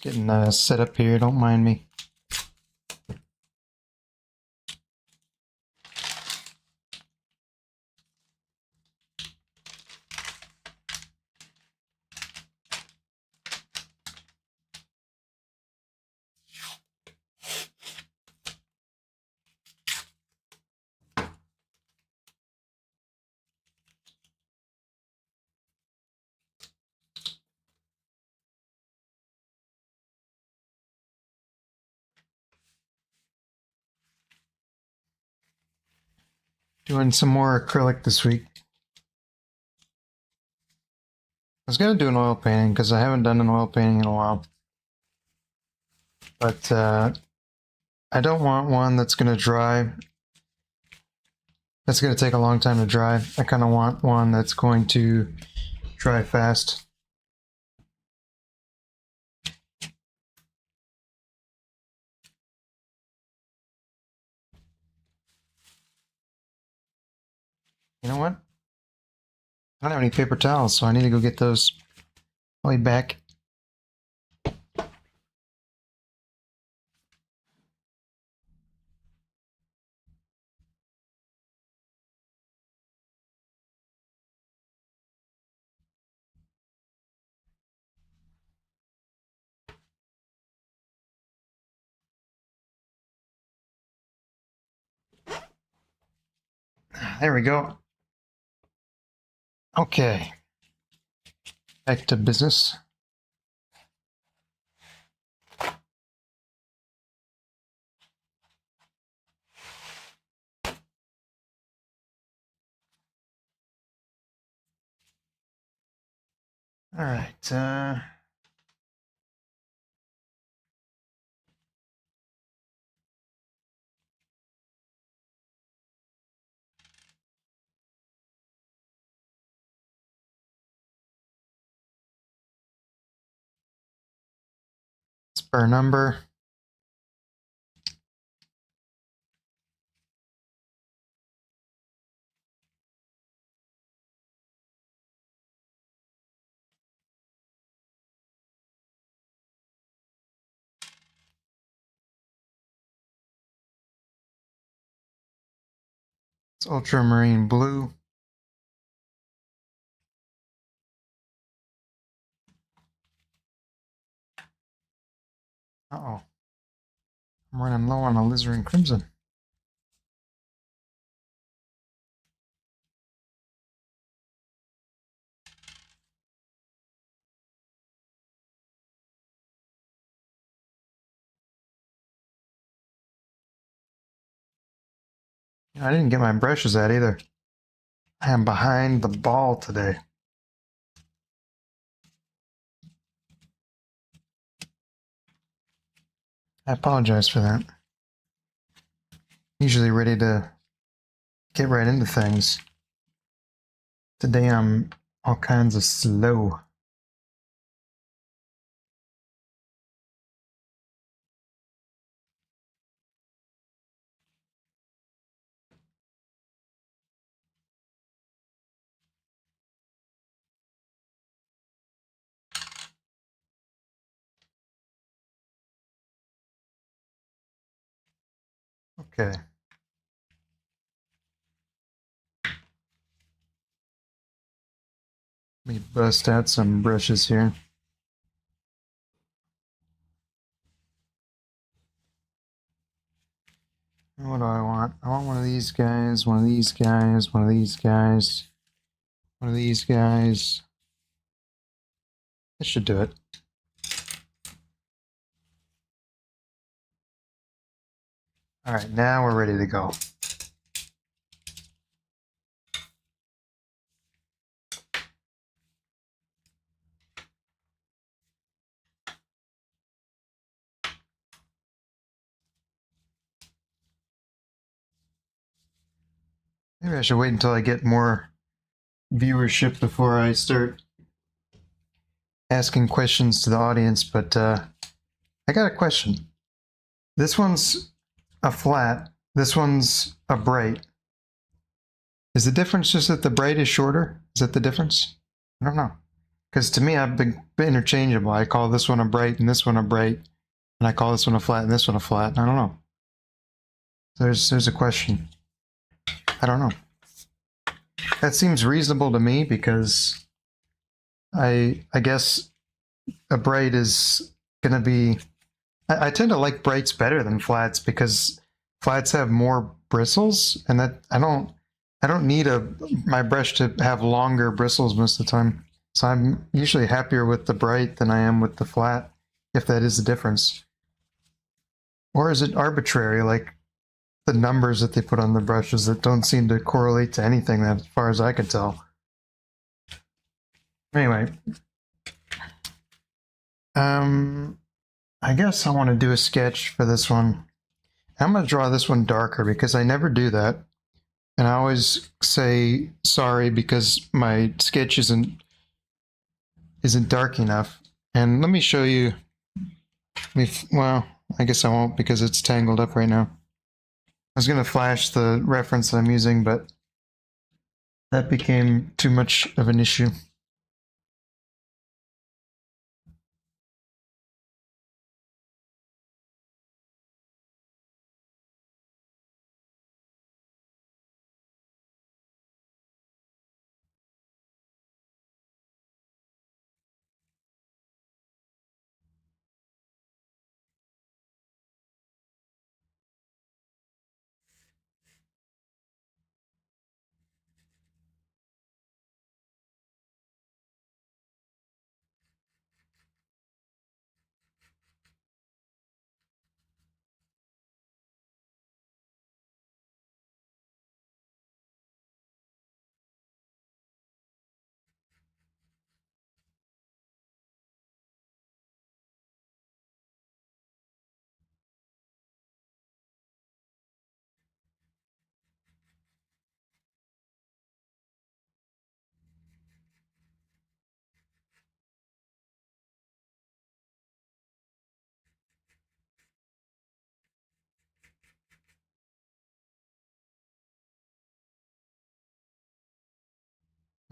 Getting set up here, don't mind me. Doing some more acrylic this week. I was going to do an oil painting because I haven't done an oil painting in a while. But I don't want one that's going to dry. That's going to take a long time to dry. I kind of want one that's going to dry fast. You know what? I don't have any paper towels, so I need to go get those. I'll be back. There we go. Okay. Back to business. All right. Spur number. It's ultramarine blue. Uh-oh. I'm running low on alizarin crimson. I didn't get my brushes out either. I am behind the ball today. I apologize for that. Usually ready to get right into things. Today I'm all kinds of slow. Okay. Let me bust out some brushes here. What do I want? I want one of these guys, one of these guys, one of these guys, one of these guys. That should do it. All right, now we're ready to go. Maybe I should wait until I get more viewership before I start asking questions to the audience, but I got a question. This one's a flat, this one's a bright. Is the difference just that the bright is shorter? Is that the difference? I don't know. Because to me, I've been interchangeable. I call this one a bright and this one a bright, and I call this one a flat and this one a flat. I don't know. There's a question. I don't know. That seems reasonable to me because I guess a bright is gonna be. I tend to like brights better than flats because flats have more bristles, and that I don't need my brush to have longer bristles most of the time. So I'm usually happier with the bright than I am with the flat, if that is the difference. Or is it arbitrary, like the numbers that they put on the brushes that don't seem to correlate to anything, that, as far as I can tell? Anyway, I guess I want to do a sketch for this one. I'm going to draw this one darker because I never do that. And I always say sorry because my sketch isn't dark enough. And let me show you. Well, I guess I won't because it's tangled up right now. I was going to flash the reference that I'm using, but that became too much of an issue.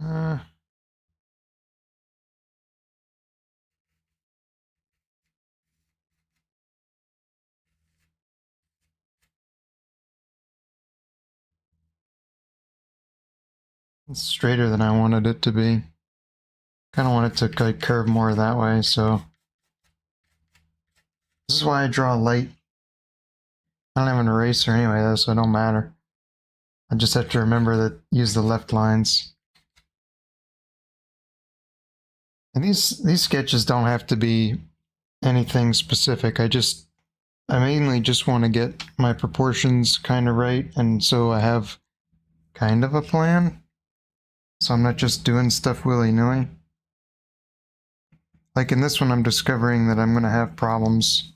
Uh, it's straighter than I wanted it to be. Kind of want it to like curve more that way, so this is why I draw light. I don't have an eraser anyway, though, so it don't matter. I just have to remember that use the left lines. And these sketches don't have to be anything specific. I mainly just want to get my proportions kind of right, and so I have kind of a plan. So I'm not just doing stuff willy-nilly. Like in this one, I'm discovering that I'm going to have problems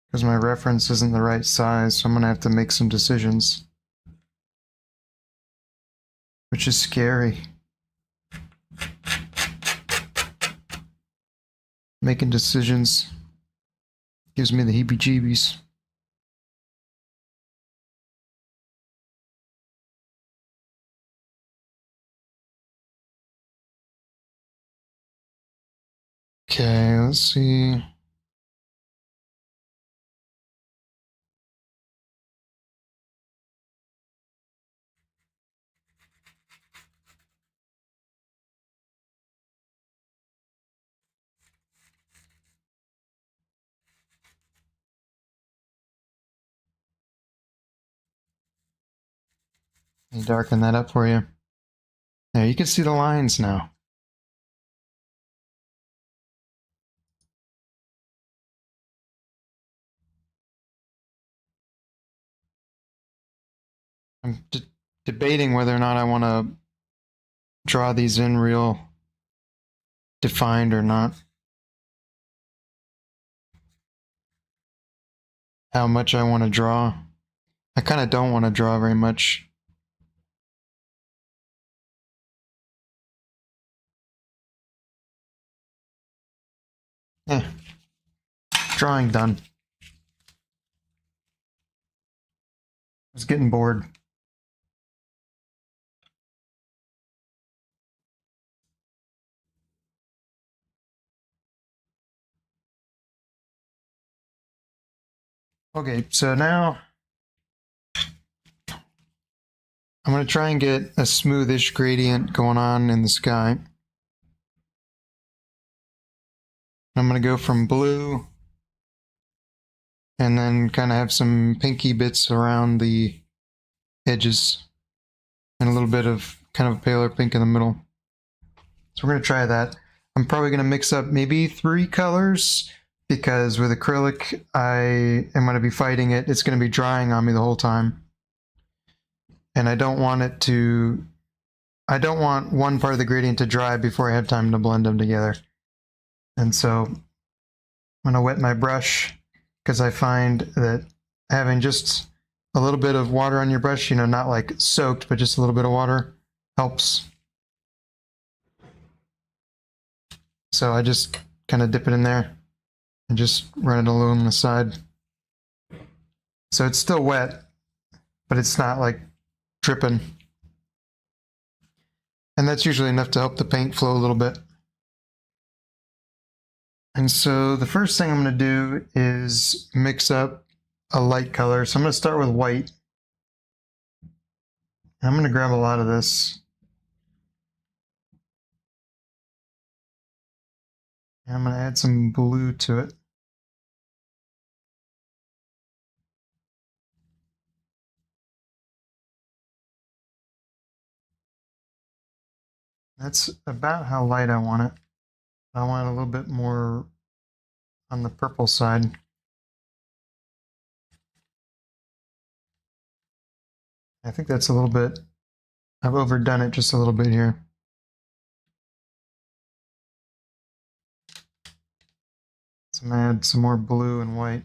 because my reference isn't the right size, so I'm going to have to make some decisions, which is scary. Making decisions gives me the heebie-jeebies. Okay, let's see. Let me darken that up for you. There, you can see the lines now. I'm debating whether or not I want to draw these in real defined or not. How much I want to draw. I kind of don't want to draw very much. Drawing done. I was getting bored. Okay, so now I'm going to try and get a smoothish gradient going on in the sky. I'm going to go from blue and then kind of have some pinky bits around the edges and a little bit of kind of a paler pink in the middle. So we're going to try that. I'm probably going to mix up maybe 3 colors because with acrylic, I am going to be fighting it. It's going to be drying on me the whole time. And I don't want it to, I don't want one part of the gradient to dry before I have time to blend them together. And so I'm going to wet my brush because I find that having just a little bit of water on your brush, you know, not like soaked, but just a little bit of water helps. So I just kind of dip it in there and just run it along the side. So it's still wet, but it's not like dripping. And that's usually enough to help the paint flow a little bit. And so the first thing I'm going to do is mix up a light color. So I'm going to start with white. I'm going to grab a lot of this. And I'm going to add some blue to it. That's about how light I want it. I want it a little bit more on the purple side. I think that's a little bit, I've overdone it just a little bit here. So I'm going to add some more blue and white.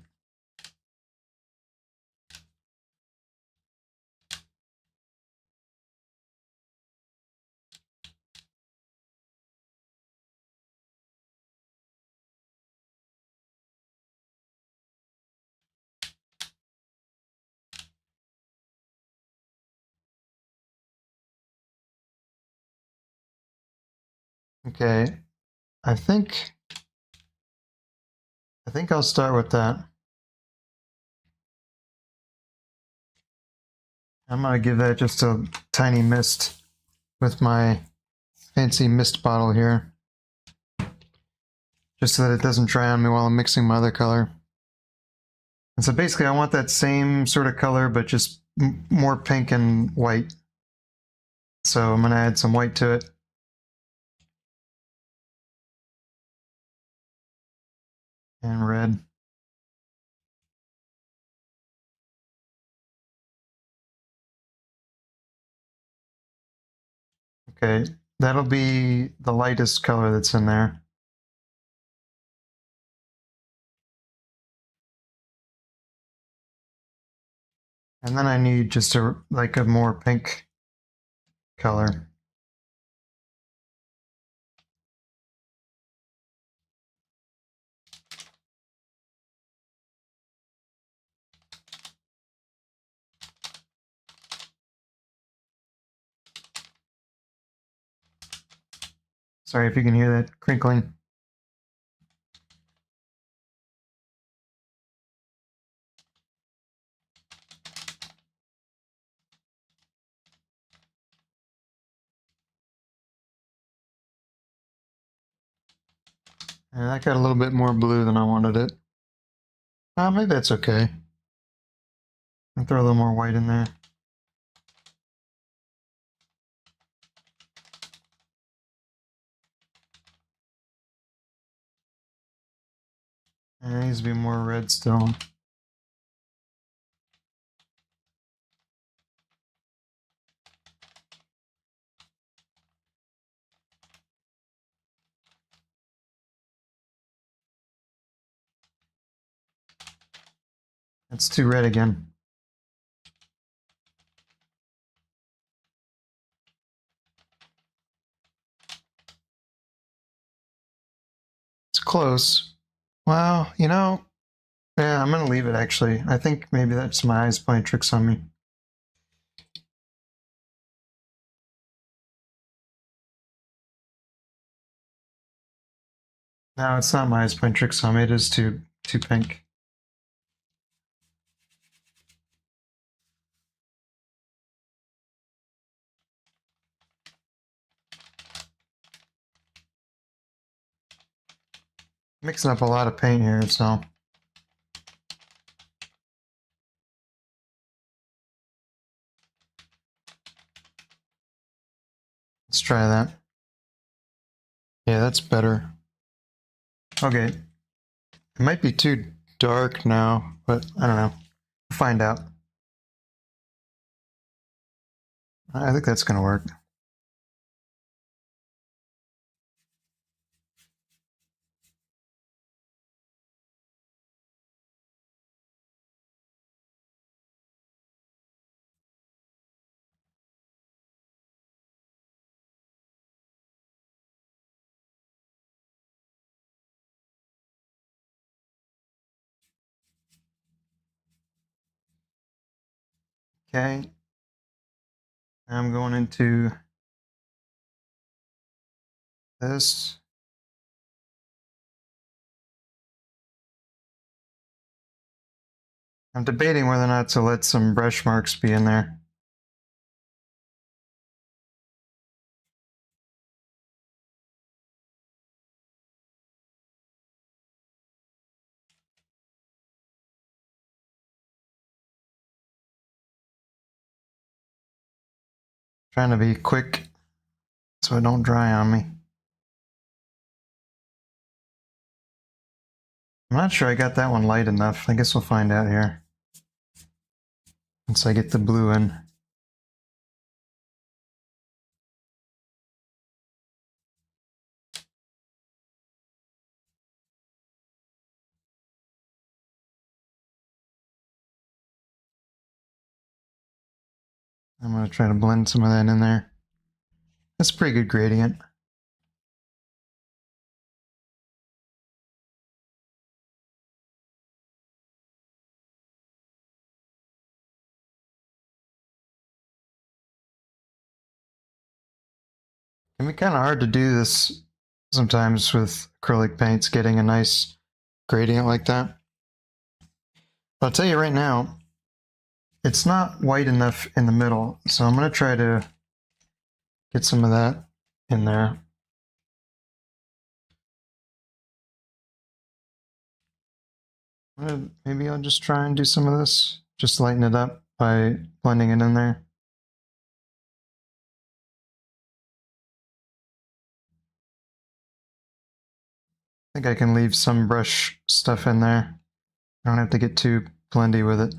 Okay, I think I'll start with that. I'm gonna give that just a tiny mist with my fancy mist bottle here, just so that it doesn't dry on me while I'm mixing my other color. And so basically I want that same sort of color, but just more pink and white. So I'm gonna add some white to it. And red. Okay, that'll be the lightest color that's in there. And then I need just a more pink color. Sorry if you can hear that crinkling. And that got a little bit more blue than I wanted it. Maybe that's okay. I'll throw a little more white in there. And there needs to be more red still. It's too red again. It's close. Well, you know, yeah, I'm gonna leave it actually. I think maybe that's my eyes playing tricks on me. No, it's not my eyes playing tricks on me. It is too pink. Mixing up a lot of paint here, so. Let's try that. Yeah, that's better. Okay. It might be too dark now, but I don't know. We'll find out. I think that's going to work. Okay. I'm going into this. I'm debating whether or not to let some brush marks be in there. Trying to be quick so it don't dry on me. I'm not sure I got that one light enough. I guess we'll find out here once I get the blue in. I'm going to try to blend some of that in there. That's a pretty good gradient. It can be kind of hard to do this sometimes with acrylic paints, getting a nice gradient like that. But I'll tell you right now, it's not white enough in the middle, so I'm going to try to get some of that in there. Maybe I'll just try and do some of this, just lighten it up by blending it in there. I think I can leave some brush stuff in there. I don't have to get too blendy with it.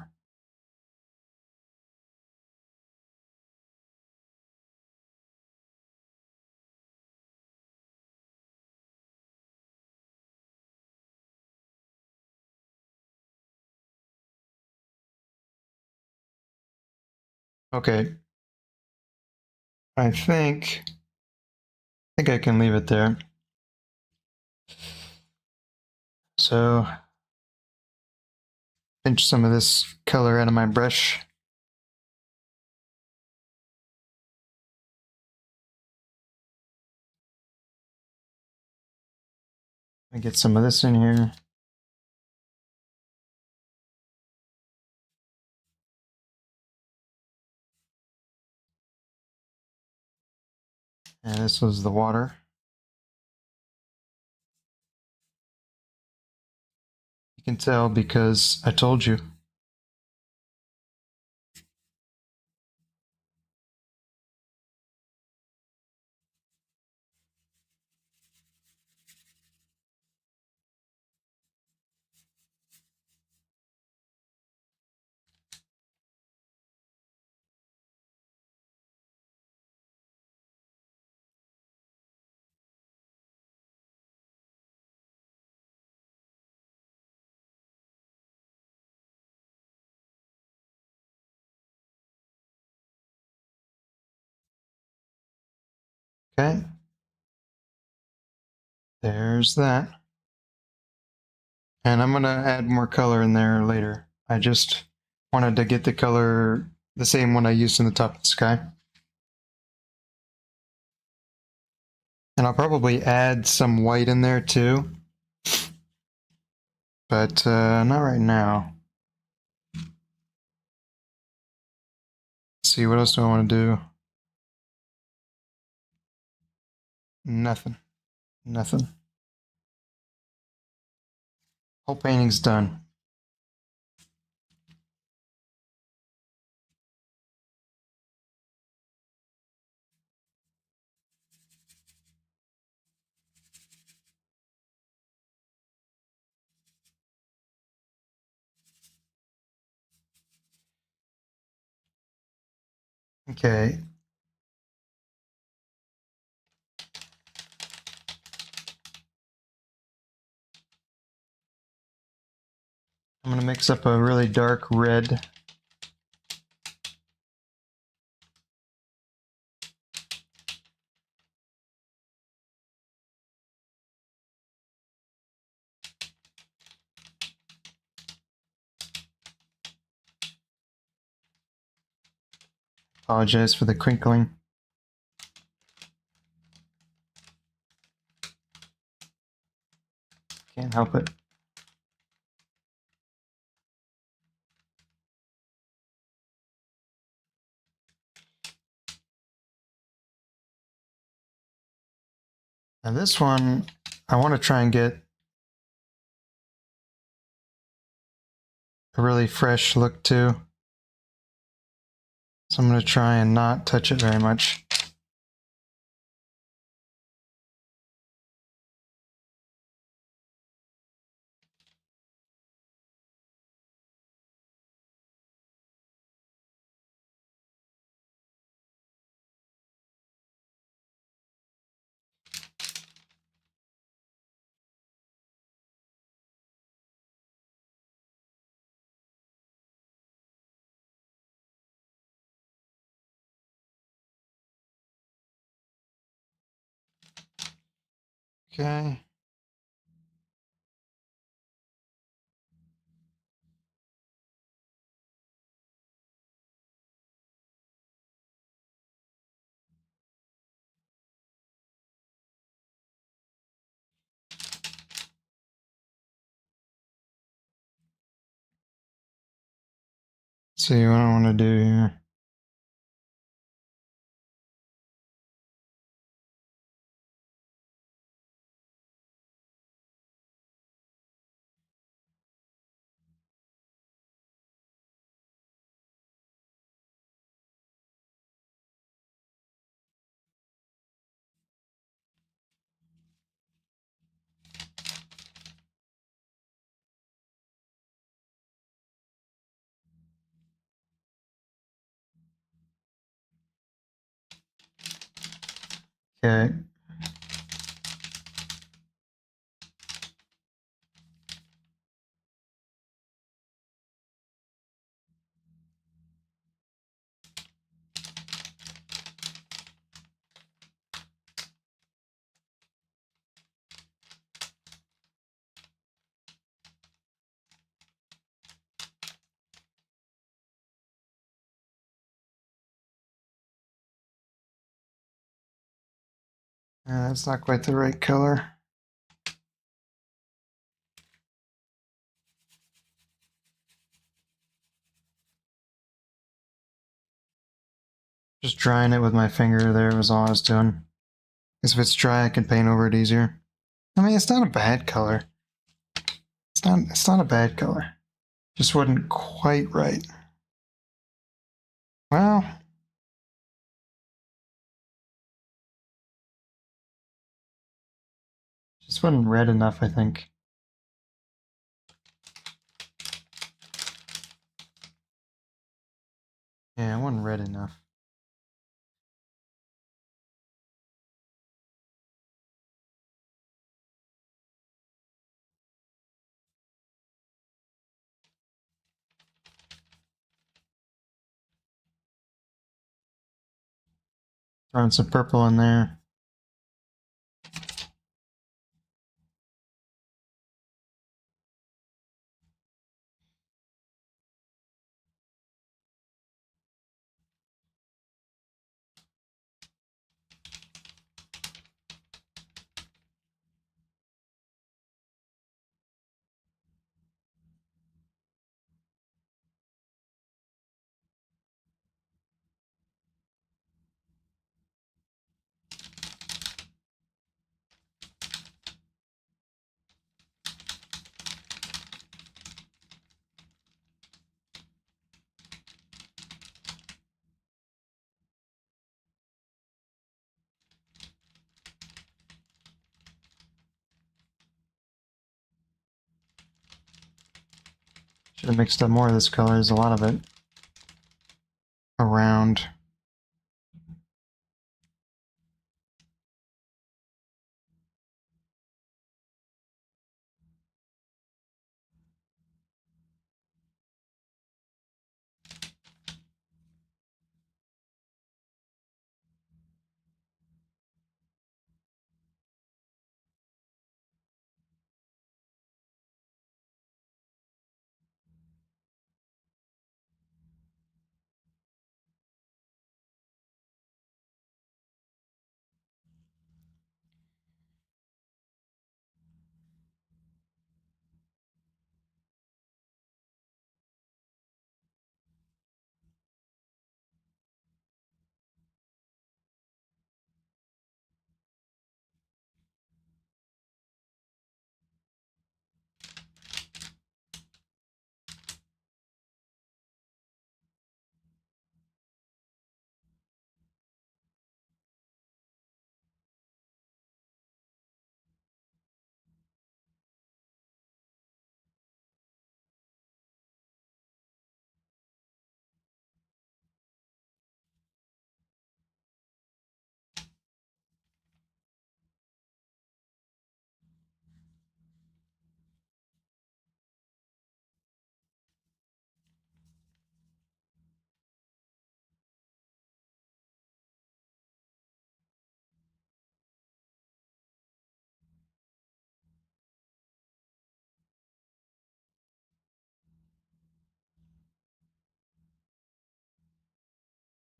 Okay. I think I can leave it there. So pinch some of this color out of my brush. I get some of this in here. And this was the water. You can tell because I told you. Okay. There's that. And I'm going to add more color in there later. I just wanted to get the color, the same one I used in the top of the sky. And I'll probably add some white in there too. But not right now. Let's see, what else do I want to do? Nothing. Nothing. Whole painting's done. Okay. I'm going to mix up a really dark red. Apologize for the crinkling. Can't help it. Now this one, I want to try and get a really fresh look to. So I'm going to try and not touch it very much. Okay. Let's see what I want to do here. Okay. That's not quite the right color. Just drying it with my finger there was all I was doing. Because if it's dry, I can paint over it easier. I mean, it's not a bad color. It's not a bad color. Just wasn't quite right. Well, just wasn't red enough, I think. Yeah, it wasn't red enough. Throwing some purple in there. Should have mixed up more of this color. There's a lot of it around.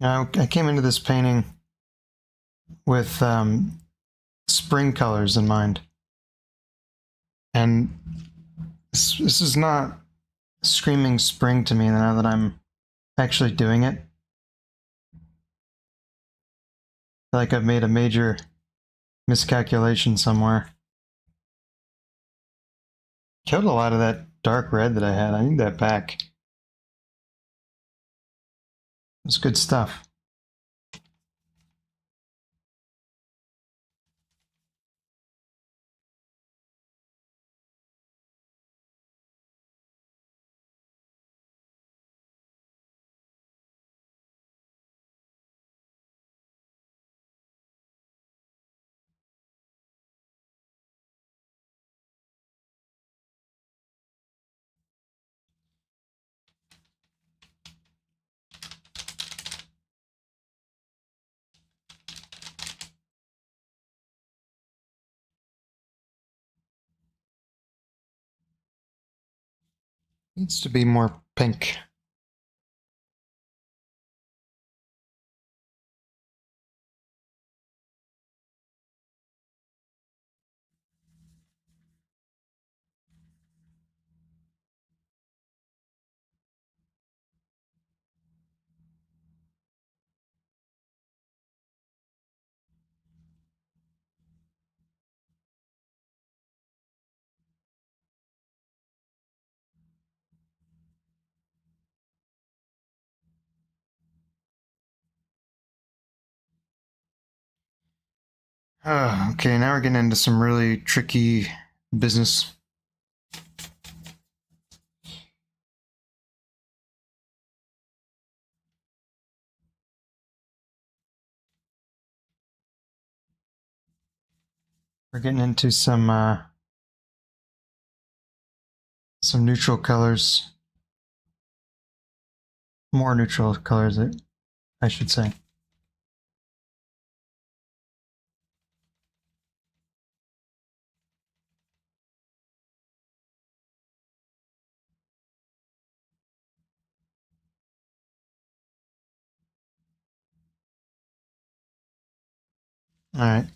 Now, I came into this painting with spring colors in mind. And this is not screaming spring to me now that I'm actually doing it. I feel like I've made a major miscalculation somewhere. Killed a lot of that dark red that I had. I need that back. It's good stuff. Needs to be more pink. Okay, now we're getting into some really tricky business. We're getting into some neutral colors. More neutral colors, I should say. All right.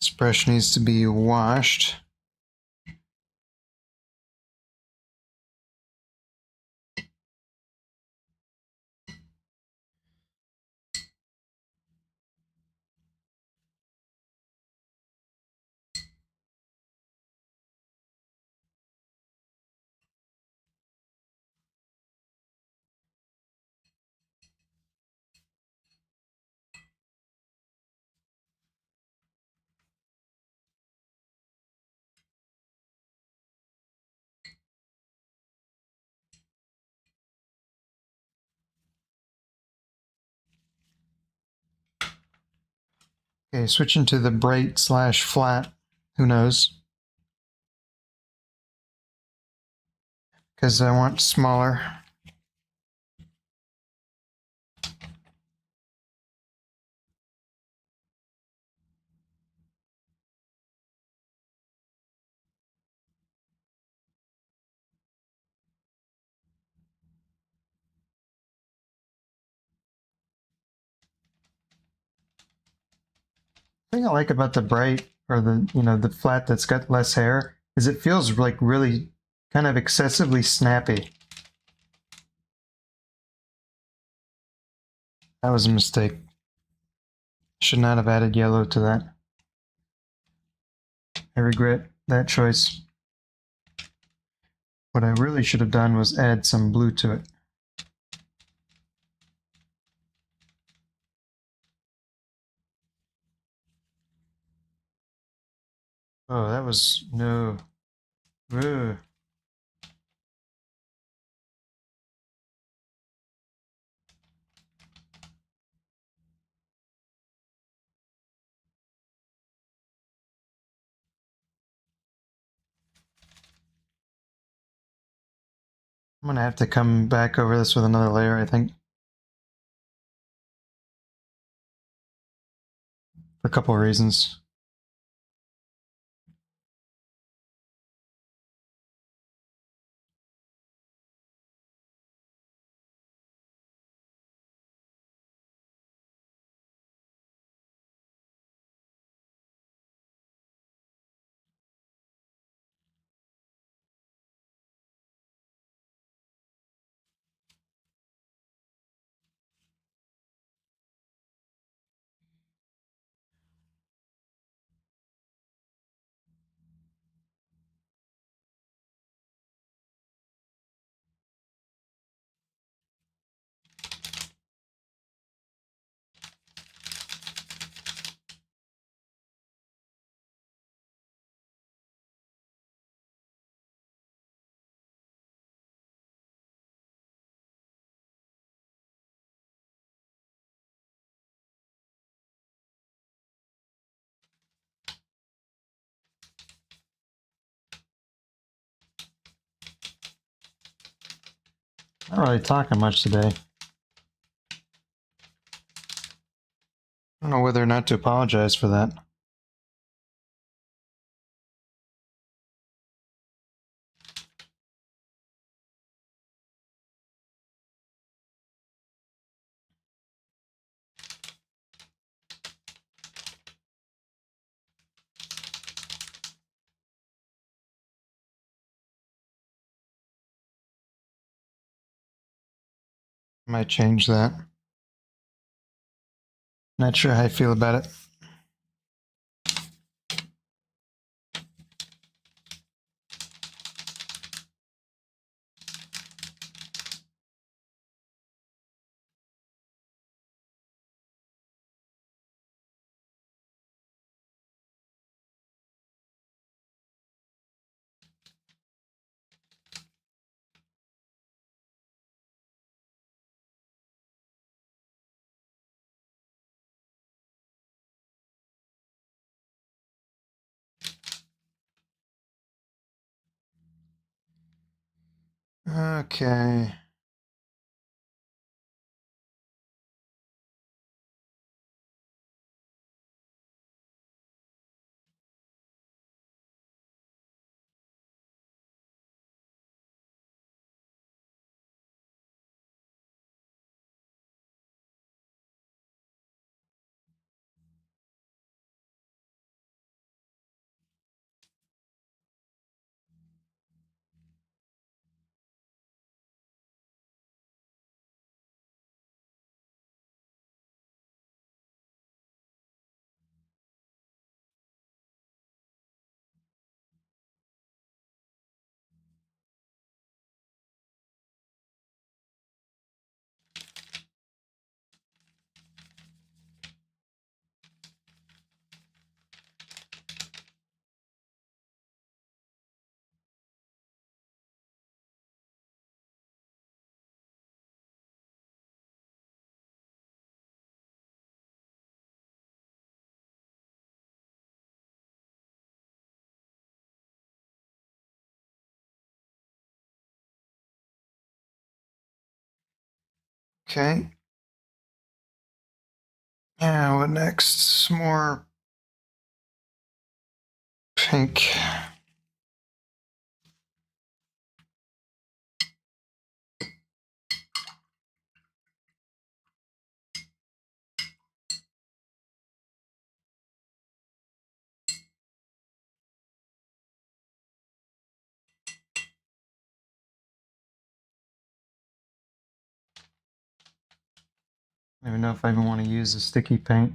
This brush needs to be washed. Okay, switching to the bright slash flat. Who knows? Because I want smaller. The thing I like about the bright or the flat that's got less hair is it feels like really kind of excessively snappy. That was a mistake. Should not have added yellow to that. I regret that choice. What I really should have done was add some blue to it. Oh, that was no. Ugh. I'm gonna have to come back over this with another layer, I think. For a couple of reasons. Not really talking much today. I don't know whether or not to apologize for that. Might change that. Not sure how I feel about it. Okay. Okay. Yeah, what next? Some more pink. I don't even know if I even want to use the sticky paint.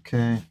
Okay.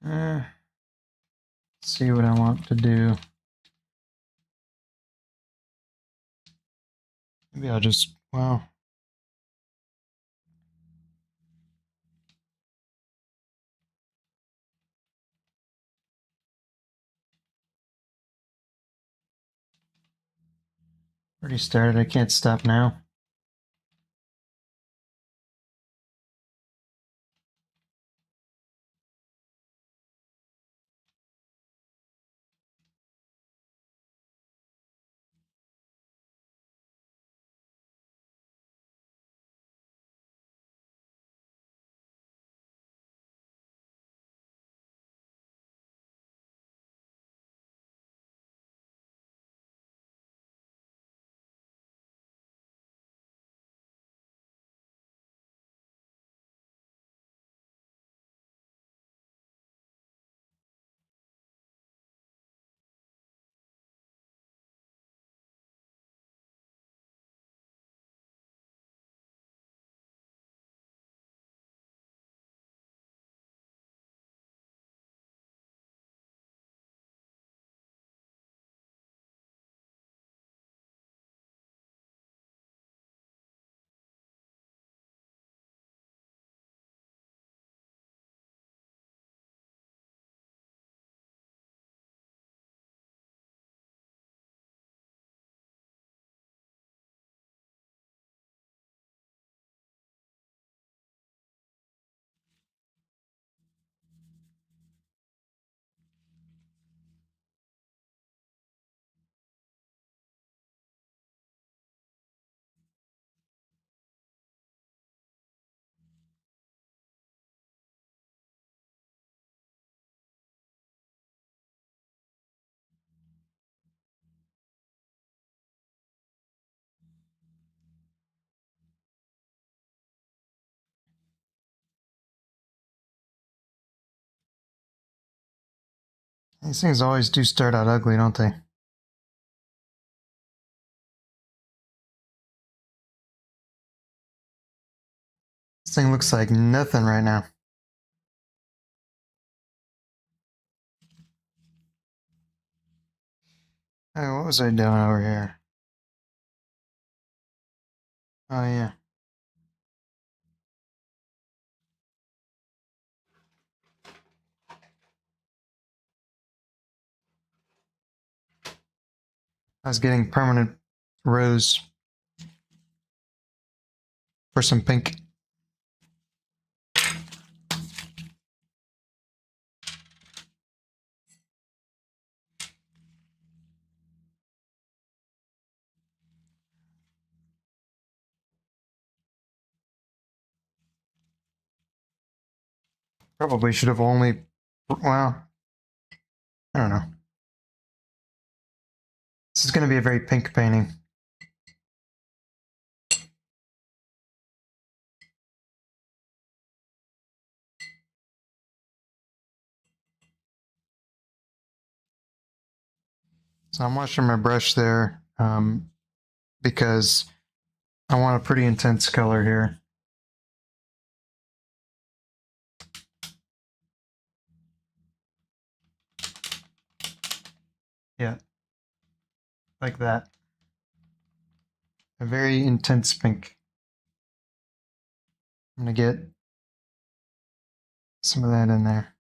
Let's see what I want to do. Maybe I'll just, well, already started. I can't stop now. These things always do start out ugly, don't they? This thing looks like nothing right now. Oh, what was I doing over here? Oh, yeah. I was getting permanent rose for some pink. Probably should have only, well, I don't know. This is going to be a very pink painting. So I'm washing my brush there because I want a pretty intense color here. Yeah, like that. A very intense pink. I'm going to get some of that in there.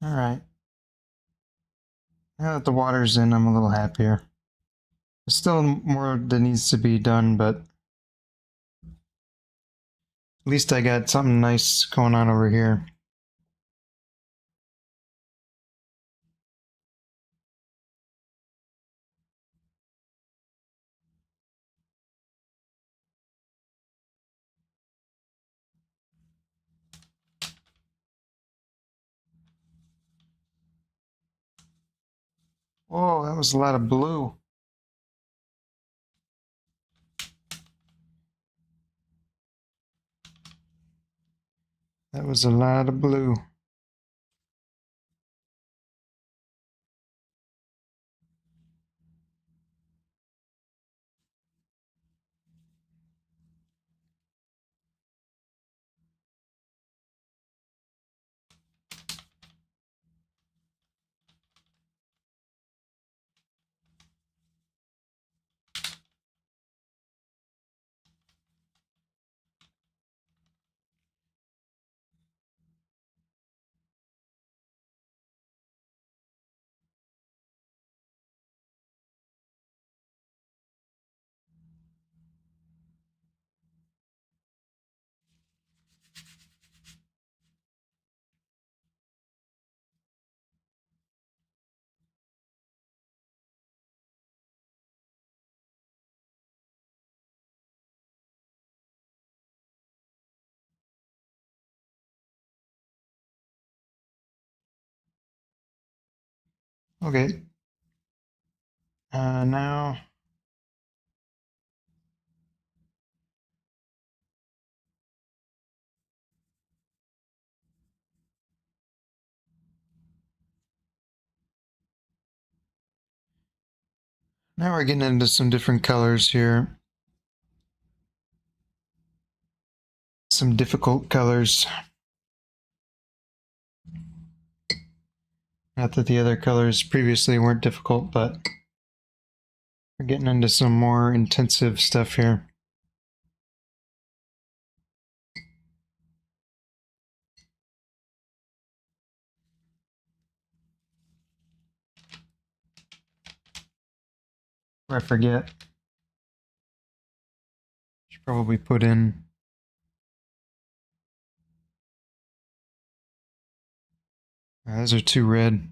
Alright. Now that the water's in, I'm a little happier. There's still more that needs to be done, but at least I got something nice going on over here. Whoa, that was a lot of blue. That was a lot of blue. Okay. Now we're getting into some different colors here. Some difficult colors. Not that the other colors previously weren't difficult, but we're getting into some more intensive stuff here. I forget. Should probably put in. Those are too red.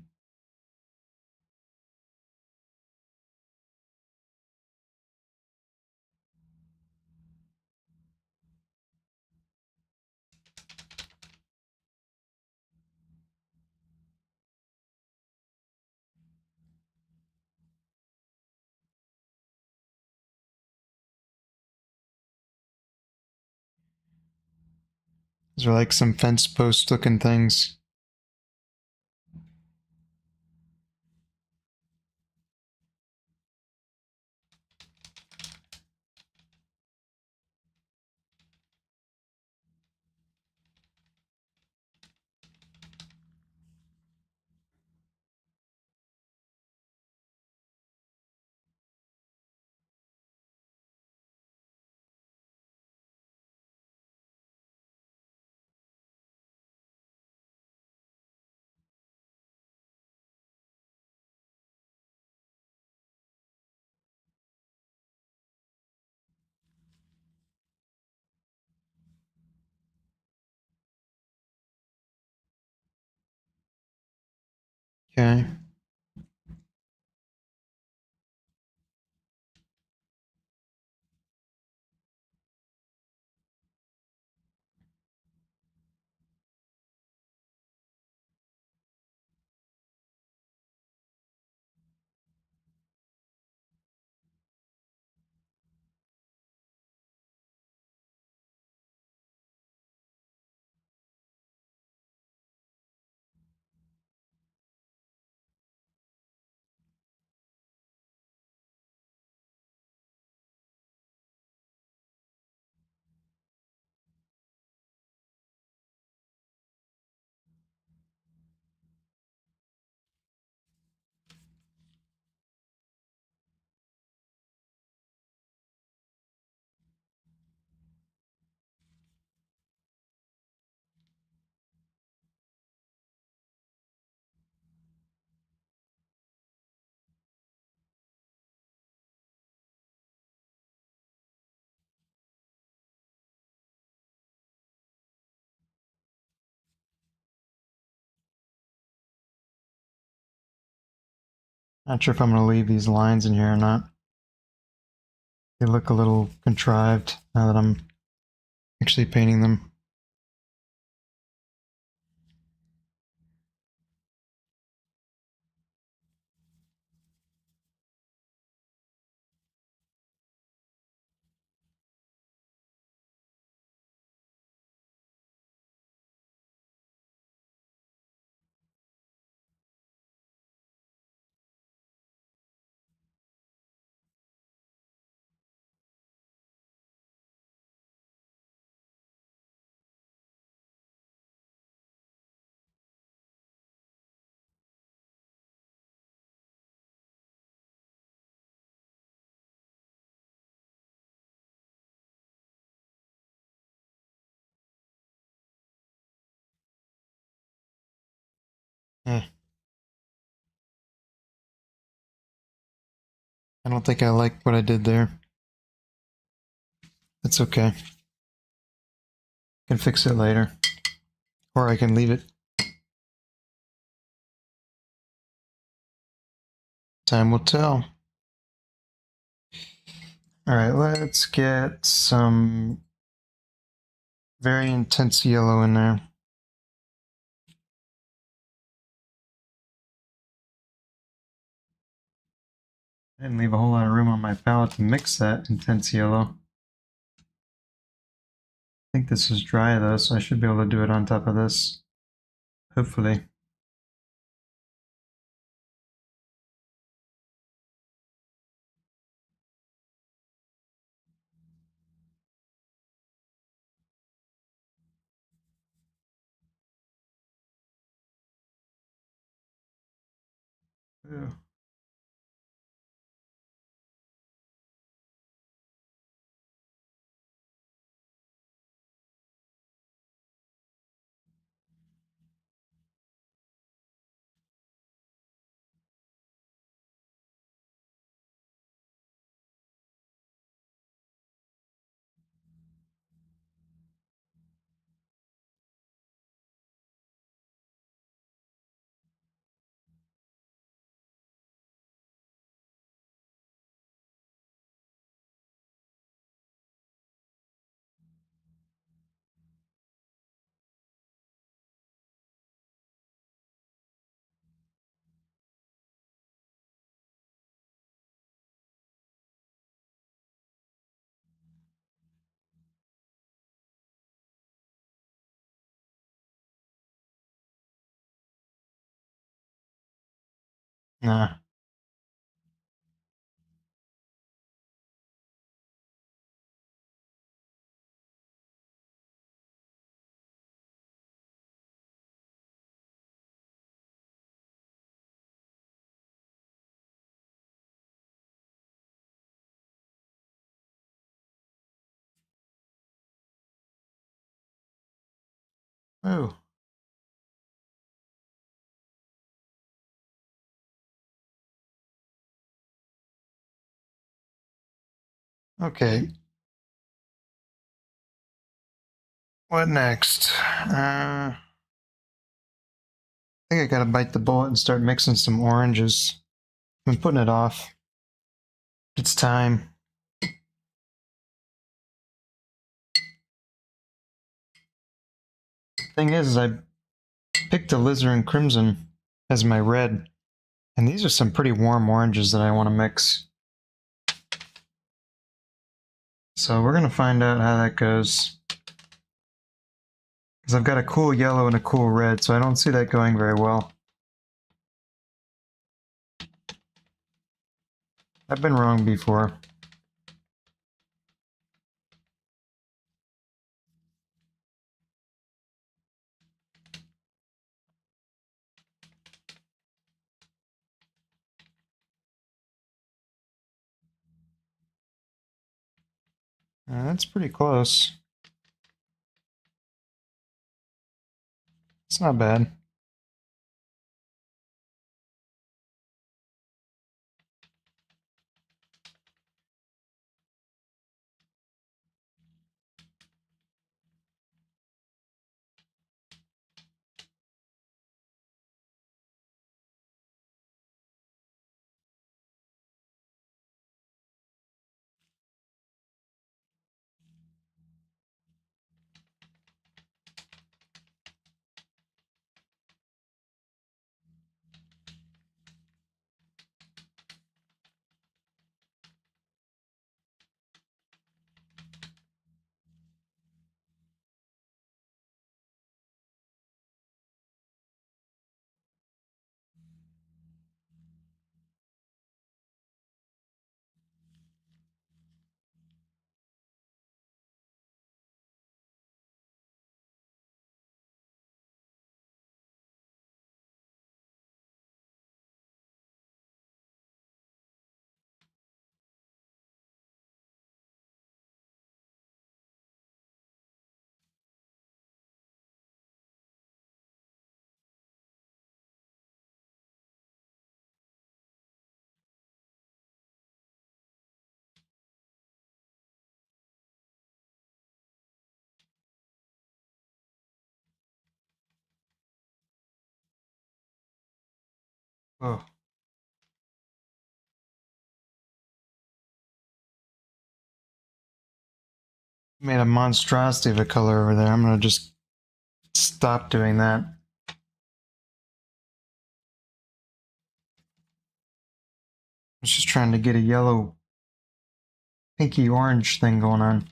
Those are like some fence post looking things. Okay. Not sure if I'm going to leave these lines in here or not. They look a little contrived now that I'm actually painting them. Eh, I don't think I like what I did there. It's okay. I can fix it later. Or I can leave it. Time will tell. Alright, let's get some very intense yellow in there. I didn't leave a whole lot of room on my palette to mix that intense yellow. I think this is dry though, so I should be able to do it on top of this. Hopefully. Ooh. Nah. Oh. Okay. What next? I think I gotta bite the bullet and start mixing some oranges. I've been putting it off. It's time. Thing is I picked alizarin crimson as my red, and these are some pretty warm oranges that I want to mix. So we're gonna find out how that goes. Because I've got a cool yellow and a cool red, so I don't see that going very well. I've been wrong before. That's pretty close. It's not bad. Oh. Made a monstrosity of a color over there. I'm gonna just stop doing that. I was just trying to get a yellow, pinky orange thing going on.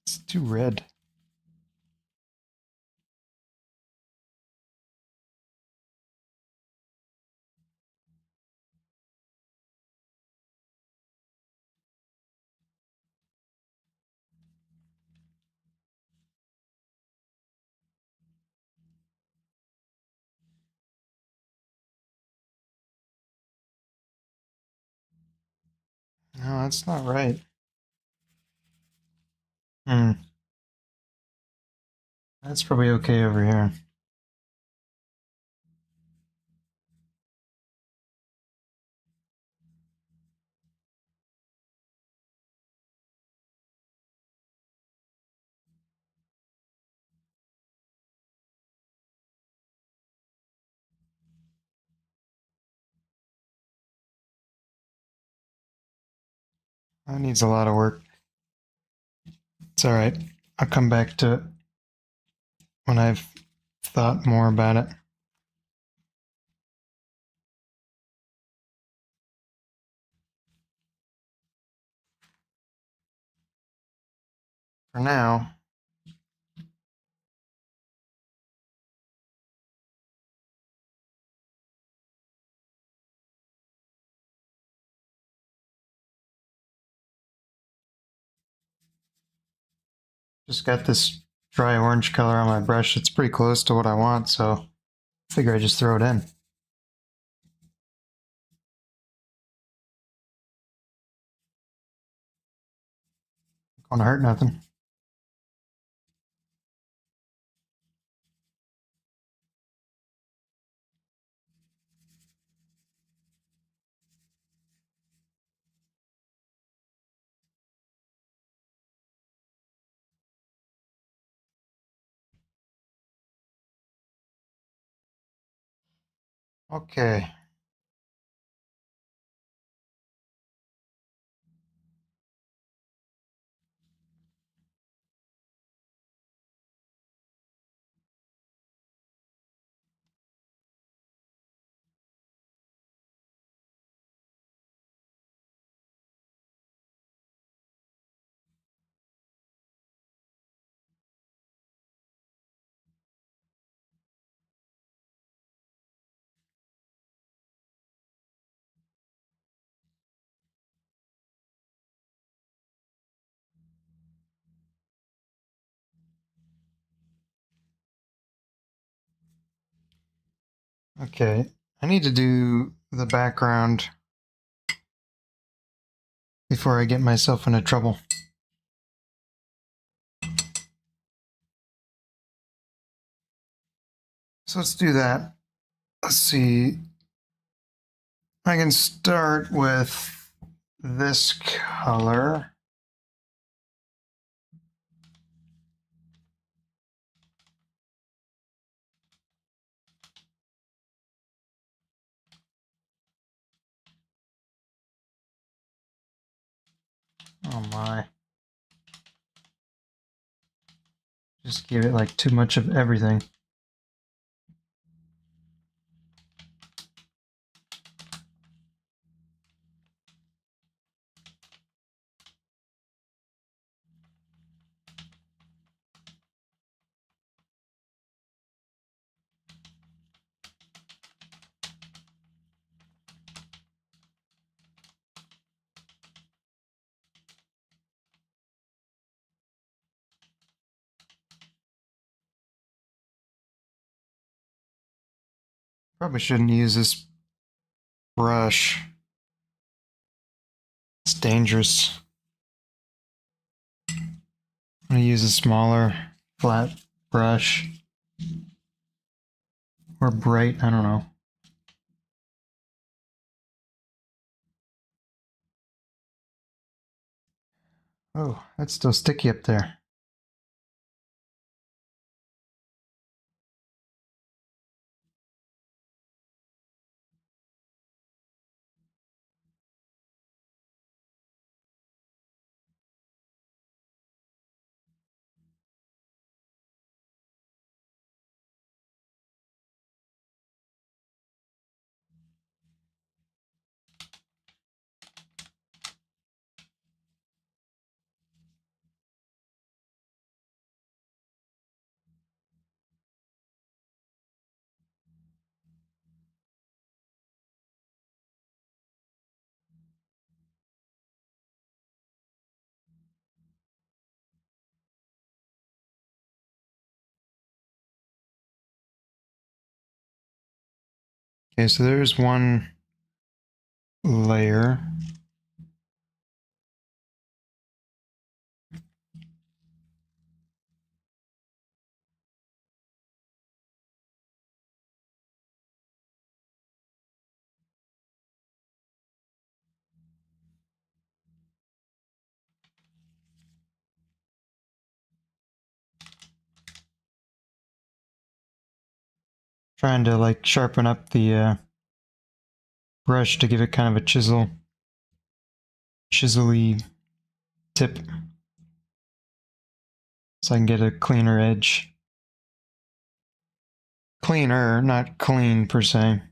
It's too red. No, that's not right. Hmm. That's probably okay over here. That needs a lot of work. It's alright. I'll come back to it when I've thought more about it. For now, just got this dry orange color on my brush. It's pretty close to what I want, so I figure I just throw it in. Not gonna hurt nothing. Okay. Okay. I need to do the background before I get myself into trouble. So let's do that. Let's see. I can start with this color. Oh my. Just gave it like too much of everything. Probably shouldn't use this brush. It's dangerous. I'm gonna use a smaller, flat brush. Or bright, I don't know. Oh, that's still sticky up there. Okay, so there's one layer. Trying to like sharpen up the brush to give it kind of a chisel-y tip, so I can get a cleaner edge. Cleaner, not clean per se.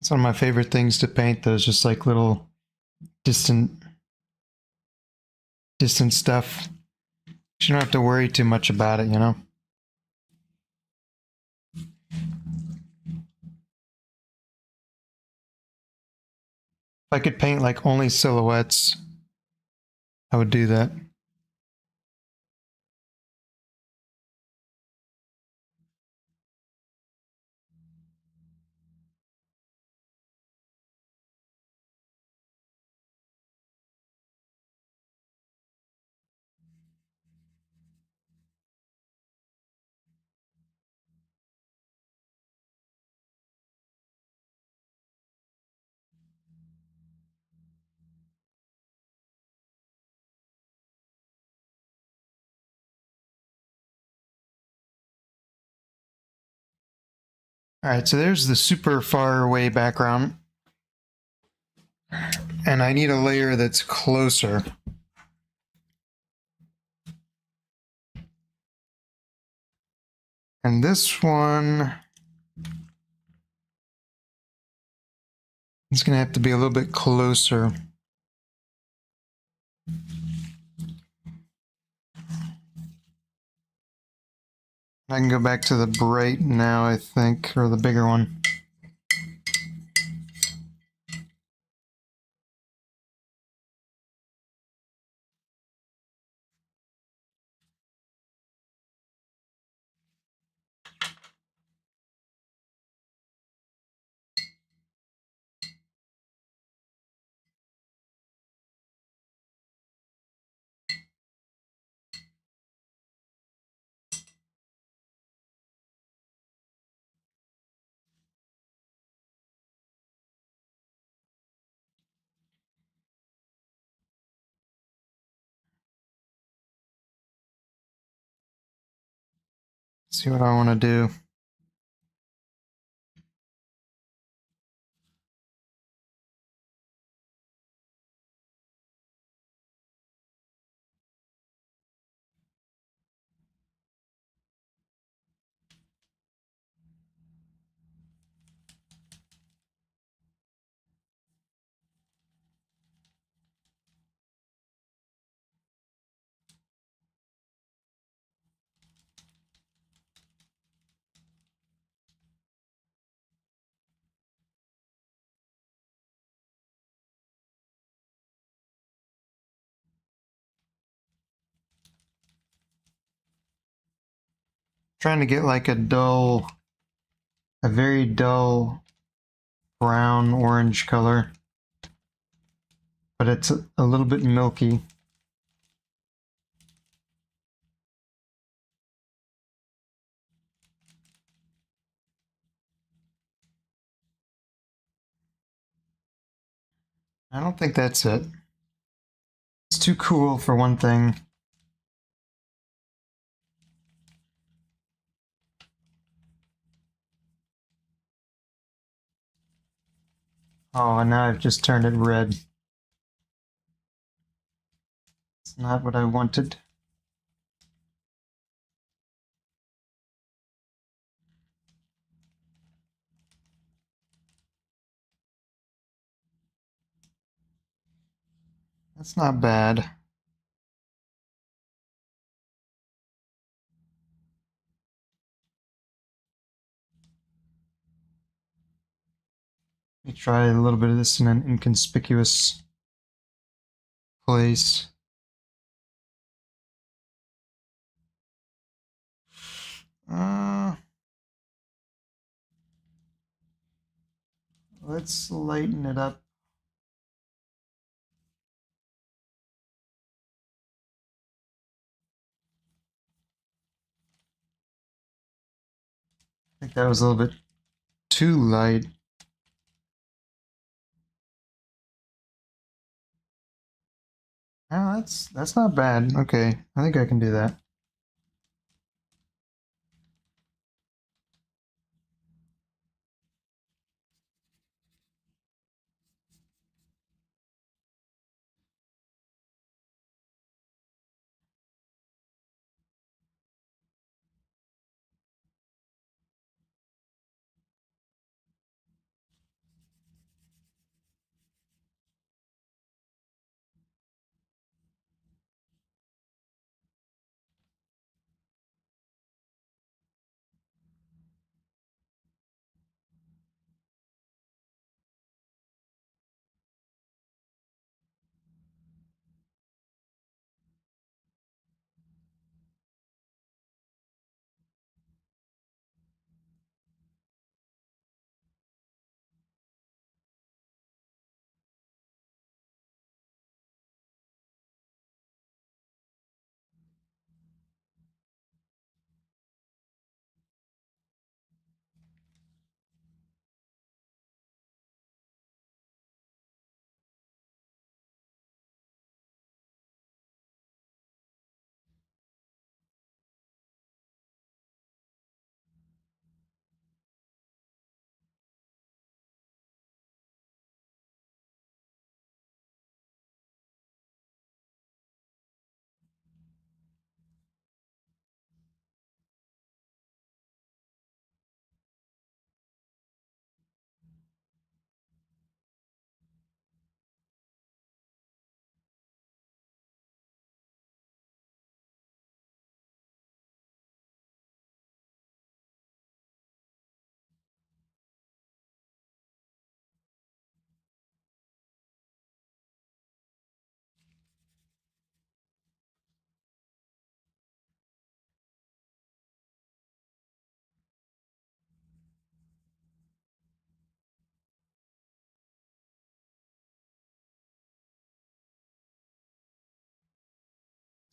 It's one of my favorite things to paint, those just like little distant stuff. You don't have to worry too much about it, you know? If I could paint like only silhouettes, I would do that. Alright, so there's the super far away background. And I need a layer that's closer. And this one is going to have to be a little bit closer. I can go back to the bright now, I think, or the bigger one. See what I want to do. Trying to get like a very dull brown orange color, but it's a little bit milky. I don't think that's it. It's too cool for one thing. Oh, and now I've just turned it red. It's not what I wanted. That's not bad. Let me try a little bit of this in an inconspicuous place. Uh, let's lighten it up. I think that was a little bit too light. Oh, that's not bad. Okay, I think I can do that.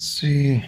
Let's see.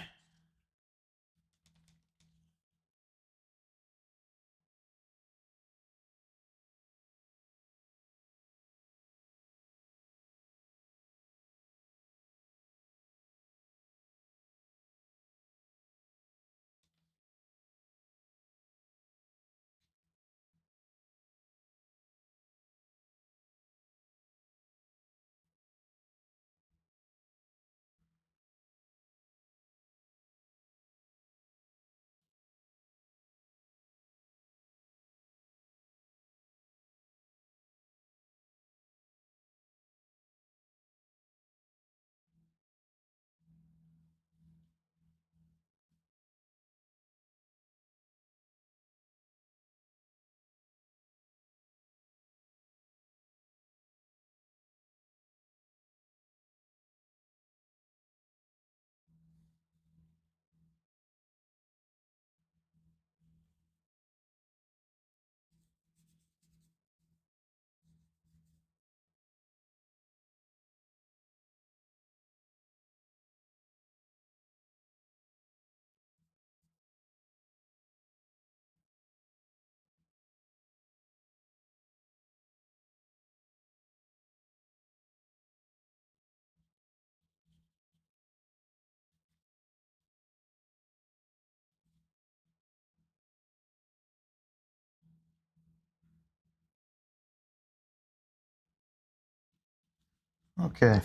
Okay.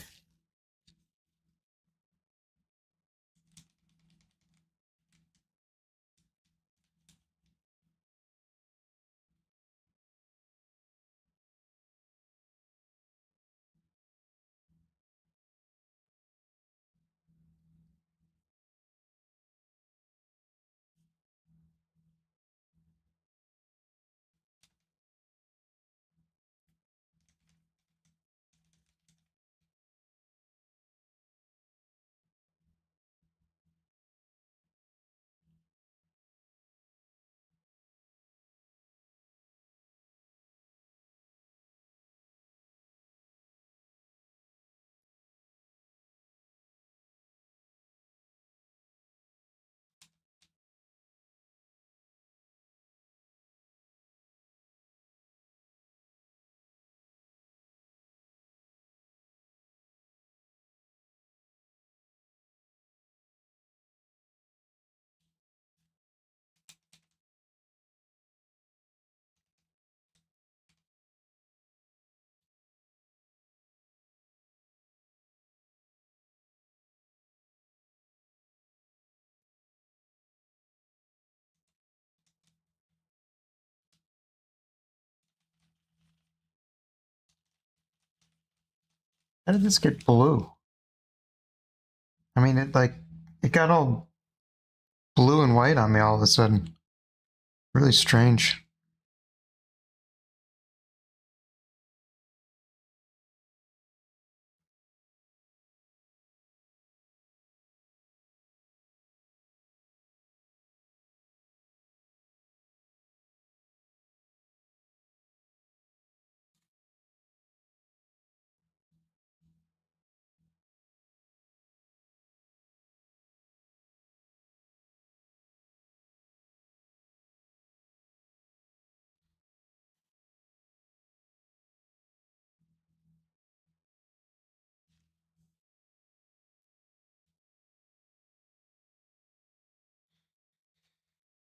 How did this get blue? I mean, it got all blue and white on me all of a sudden. Really strange.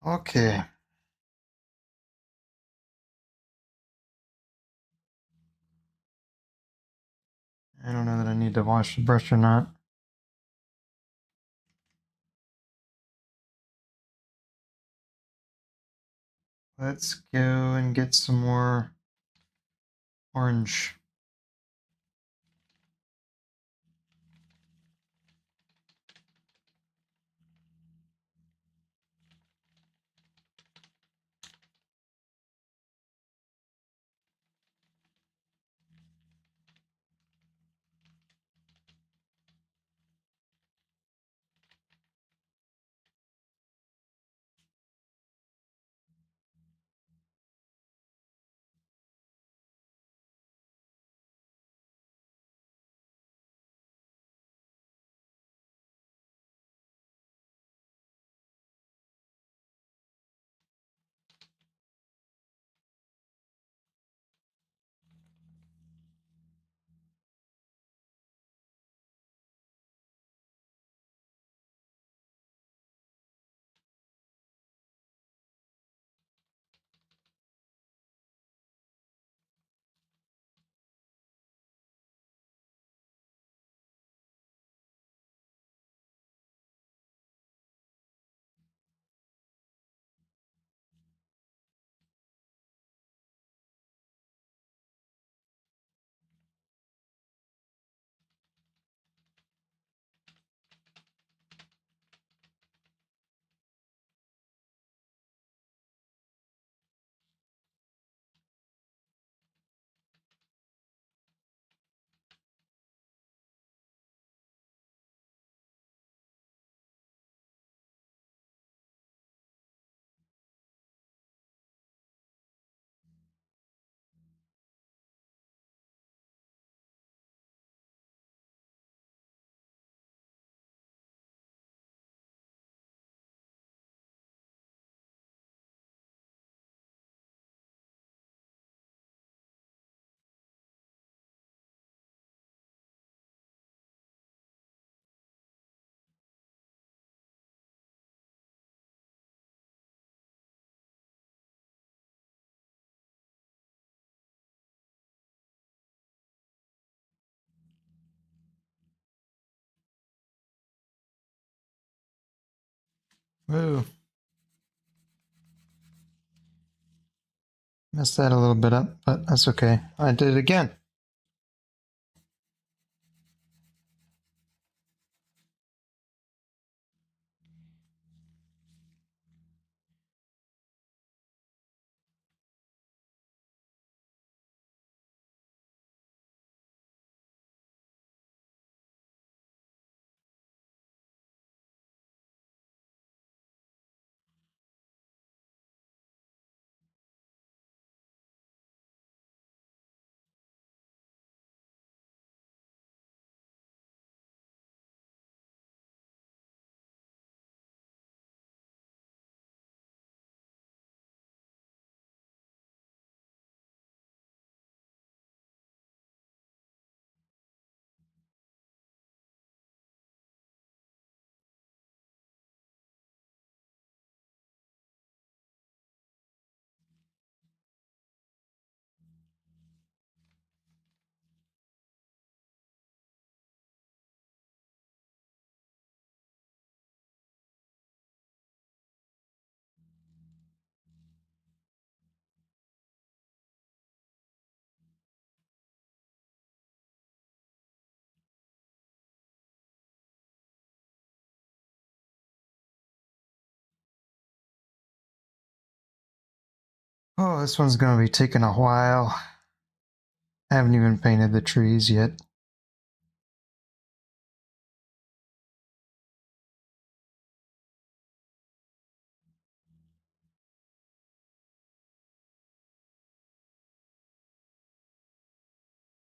Okay. I don't know that I need to wash the brush or not. Let's go and get some more orange. Woo. Messed that a little bit up, but that's okay. I did it again. Oh, this one's gonna be taking a while. I haven't even painted the trees yet.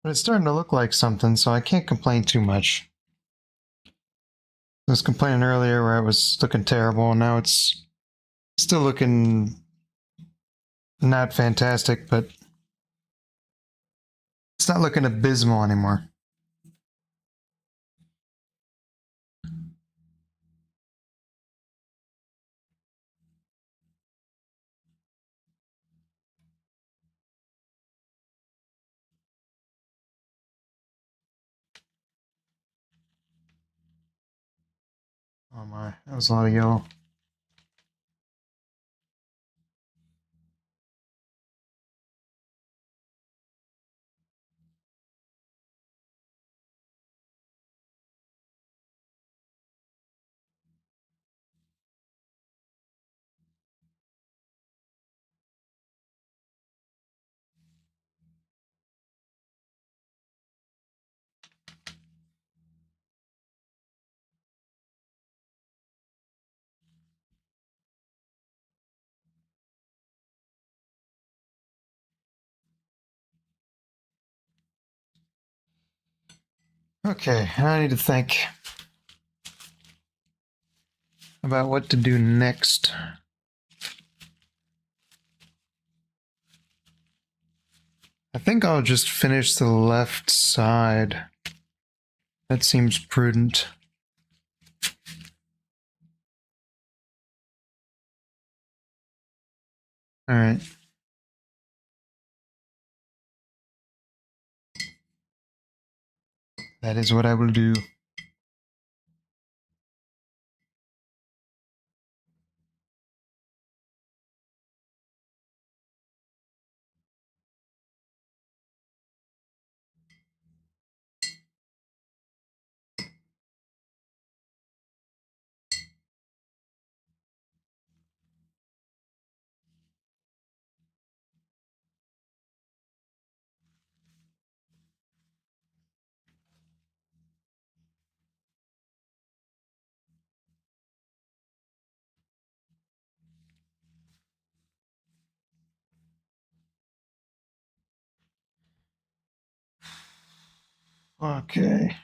But it's starting to look like something, so I can't complain too much. I was complaining earlier where it was looking terrible, and now it's still looking not fantastic, but it's not looking abysmal anymore. Oh my, that was a lot of yellow. Okay, I need to think about what to do next. I think I'll just finish the left side. That seems prudent. Alright. That is what I will do. Okay.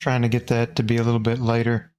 Trying to get that to be a little bit lighter.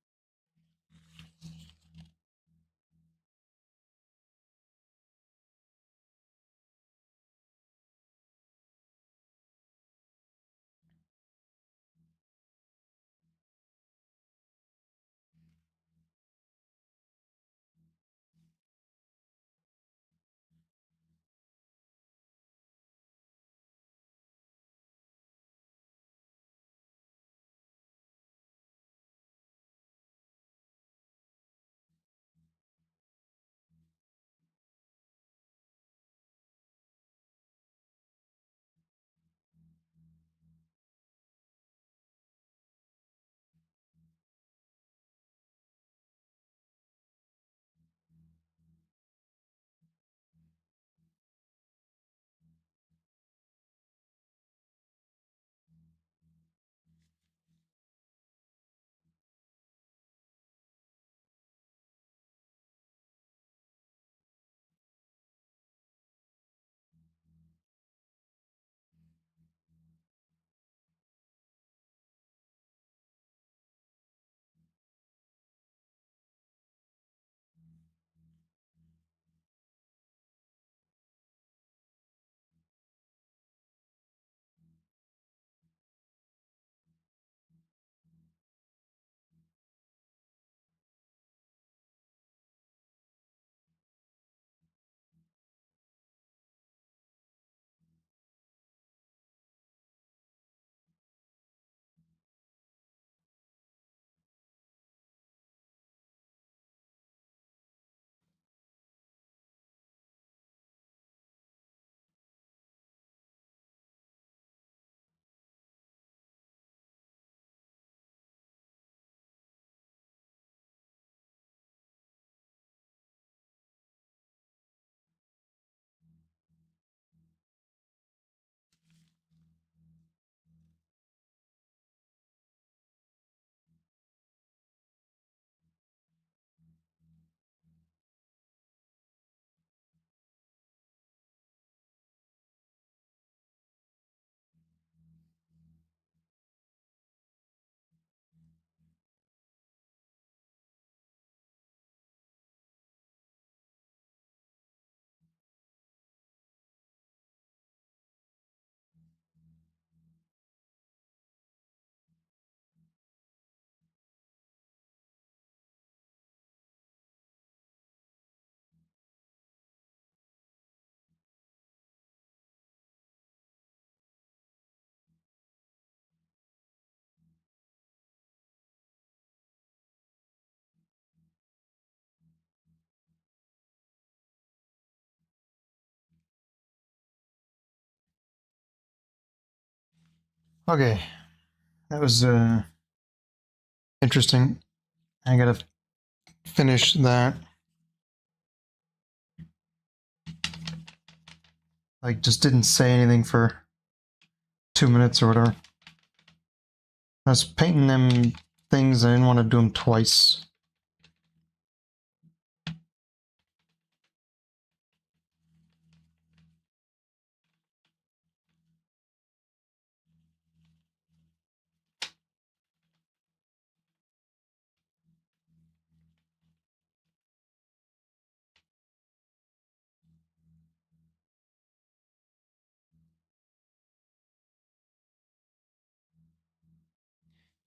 Okay, that was interesting. I gotta finish that. Like, just didn't say anything for 2 minutes or whatever. I was painting them things. I didn't want to do them twice.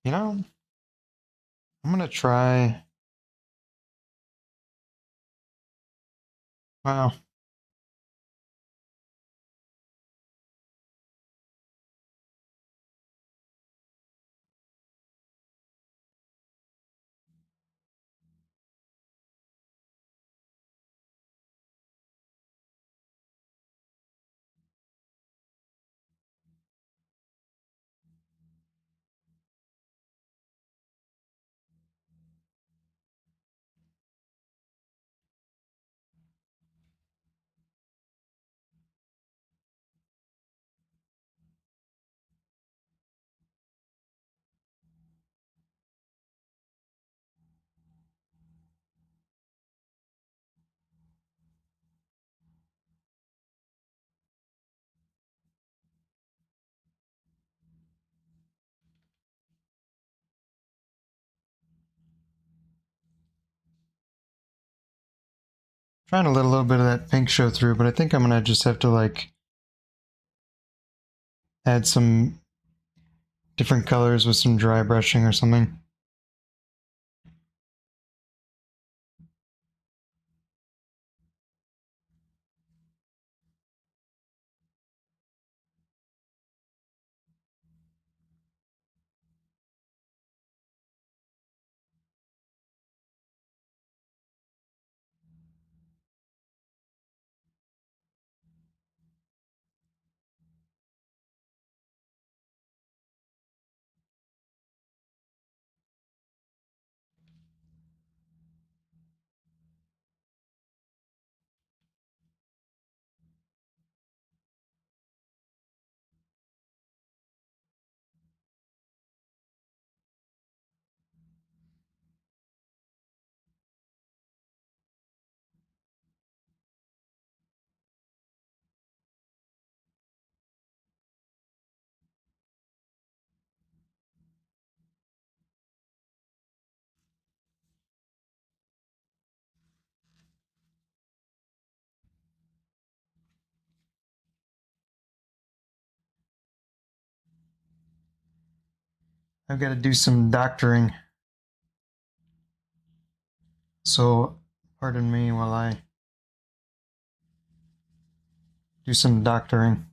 You know, I'm gonna try. Wow. Trying to let a little bit of that pink show through, but I think I'm gonna just have to like add some different colors with some dry brushing or something. I've got to do some doctoring. So, pardon me while I do some doctoring.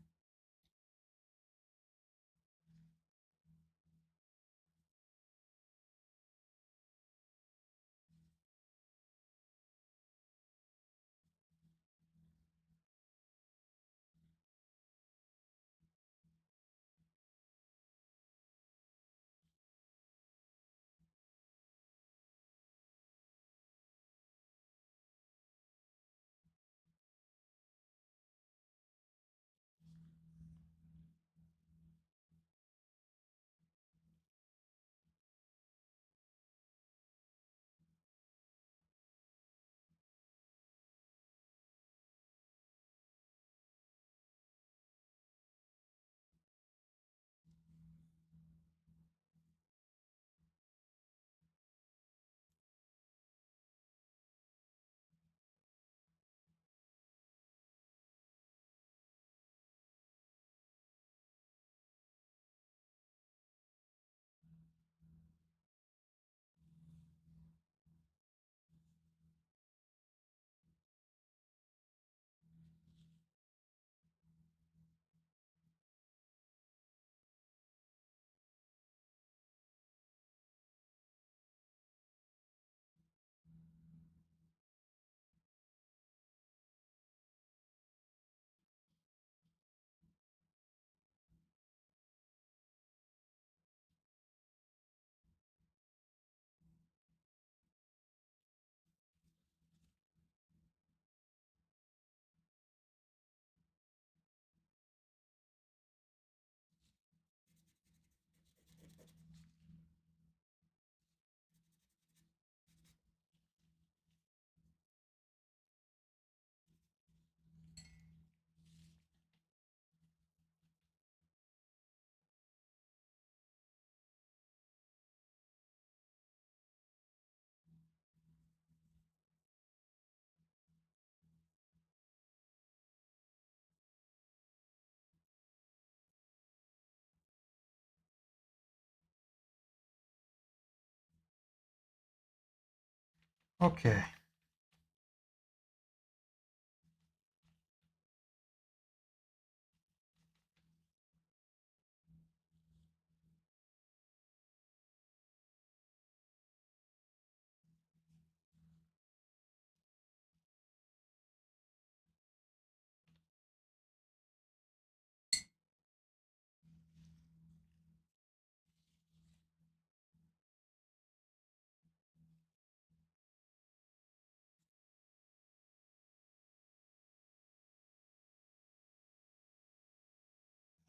Okay.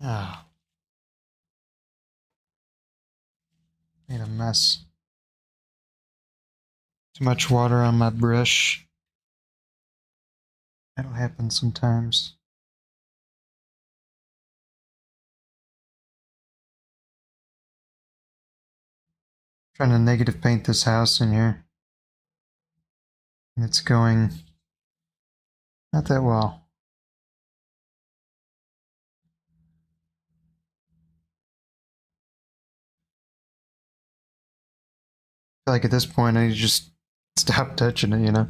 Ah, made a mess. Too much water on my brush. That'll happen sometimes. Trying to negative paint this house in here. And it's going Not that well. I feel like at this point I just stop touching it, you know?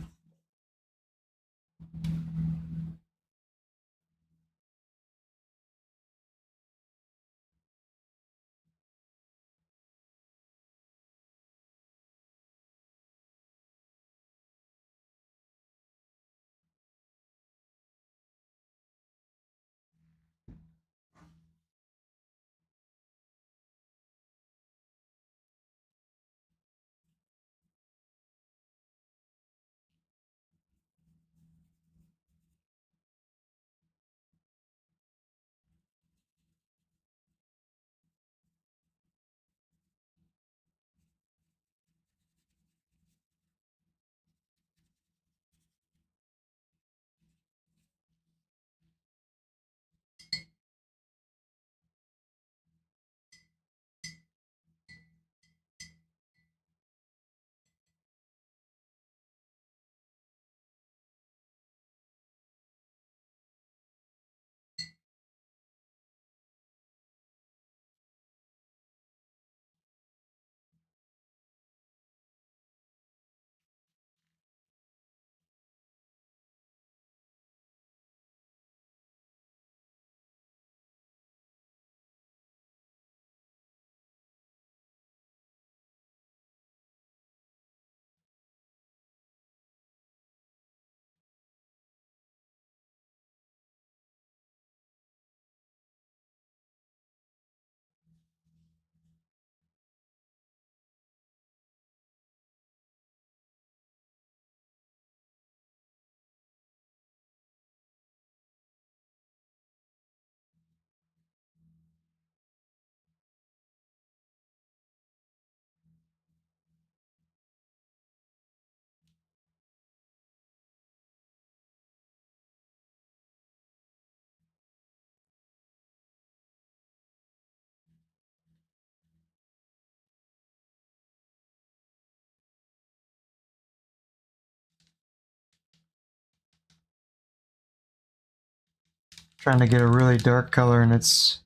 Trying to get a really dark color and it's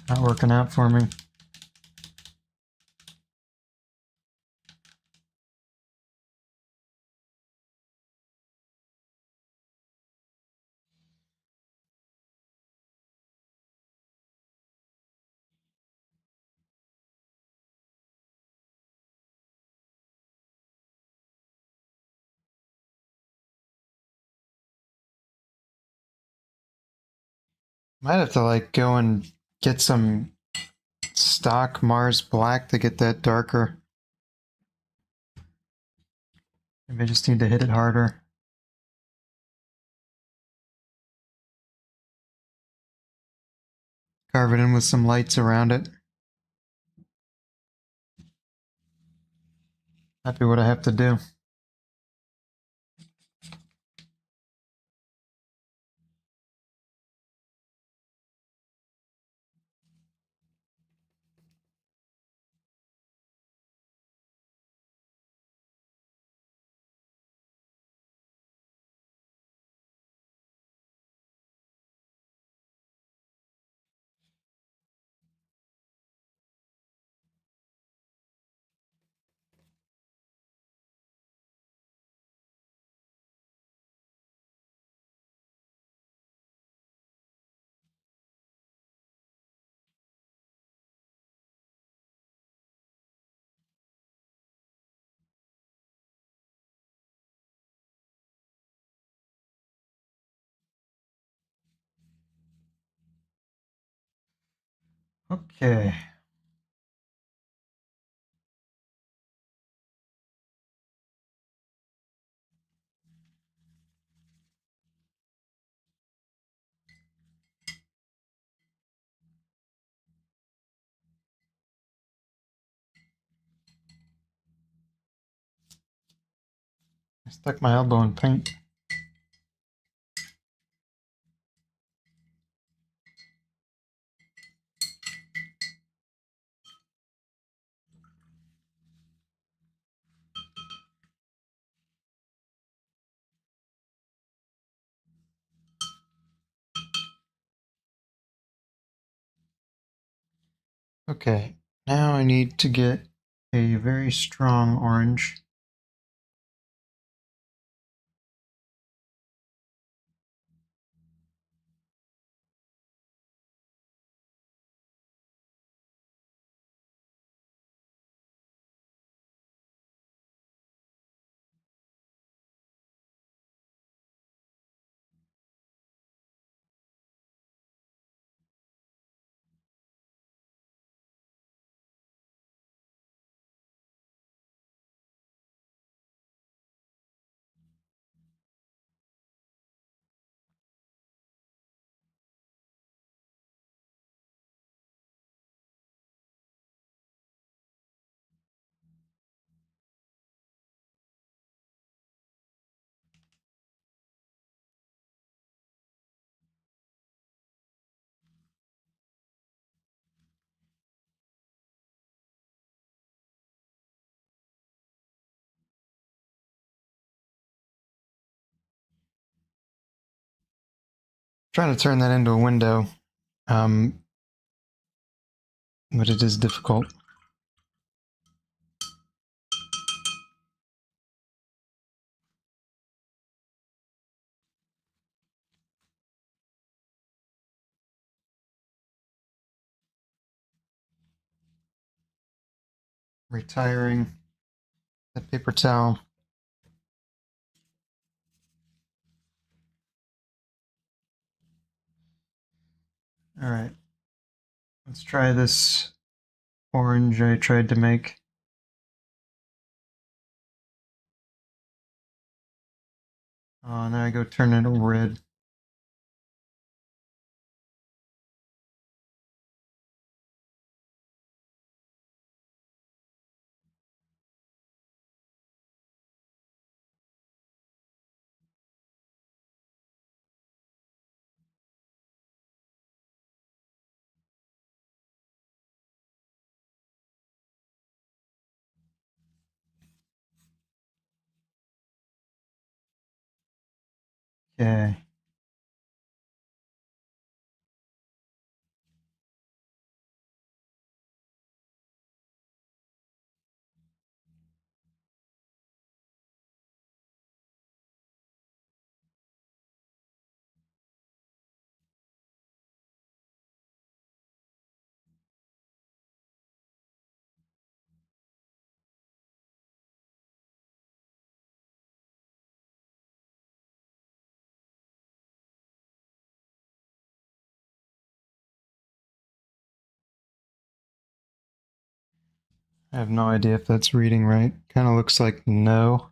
not working out for me. Might have to like go and get some stock Mars black to get that darker. Maybe I just need to hit it harder. Carve it in with some lights around it. Might be what I have to do. Okay. I stuck my elbow in paint. Okay, now I need to get a very strong orange. Trying to turn that into a window, but it is difficult. Retiring that paper towel. All right, let's try this orange I tried to make. Oh, and then I go turn it red. Okay. I have no idea if that's reading right. Kind of looks like no.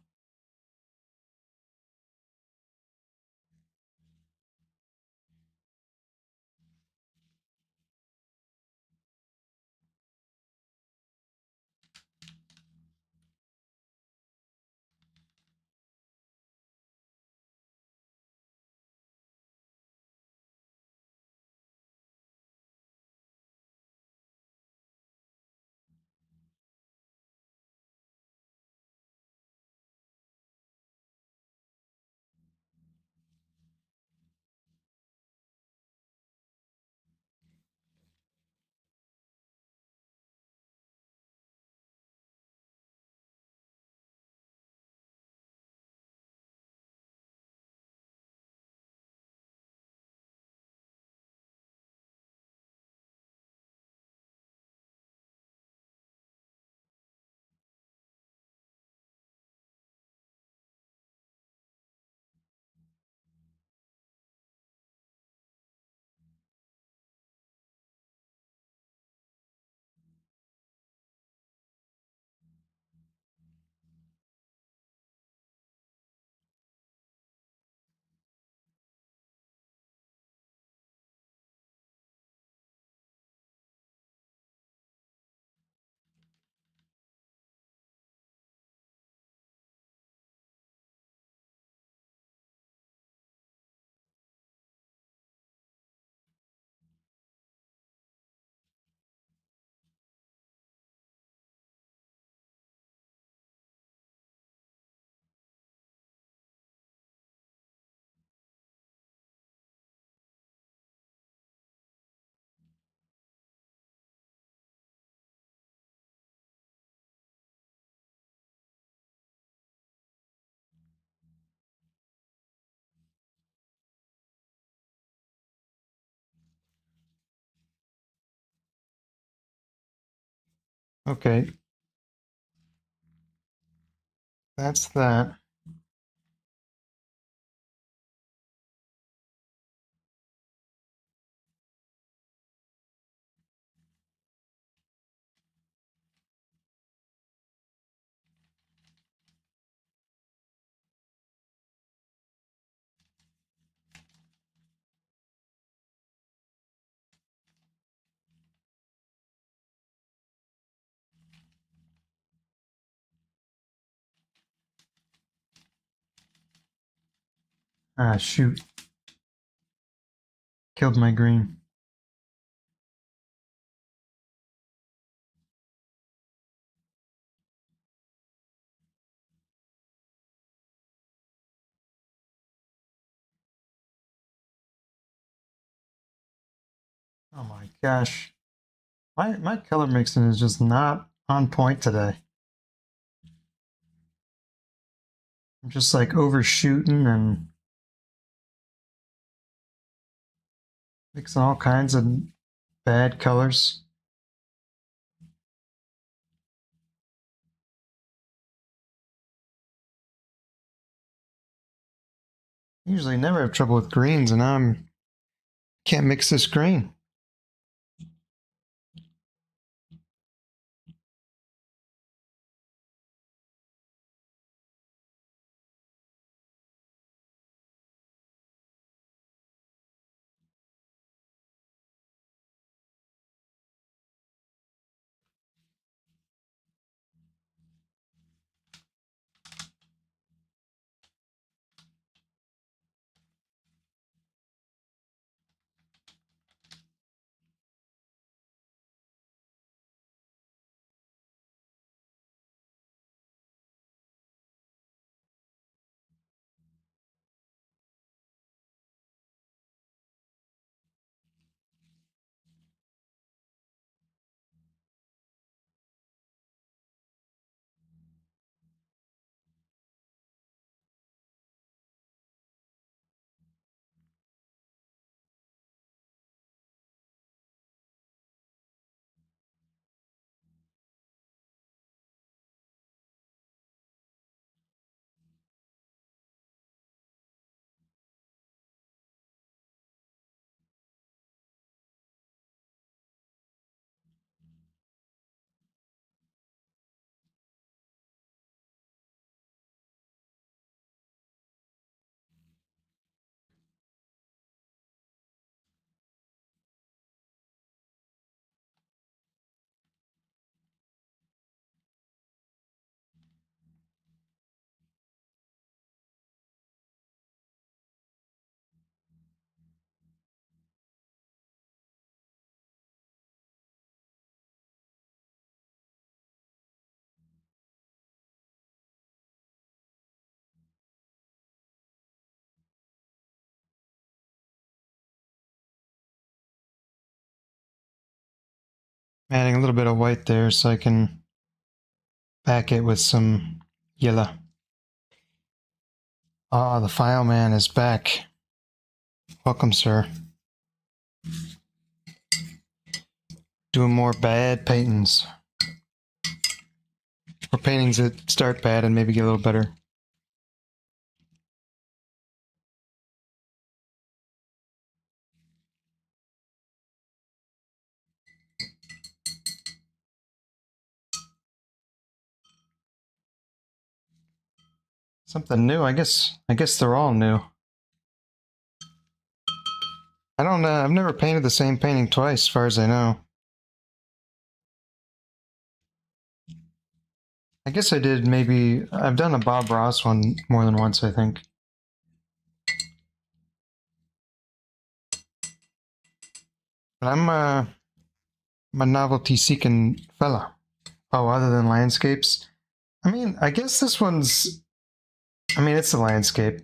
Okay. That's that. Ah, shoot. Killed my green. Oh my gosh. My color mixing is just not on point today. I'm just like overshooting and mixing all kinds of bad colors. Usually never have trouble with greens, and now I'm can't mix this green. Adding a little bit of white there so I can back it with some yellow. Ah, the file man is back. Welcome, sir. Doing more bad paintings. Or paintings that start bad and maybe get a little better. Something new. I guess they're all new. I don't know. I've never painted the same painting twice, as far as I know. I guess I did maybe. I've done a Bob Ross one more than once, I think. But I'm a novelty-seeking fella. Oh, other than landscapes? I mean, I guess this one's. I mean, it's a landscape.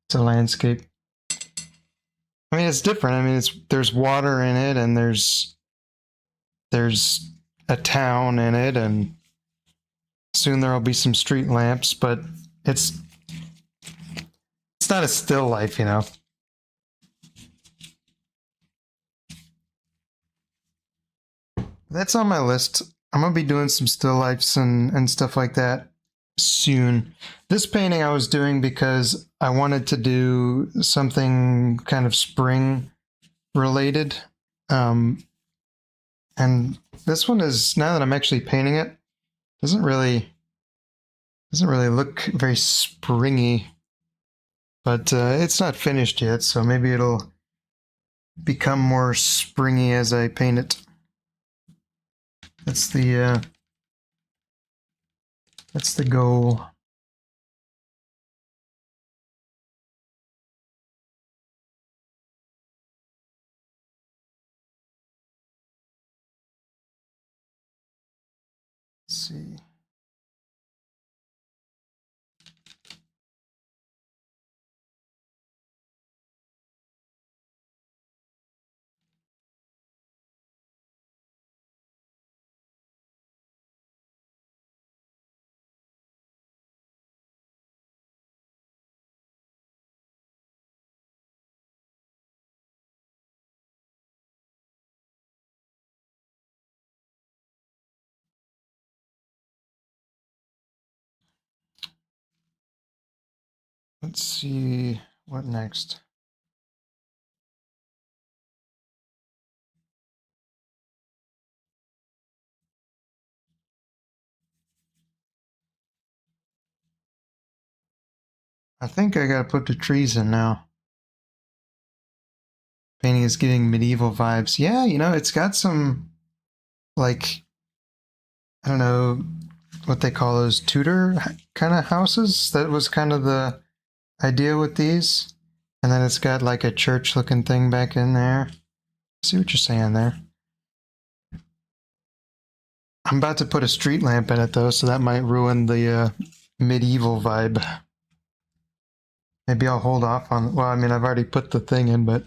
It's a landscape. I mean, it's different. I mean, there's water in it, and there's a town in it, and soon there'll be some street lamps. But it's not a still life, you know. That's on my list. I'm gonna be doing some still lifes and stuff like that soon. This painting I was doing because I wanted to do something kind of spring related. Um, and this one is, now that I'm actually painting it, doesn't really look very springy, but it's not finished yet, so maybe it'll become more springy as I paint it. That's the goal. Let's see. Let's see what next. I think I gotta put the trees in now. Painting is getting medieval vibes. Yeah, you know, it's got some, like, I don't know what they call those, Tudor kind of houses. That was kind of the idea with these. And then it's got like a church looking thing back in there. See what you're saying there. I'm about to put a street lamp in it though, so that might ruin the medieval vibe. Maybe I'll hold off on, well, I mean, I've already put the thing in, but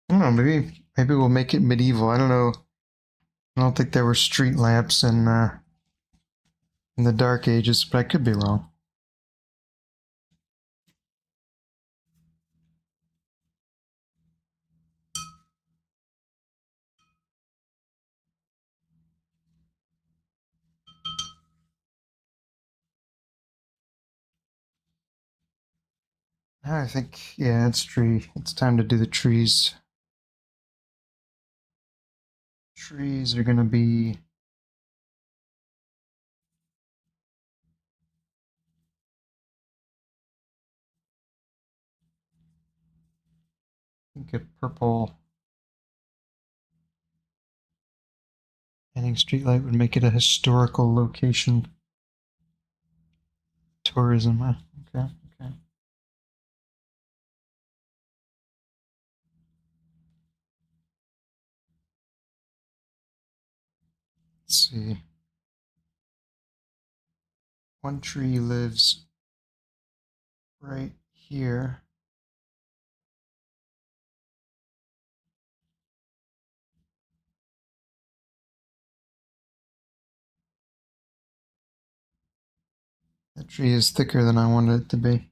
I don't know, maybe we'll make it medieval. I don't know. I don't think there were street lamps in the Dark Ages, but I could be wrong. I think, yeah, it's tree. It's time to do the trees. Trees are gonna be, I think, a purple. Hanging streetlight would make it a historical location. Tourism. Okay, okay. Let's see. One tree lives right here. That tree is thicker than I wanted it to be.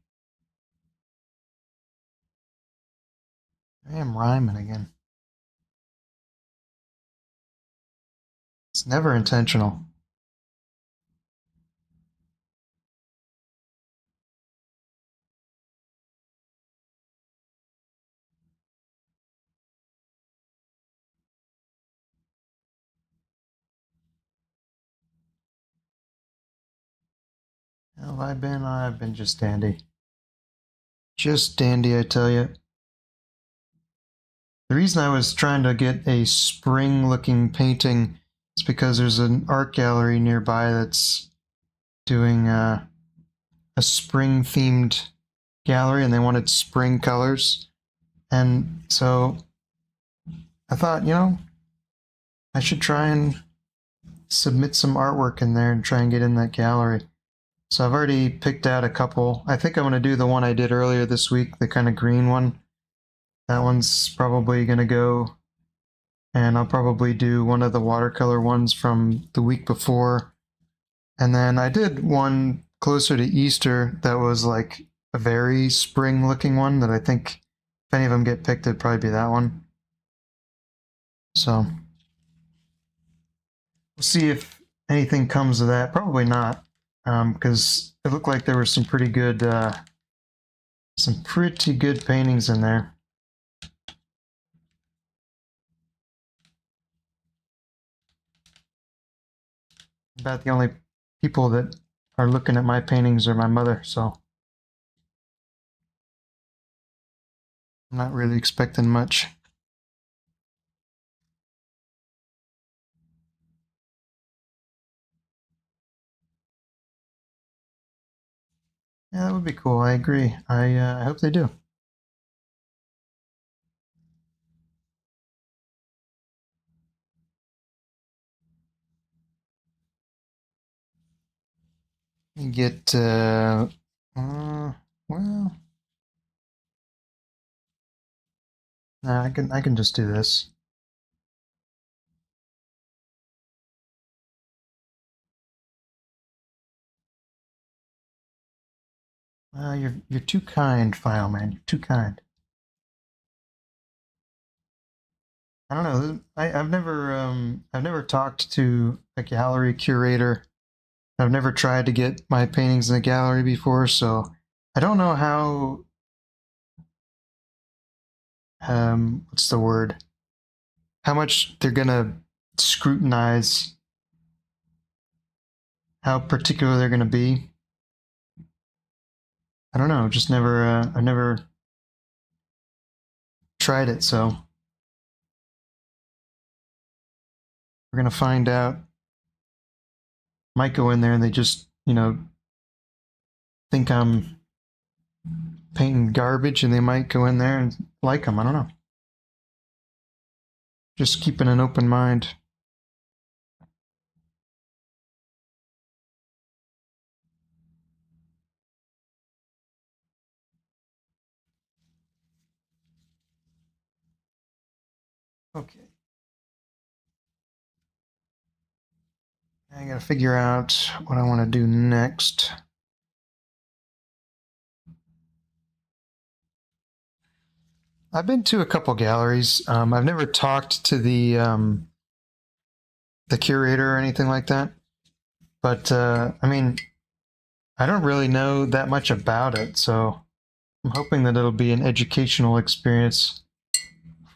I am rhyming again. It's never intentional. How have I been? I've been just dandy. Just dandy, I tell you. The reason I was trying to get a spring looking painting is because there's an art gallery nearby that's doing a spring themed gallery and they wanted spring colors. And so I thought, you know, I should try and submit some artwork in there and try and get in that gallery. So I've already picked out a couple. I think I'm going to do the one I did earlier this week, the kind of green one. That one's probably going to go. And I'll probably do one of the watercolor ones from the week before. And then I did one closer to Easter that was like a very spring looking one that I think if any of them get picked, it'd probably be that one. So We'll see if anything comes of that. Probably not, because it looked like there were some pretty good paintings in there. About the only people that are looking at my paintings are my mother, so I'm not really expecting much. Yeah, that would be cool. I agree. I hope they do. You get well, nah, I can just do this. You're too kind, File Man. You're too kind. I don't know. I've never talked to a gallery curator. I've never tried to get my paintings in a gallery before, so I don't know how what's the word? How much they're gonna scrutinize how particular they're gonna be. I don't know. Just never I've never tried it, so we're gonna find out. Might go in there and they just, think I'm painting garbage, and they might go in there and like them. I don't know. Just keeping an open mind. Okay. I gotta figure out what I want to do next. I've been to a couple galleries. I've never talked to the curator or anything like that. But I mean, I don't really know that much about it, so I'm hoping that it'll be an educational experience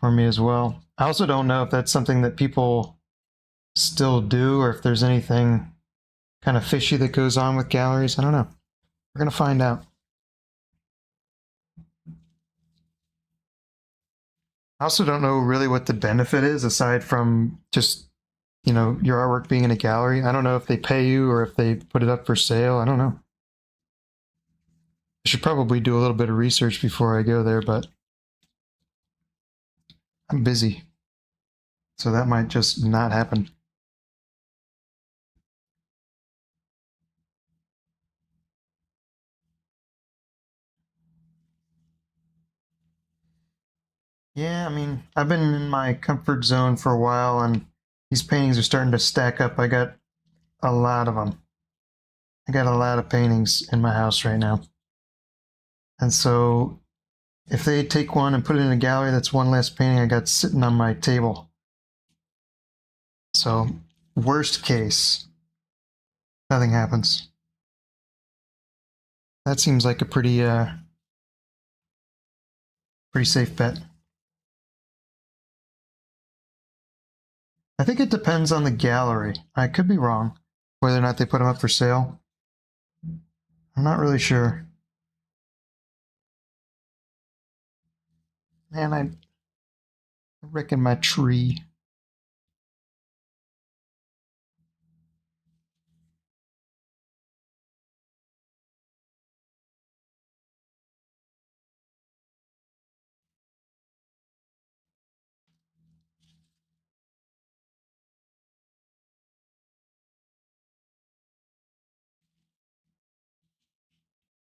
for me as well. I also don't know if that's something that people still do, or if there's anything kind of fishy that goes on with galleries. I don't know. We're gonna find out. I also don't know really what the benefit is aside from just your artwork being in a gallery. I don't know if they pay you or if they put it up for sale. I don't know. I should probably do a little bit of research before I go there, but I'm busy, so that might just not happen. Yeah, I mean, I've been in my comfort zone for a while, and these paintings are starting to stack up. I got a lot of them. I got a lot of paintings in my house right now. And so if they take one and put it in a gallery, that's one less painting I got sitting on my table. So, worst case, nothing happens. That seems like a pretty safe bet. I think it depends on the gallery. I could be wrong, whether or not they put them up for sale. I'm not really sure. Man, I reckon my tree.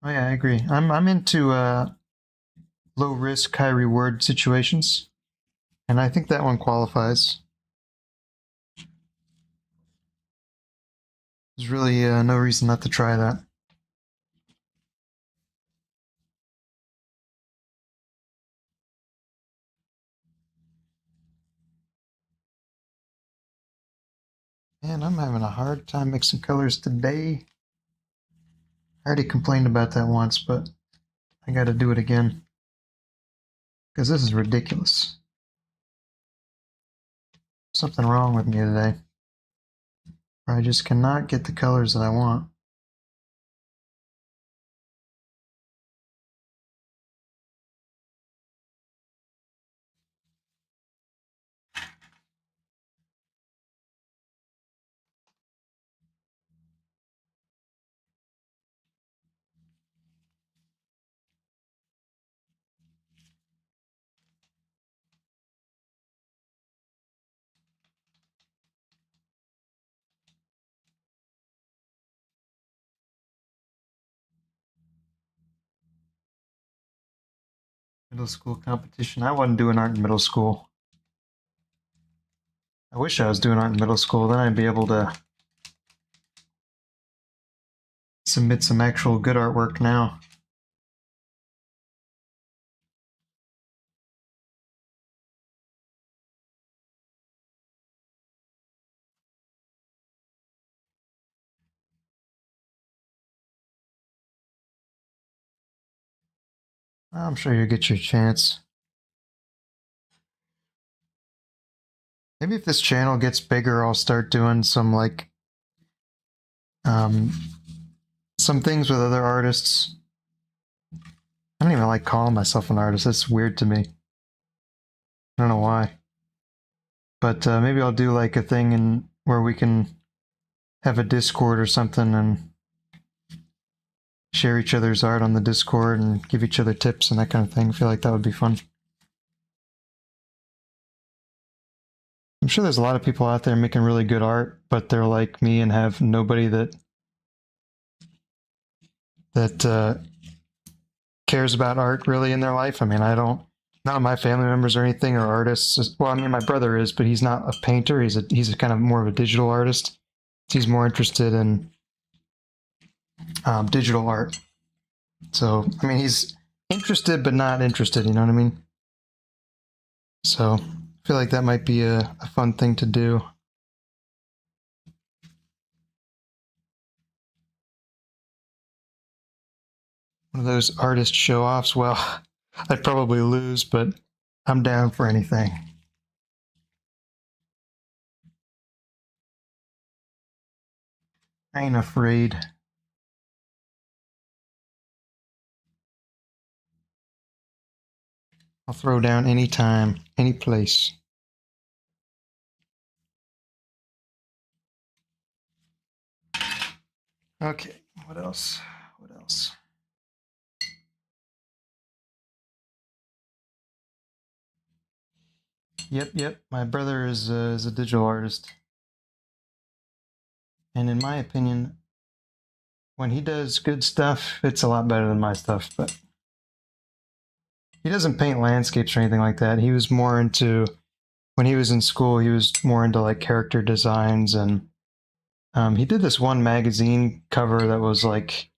Oh yeah, I agree. I'm into low risk, high reward situations, and I think that one qualifies. There's really no reason not to try that. Man, Man, I'm having a hard time mixing colors today. I already complained about that once, but I gotta do it again. Because this is ridiculous. Something wrong with me today. I just cannot get the colors that I want. Middle school competition. I wasn't doing art in middle school. I wish I was doing art in middle school. Then I'd be able to submit some actual good artwork now. I'm sure you'll get your chance. Maybe if this channel gets bigger, I'll start doing some some things with other artists. I don't even like calling myself an artist. That's weird to me. I don't know why. But maybe I'll do like a thing where we can have a Discord or something and share each other's art on the Discord and give each other tips and that kind of thing. I feel like that would be fun. I'm sure there's a lot of people out there making really good art, but they're like me and have nobody that cares about art really in their life. I mean, I don't. None of my family members or anything are artists. Well, I mean, my brother is, but he's not a painter. He's a kind of more of a digital artist. He's more interested in digital art. So, I mean, he's interested but not interested. You know what I mean? So, I feel like that might be a fun thing to do. One of those artist show-offs. Well, I'd probably lose, but I'm down for anything. I ain't afraid. I'll throw down anytime, any place. Okay, what else? What else? Yep. My brother is a digital artist. And in my opinion, when he does good stuff, it's a lot better than my stuff. But he doesn't paint landscapes or anything like that. He was more into, when he was in school, he was more into like character designs. And he did this one magazine cover that was like,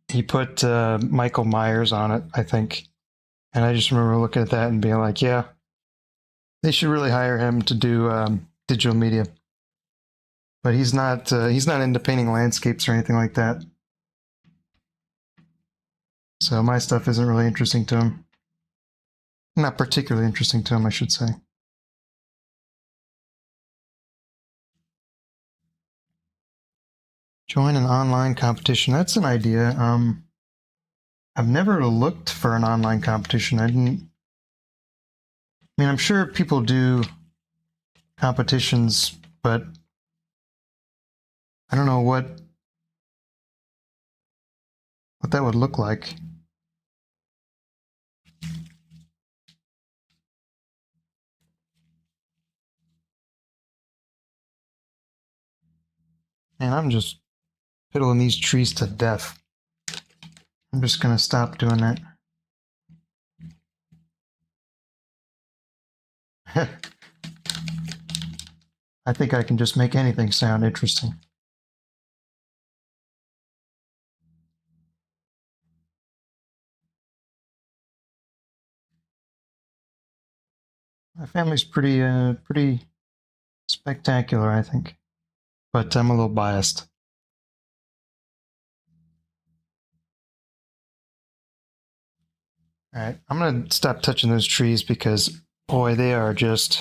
he put Michael Myers on it, I think. And I just remember looking at that and being like, yeah, they should really hire him to do digital media. But he's not into painting landscapes or anything like that. So my stuff isn't really interesting to him. Not particularly interesting to him, I should say. Join an online competition. That's an idea. I've never looked for an online competition. I mean, I'm sure people do competitions, but I don't know what that would look like. And I'm just piddling these trees to death. I'm just gonna stop doing that. I think I can just make anything sound interesting. My family's pretty spectacular, I think. But I'm a little biased. Alright, I'm gonna stop touching those trees because, boy, they are just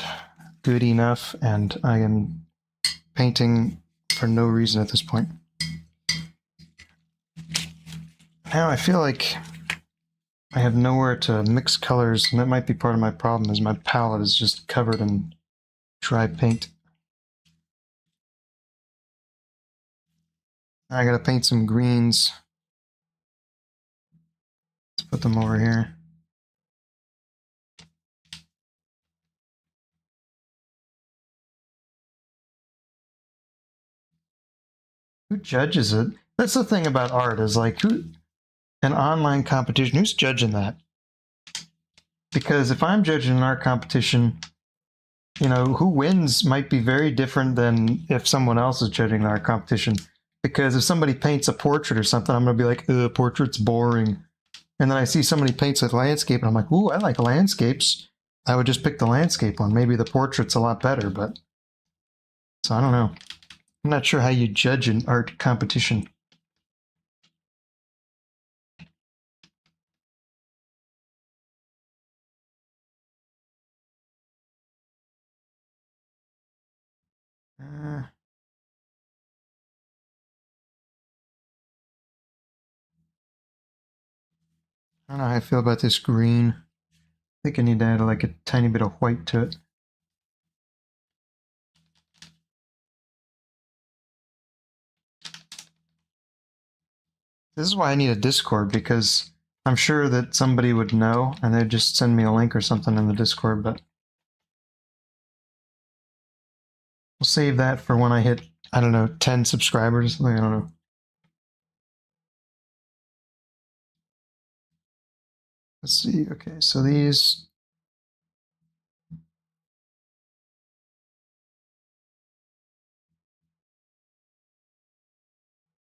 good enough, and I am painting for no reason at this point. Now I feel like I have nowhere to mix colors, and that might be part of my problem, is my palette is just covered in dry paint. I gotta paint some greens. Let's put them over here. Who judges it? That's the thing about art, is like, who, an online competition, who's judging that? Because if I'm judging an art competition, you know, who wins might be very different than if someone else is judging an art competition. Because if somebody paints a portrait or something, I'm going to be like, portrait's boring. And then I see somebody paints a landscape, and I'm like, ooh, I like landscapes. I would just pick the landscape one. Maybe the portrait's a lot better, but... So I don't know. I'm not sure how you judge an art competition. I don't know how I feel about this green. I think I need to add like a tiny bit of white to it. This is why I need a Discord, because I'm sure that somebody would know and they'd just send me a link or something in the Discord, but we'll save that for when I hit, I don't know, 10 subscribers or something, I don't know. Let's see, okay, so these...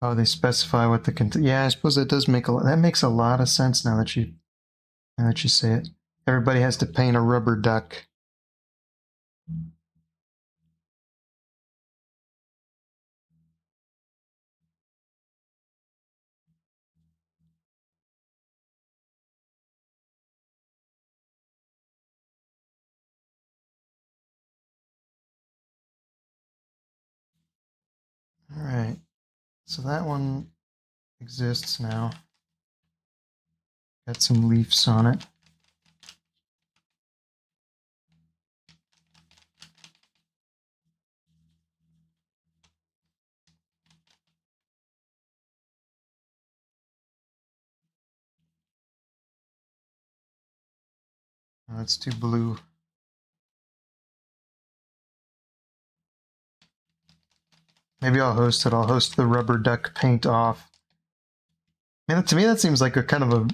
Oh, they specify what the content... Yeah, I suppose that does make a lot... That makes a lot of sense now that you say it. Everybody has to paint a rubber duck. All right, so that one exists now. Got some leaves on it. Oh, that's too blue. Maybe I'll host it. I'll host the rubber duck paint off. I mean, to me, that seems like a kind of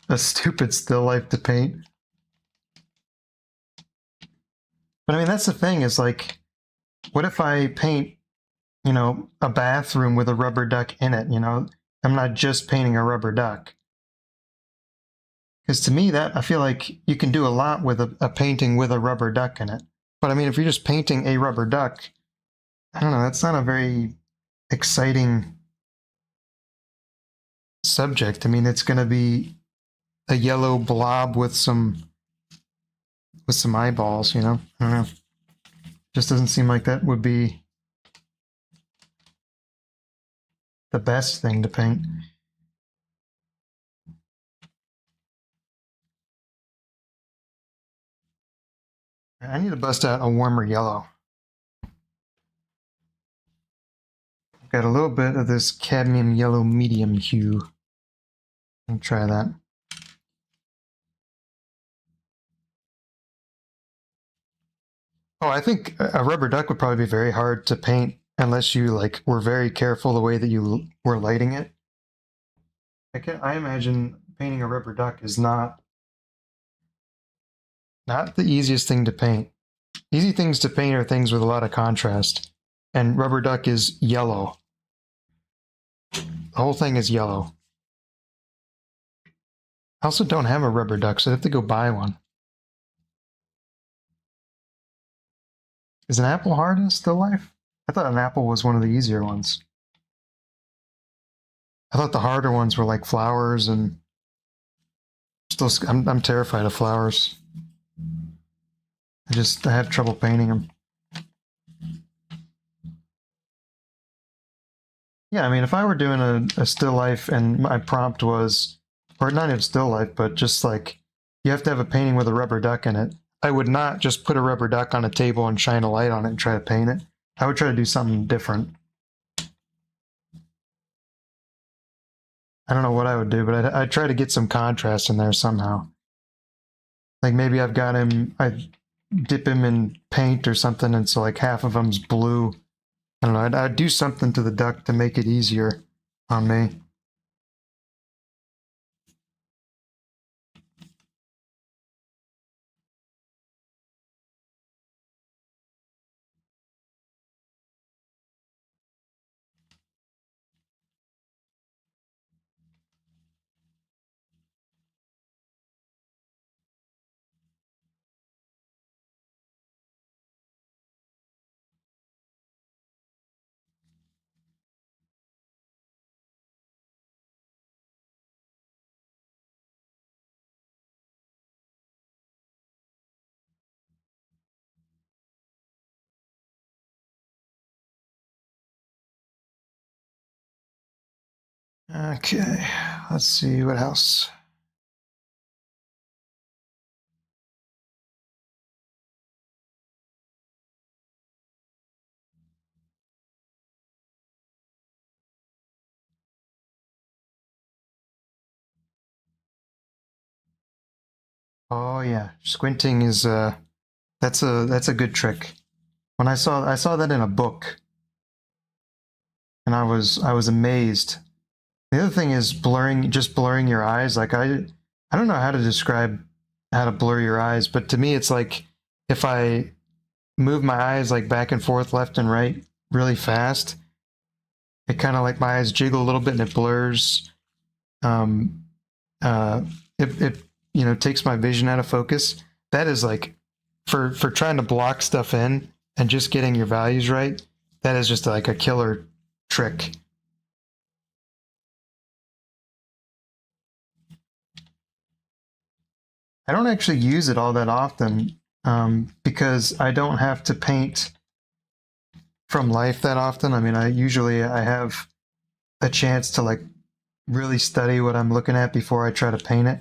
a stupid still life to paint. But I mean, that's the thing, is like, what if I paint, you know, a bathroom with a rubber duck in it, you know? I'm not just painting a rubber duck. Because to me, that, I feel like you can do a lot with a painting with a rubber duck in it. But I mean, if you're just painting a rubber duck, I don't know, that's not a very exciting subject. I mean, it's going to be a yellow blob with some eyeballs, you know? I don't know. Just doesn't seem like that would be the best thing to paint. I need to bust out a warmer yellow. I've got a little bit of this cadmium yellow medium hue. I'll try that. Oh, I think a rubber duck would probably be very hard to paint unless you like were very careful the way that you were lighting it. I imagine painting a rubber duck is not the easiest thing to paint. Easy things to paint are things with a lot of contrast, and rubber duck is yellow. The whole thing is yellow. I also don't have a rubber duck, so I have to go buy one. Is an apple hard in still life? I thought an apple was one of the easier ones. I thought the harder ones were like flowers and still. I'm terrified of flowers. I have trouble painting them. Yeah, I mean, if I were doing a still life and my prompt was, or not even still life, but just like you have to have a painting with a rubber duck in it, I would not just put a rubber duck on a table and shine a light on it and try to paint it. I would try to do something different. I don't know what I would do, but I'd try to get some contrast in there somehow. Like maybe I've got him, I dip him in paint or something, and so like half of him's blue. I don't know, I'd do something to the duck to make it easier on me. Okay, let's see what else. Oh yeah, squinting is that's a good trick. When I saw that in a book, and I was amazed. The other thing is just blurring your eyes. Like I don't know how to describe how to blur your eyes, but to me it's like if I move my eyes like back and forth, left and right, really fast, it kind of like my eyes jiggle a little bit and it blurs. Um, uh, it you know takes my vision out of focus. That is like for trying to block stuff in and just getting your values right. That is just like a killer trick. I don't actually use it all that often because I don't have to paint from life that often. I mean, I have a chance to like really study what I'm looking at before I try to paint it.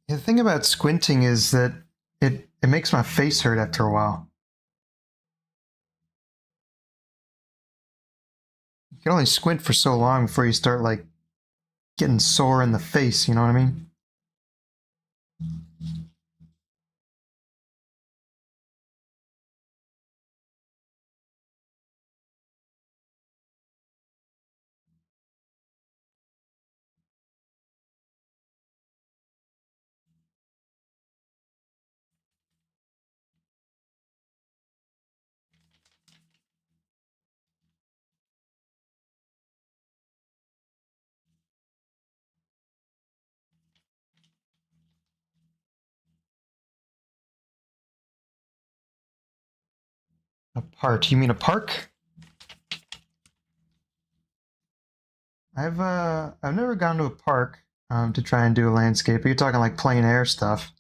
The thing about squinting is that it makes my face hurt after a while. You can only squint for so long before you start like getting sore in the face, you know what I mean? A part. You mean a park? I've never gone to a park to try and do a landscape. You're talking like plein air stuff.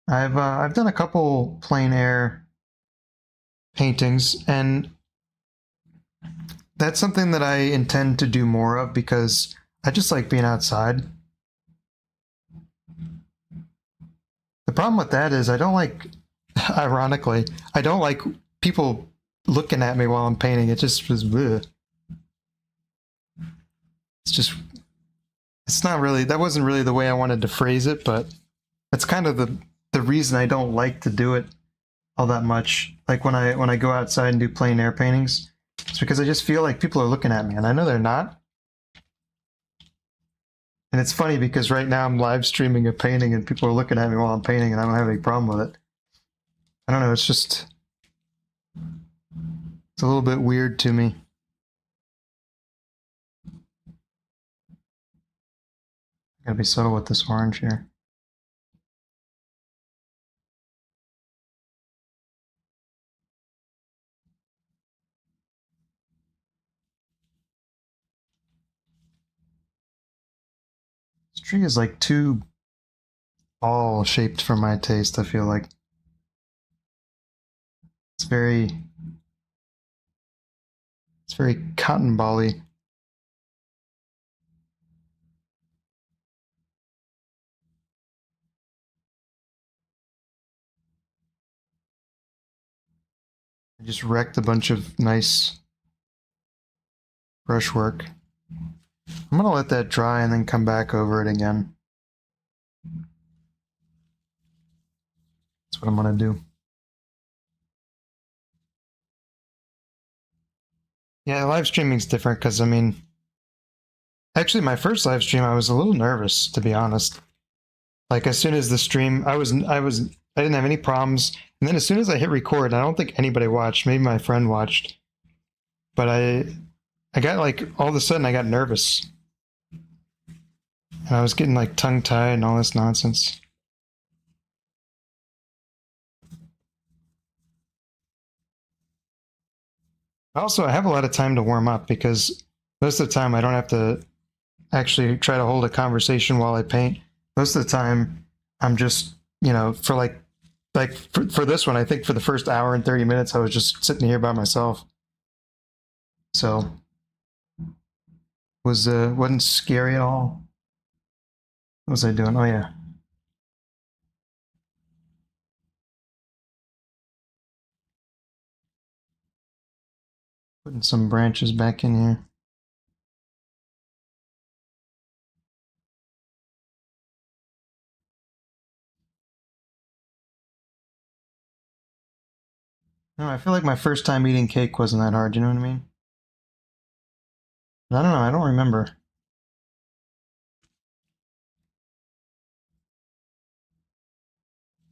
I've done a couple plein air paintings, and that's something that I intend to do more of because I just like being outside. The problem with that is I don't like, ironically, I don't like people looking at me while I'm painting. It just was, bleh. It's just, it's not really, that wasn't really the way I wanted to phrase it, but that's kind of the reason I don't like to do it all that much. Like when I go outside and do plein air paintings, it's because I just feel like people are looking at me, and I know they're not. And it's funny because right now I'm live streaming a painting and people are looking at me while I'm painting, and I don't have any problem with it. I don't know, it's just, it's a little bit weird to me. Gotta be subtle with this orange here. This tree is like too ball shaped for my taste, I feel like. It's very cotton ball-y. I just wrecked a bunch of nice brushwork. I'm gonna let that dry and then come back over it again. That's what I'm gonna do. Yeah, live streaming's different because I mean, actually, my first live stream, I was a little nervous to be honest. Like as soon as the stream, I didn't have any problems, and then as soon as I hit record, I don't think anybody watched. Maybe my friend watched, but I got like all of a sudden I got nervous, and I was getting like tongue tied and all this nonsense. Also, I have a lot of time to warm up because most of the time I don't have to actually try to hold a conversation while I paint. Most of the time, I'm just, for for this one, I think for the first hour and 30 minutes, I was just sitting here by myself. So wasn't scary at all. What was I doing? Oh yeah, putting some branches back in here. No, I feel like my first time eating cake wasn't that hard. You know what I mean? I don't know. I don't remember.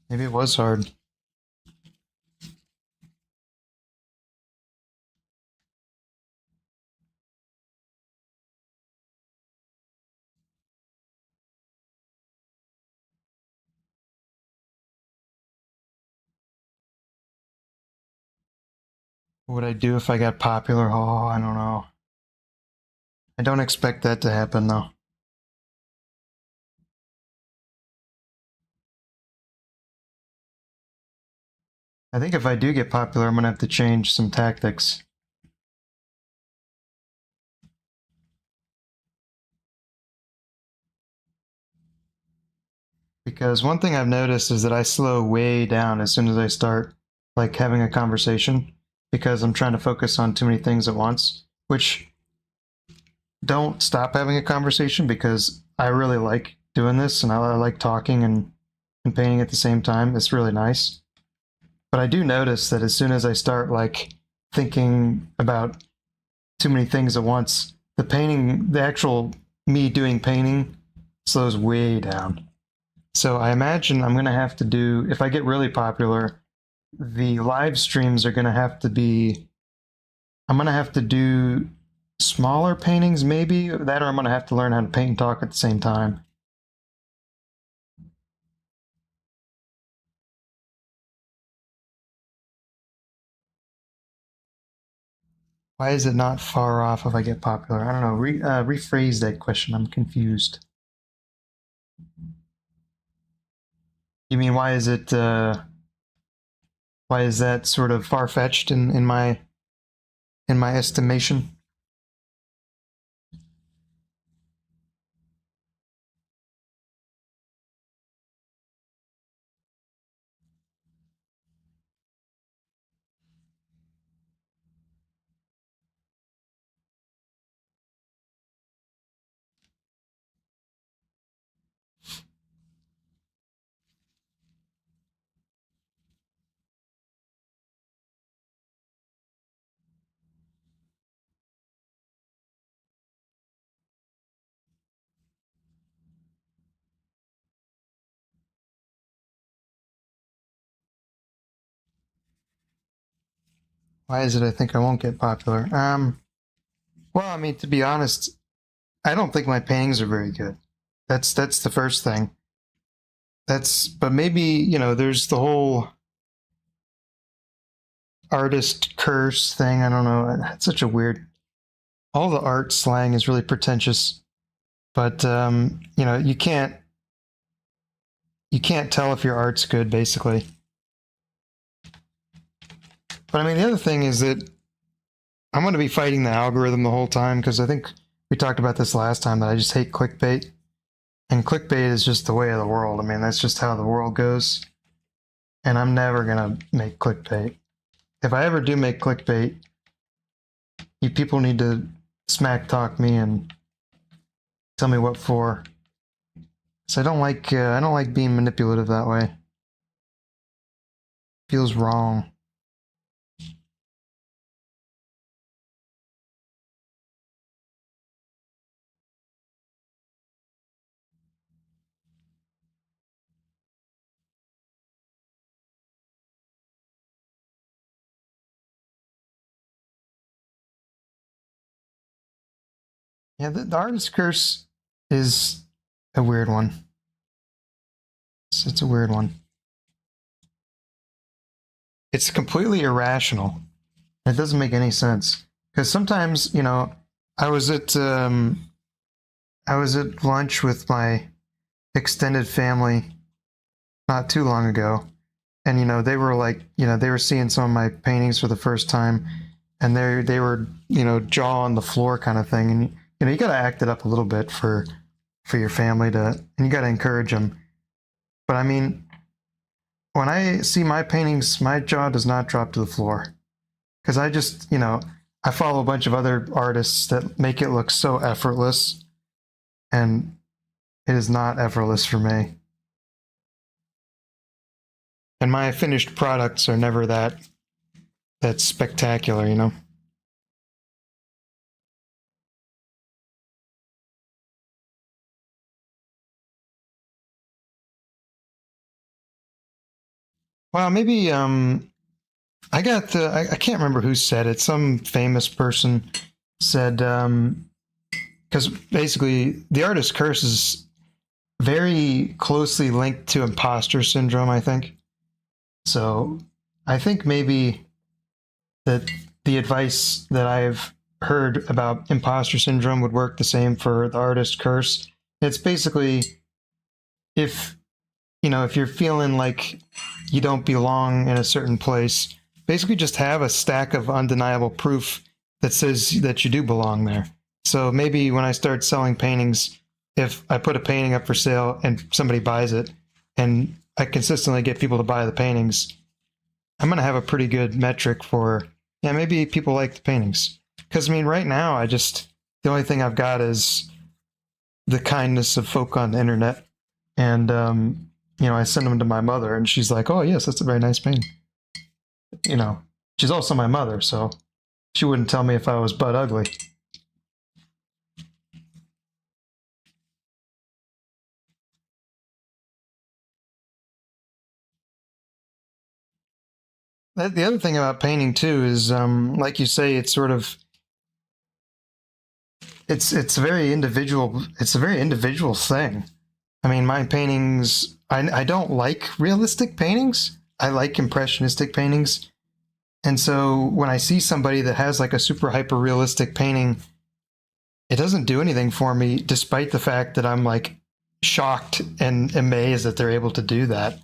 Maybe it was hard. What would I do if I got popular? Oh, I don't know. I don't expect that to happen though. I think if I do get popular, I'm gonna have to change some tactics. Because one thing I've noticed is that I slow way down as soon as I start like having a conversation because I'm trying to focus on too many things at once, which don't stop having a conversation because I really like doing this and I like talking and painting at the same time. It's really nice. But I do notice that as soon as I start like thinking about too many things at once, the actual me doing painting slows way down. So I imagine I'm going to have to do, if I get really popular, the live streams are going to have to be, I'm going to have to do smaller paintings maybe, that or I'm going to have to learn how to paint and talk at the same time. Why is it not far off if I get popular? I don't know. Rephrase that question. I'm confused. You mean why is that sort of far fetched in my estimation? Why is it I think I won't get popular? Well, I mean, to be honest, I don't think my paintings are very good. That's the first thing. But maybe, there's the whole artist curse thing. I don't know. It's such a weird. All the art slang is really pretentious, but you can't tell if your art's good, basically. But I mean, the other thing is that I'm going to be fighting the algorithm the whole time, because I think we talked about this last time, that I just hate clickbait. And clickbait is just the way of the world. I mean, that's just how the world goes. And I'm never going to make clickbait. If I ever do make clickbait, you people need to smack talk me and tell me what for. So I don't like being manipulative that way. Feels wrong. Yeah, the artist curse is a weird one. It's a weird one. It's completely irrational. It doesn't make any sense. Because sometimes, I was at lunch with my extended family not too long ago, and they were like, they were seeing some of my paintings for the first time, and they were jaw on the floor kind of thing, and you got to act it up a little bit for your family and you got to encourage them. But I mean, when I see my paintings, my jaw does not drop to the floor, because I just I follow a bunch of other artists that make it look so effortless, and it is not effortless for me. And my finished products are never that spectacular. Well, maybe I got I can't remember who said it. Some famous person said, because basically the artist curse is very closely linked to imposter syndrome, I think. So I think maybe that the advice that I've heard about imposter syndrome would work the same for the artist curse. It's basically, if if you're feeling like you don't belong in a certain place, basically just have a stack of undeniable proof that says that you do belong there. So maybe when I start selling paintings, if I put a painting up for sale and somebody buys it, and I consistently get people to buy the paintings, I'm going to have a pretty good metric for, yeah, maybe people like the paintings. Because I mean, right now, the only thing I've got is the kindness of folk on the internet. And, I send them to my mother, and she's like, oh, yes, that's a very nice painting. She's also my mother, so she wouldn't tell me if I was butt ugly. The other thing about painting too is, like you say, it's sort of, it's a very individual. It's a very individual thing. I mean, my paintings, I don't like realistic paintings. I like impressionistic paintings. And so when I see somebody that has like a super hyper realistic painting, it doesn't do anything for me, despite the fact that I'm like shocked and amazed that they're able to do that.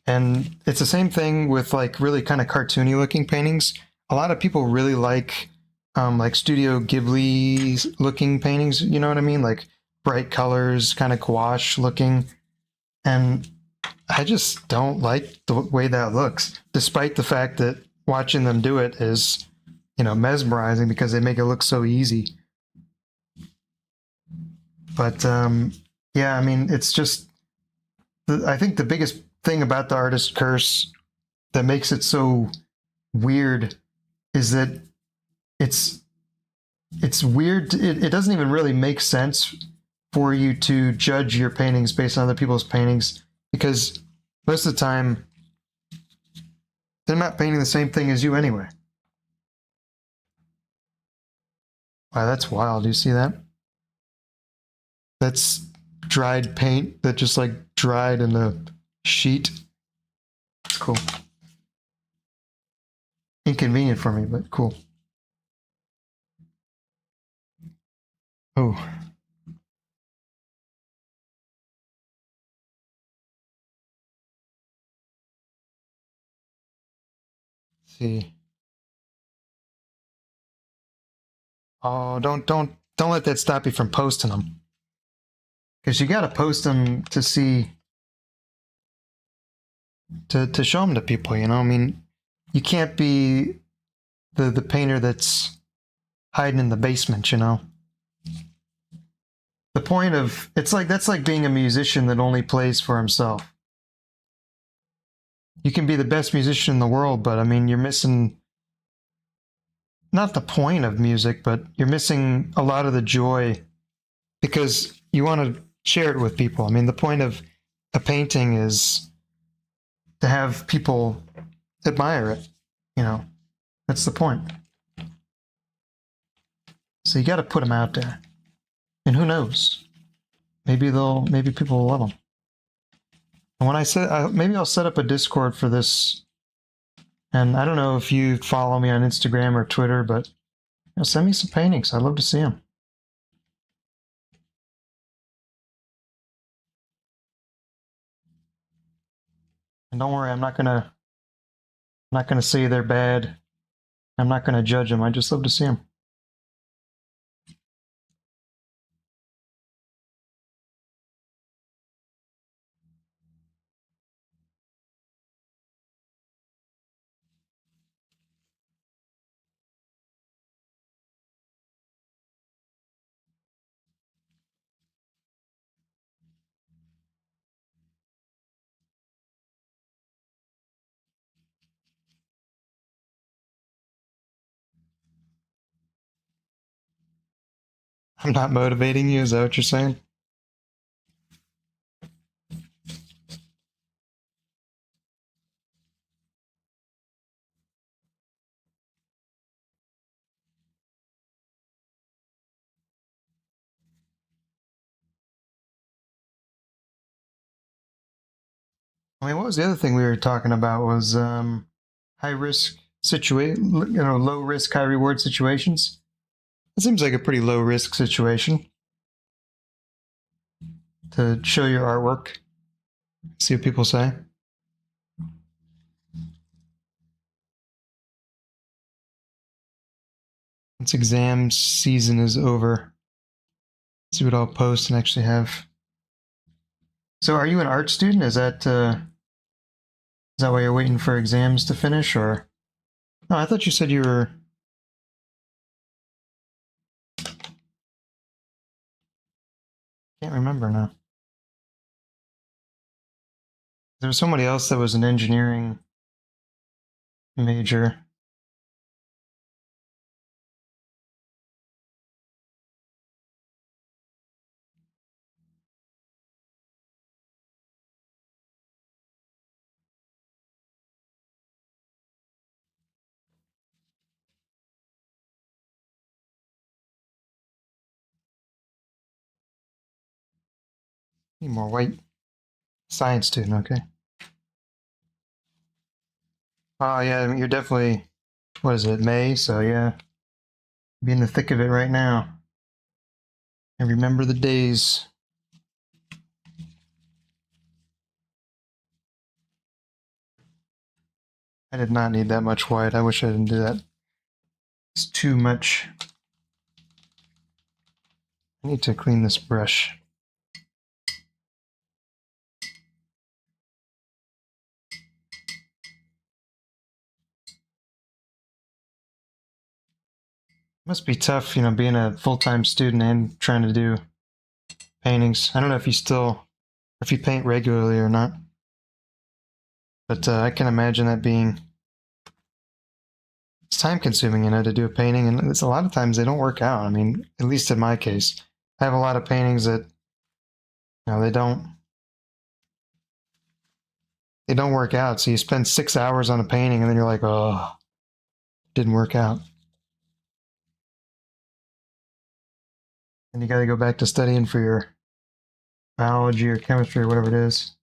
And it's the same thing with like really kind of cartoony looking paintings. A lot of people really like Studio Ghibli looking paintings. You know what I mean? Like bright colors, kind of gouache looking. And I just don't like the way that looks, despite the fact that watching them do it is, mesmerizing, because they make it look so easy. But yeah, I mean, it's just, I think the biggest thing about the artist curse that makes it so weird is that it's weird. It doesn't even really make sense for you to judge your paintings based on other people's paintings, because most of the time they're not painting the same thing as you anyway. Wow, that's wild. Do you see that? That's dried paint that just like dried in the sheet. It's cool. Inconvenient for me, but cool. Oh, let's see. Oh, don't let that stop you from posting them. Because you got to post them to see, to show them to people. You know, I mean, you can't be the painter that's hiding in the basement. You know, the point of it's like that's like being a musician that only plays for himself. You can be the best musician in the world, but I mean, you're missing not the point of music, but you're missing a lot of the joy because you want to share it with people. I mean, the point of a painting is to have people admire it. You know, that's the point. So you got to put them out there, and who knows? Maybe people will love them. And when I said maybe I'll set up a Discord for this, and I don't know if you follow me on Instagram or Twitter, but send me some paintings. I'd love to see them. And don't worry, I'm not gonna say they're bad. I'm not gonna judge them. I just love to see them. I'm not motivating you. Is that what you're saying? I mean, what was the other thing we were talking about? Was high risk situation, low risk, high reward situations. It seems like a pretty low risk situation to show your artwork, see what people say. Once exam season is over, see what I'll post and actually have. So, are you an art student? Is that why you're waiting for exams to finish, or? No, I thought you said you were. Can't remember now. There was somebody else that was an engineering major. Need more white. Science student, okay. Oh yeah, I mean, you're definitely. What is it, May? So yeah, be in the thick of it right now. And remember the days. I did not need that much white. I wish I didn't do that. It's too much. I need to clean this brush. Must be tough, being a full-time student and trying to do paintings. I don't know if you paint regularly or not, but I can imagine that being it's time consuming, to do a painting, and it's a lot of times they don't work out. I mean, at least in my case, I have a lot of paintings that they don't work out. So you spend 6 hours on a painting, and then you're like, oh, didn't work out. And you got to go back to studying for your biology or chemistry or whatever it is.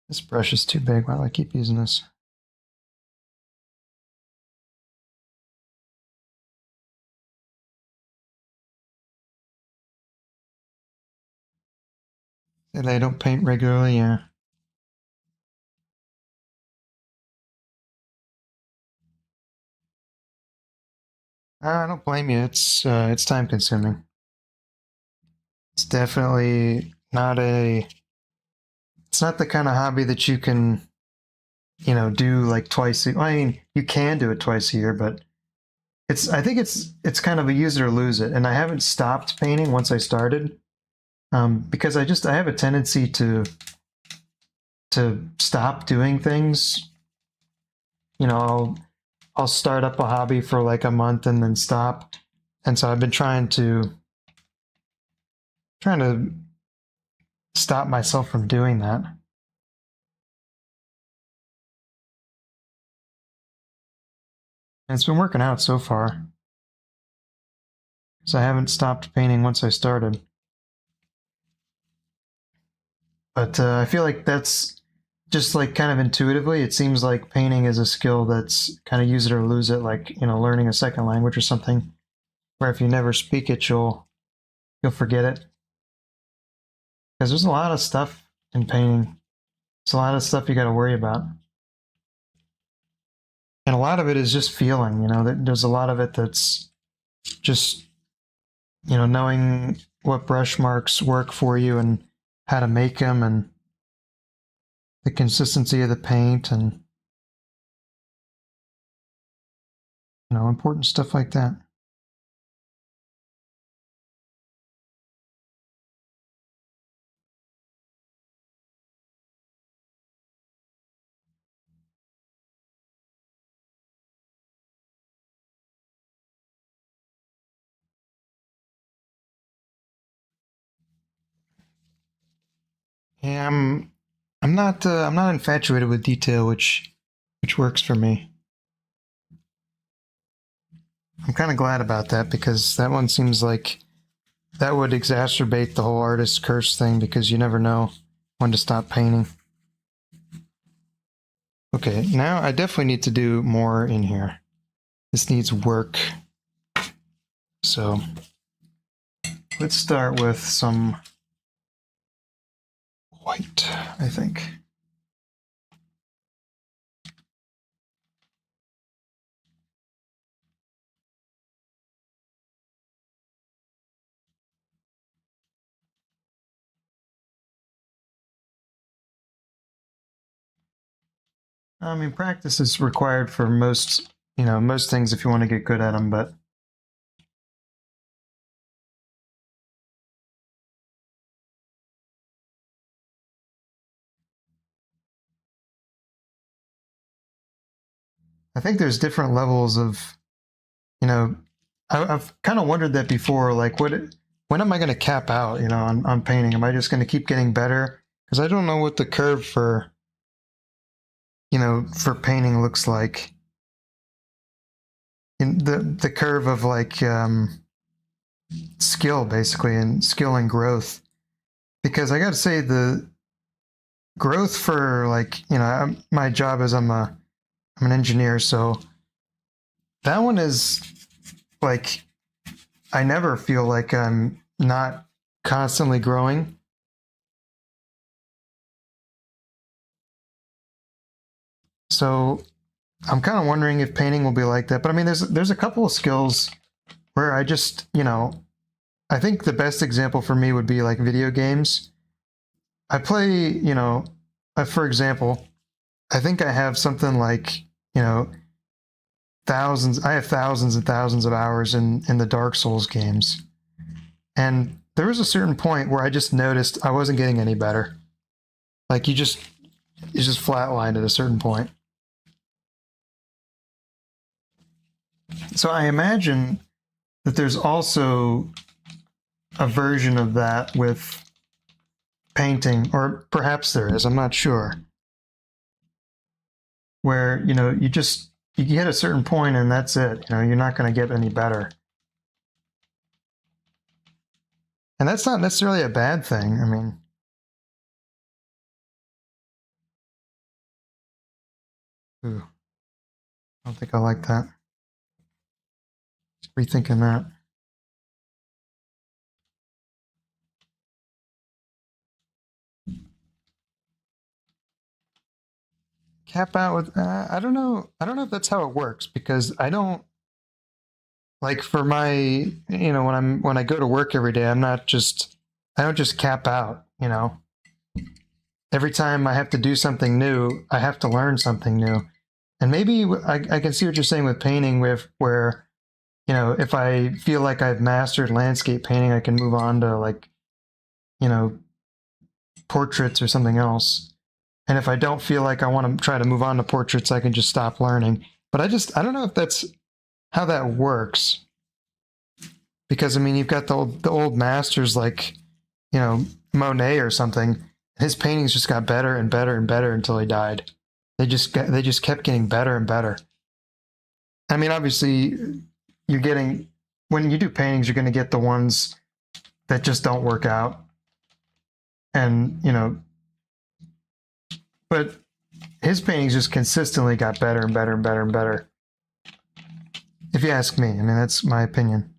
This brush is too big. Why do I keep using this? And I don't paint regularly, yeah. I don't blame you. It's time consuming. It's definitely not a. It's not the kind of hobby that you can, do like twice. I mean, you can do it twice a year, but I think it's kind of a use it or lose it. And I haven't stopped painting once I started, because I have a tendency to stop doing things. I'll start up a hobby for like a month and then stop. And so I've been trying to stop myself from doing that. And it's been working out so far. So I haven't stopped painting once I started. But I feel like that's just like kind of intuitively, it seems like painting is a skill that's kind of use it or lose it, like, learning a second language or something, where if you never speak it, you'll forget it. Because there's a lot of stuff in painting. There's a lot of stuff you got to worry about. And a lot of it is just feeling, there's a lot of it that's just, knowing what brush marks work for you and how to make them and the consistency of the paint and, important stuff like that. Yeah, I'm not infatuated with detail, which works for me. I'm kind of glad about that because that one seems like that would exacerbate the whole artist curse thing because you never know when to stop painting. Okay, now I definitely need to do more in here. This needs work. So let's start with some white, I think. I mean, practice is required for most things if you want to get good at them, but I think there's different levels of, I've kind of wondered that before, like when am I going to cap out, on painting? Am I just going to keep getting better? Because I don't know what the curve for painting looks like. In the curve of like skill, basically, and skill and growth. Because I got to say the growth for like, my job is I'm an engineer, so that one is like I never feel like I'm not constantly growing. So I'm kind of wondering if painting will be like that. But I mean, there's a couple of skills where I just, I think the best example for me would be like video games. I play, for example, I think I have something like, thousands. I have thousands and thousands of hours in the Dark Souls games, and there was a certain point where I just noticed I wasn't getting any better. Like you just flatlined at a certain point. So I imagine that there's also a version of that with painting, or perhaps there is, I'm not sure, where, you know, you get a certain point and that's it. You know, you're not going to get any better. And that's not necessarily a bad thing. I mean, ooh, I don't think I like that. Just rethinking that. Cap out with, I don't know. I don't know if that's how it works, because I don't, like, for my, you know, when I go to work every day, I don't just cap out, you know. Every time I have to do something new, I have to learn something new. And maybe I can see what you're saying with painting, with where, you know, if I feel like I've mastered landscape painting, I can move on to, like, you know, portraits or something else. And if I don't feel like I want to try to move on to portraits, I can just stop learning. But I don't know if that's how that works. Because I mean, you've got the old masters like, you know, Monet or something. His paintings just got better and better and better until he died. They just kept getting better and better. I mean, obviously, you're getting, when you do paintings, you're going to get the ones that just don't work out, and you know, but his paintings just consistently got better and better and better and better. If you ask me, I mean, that's my opinion.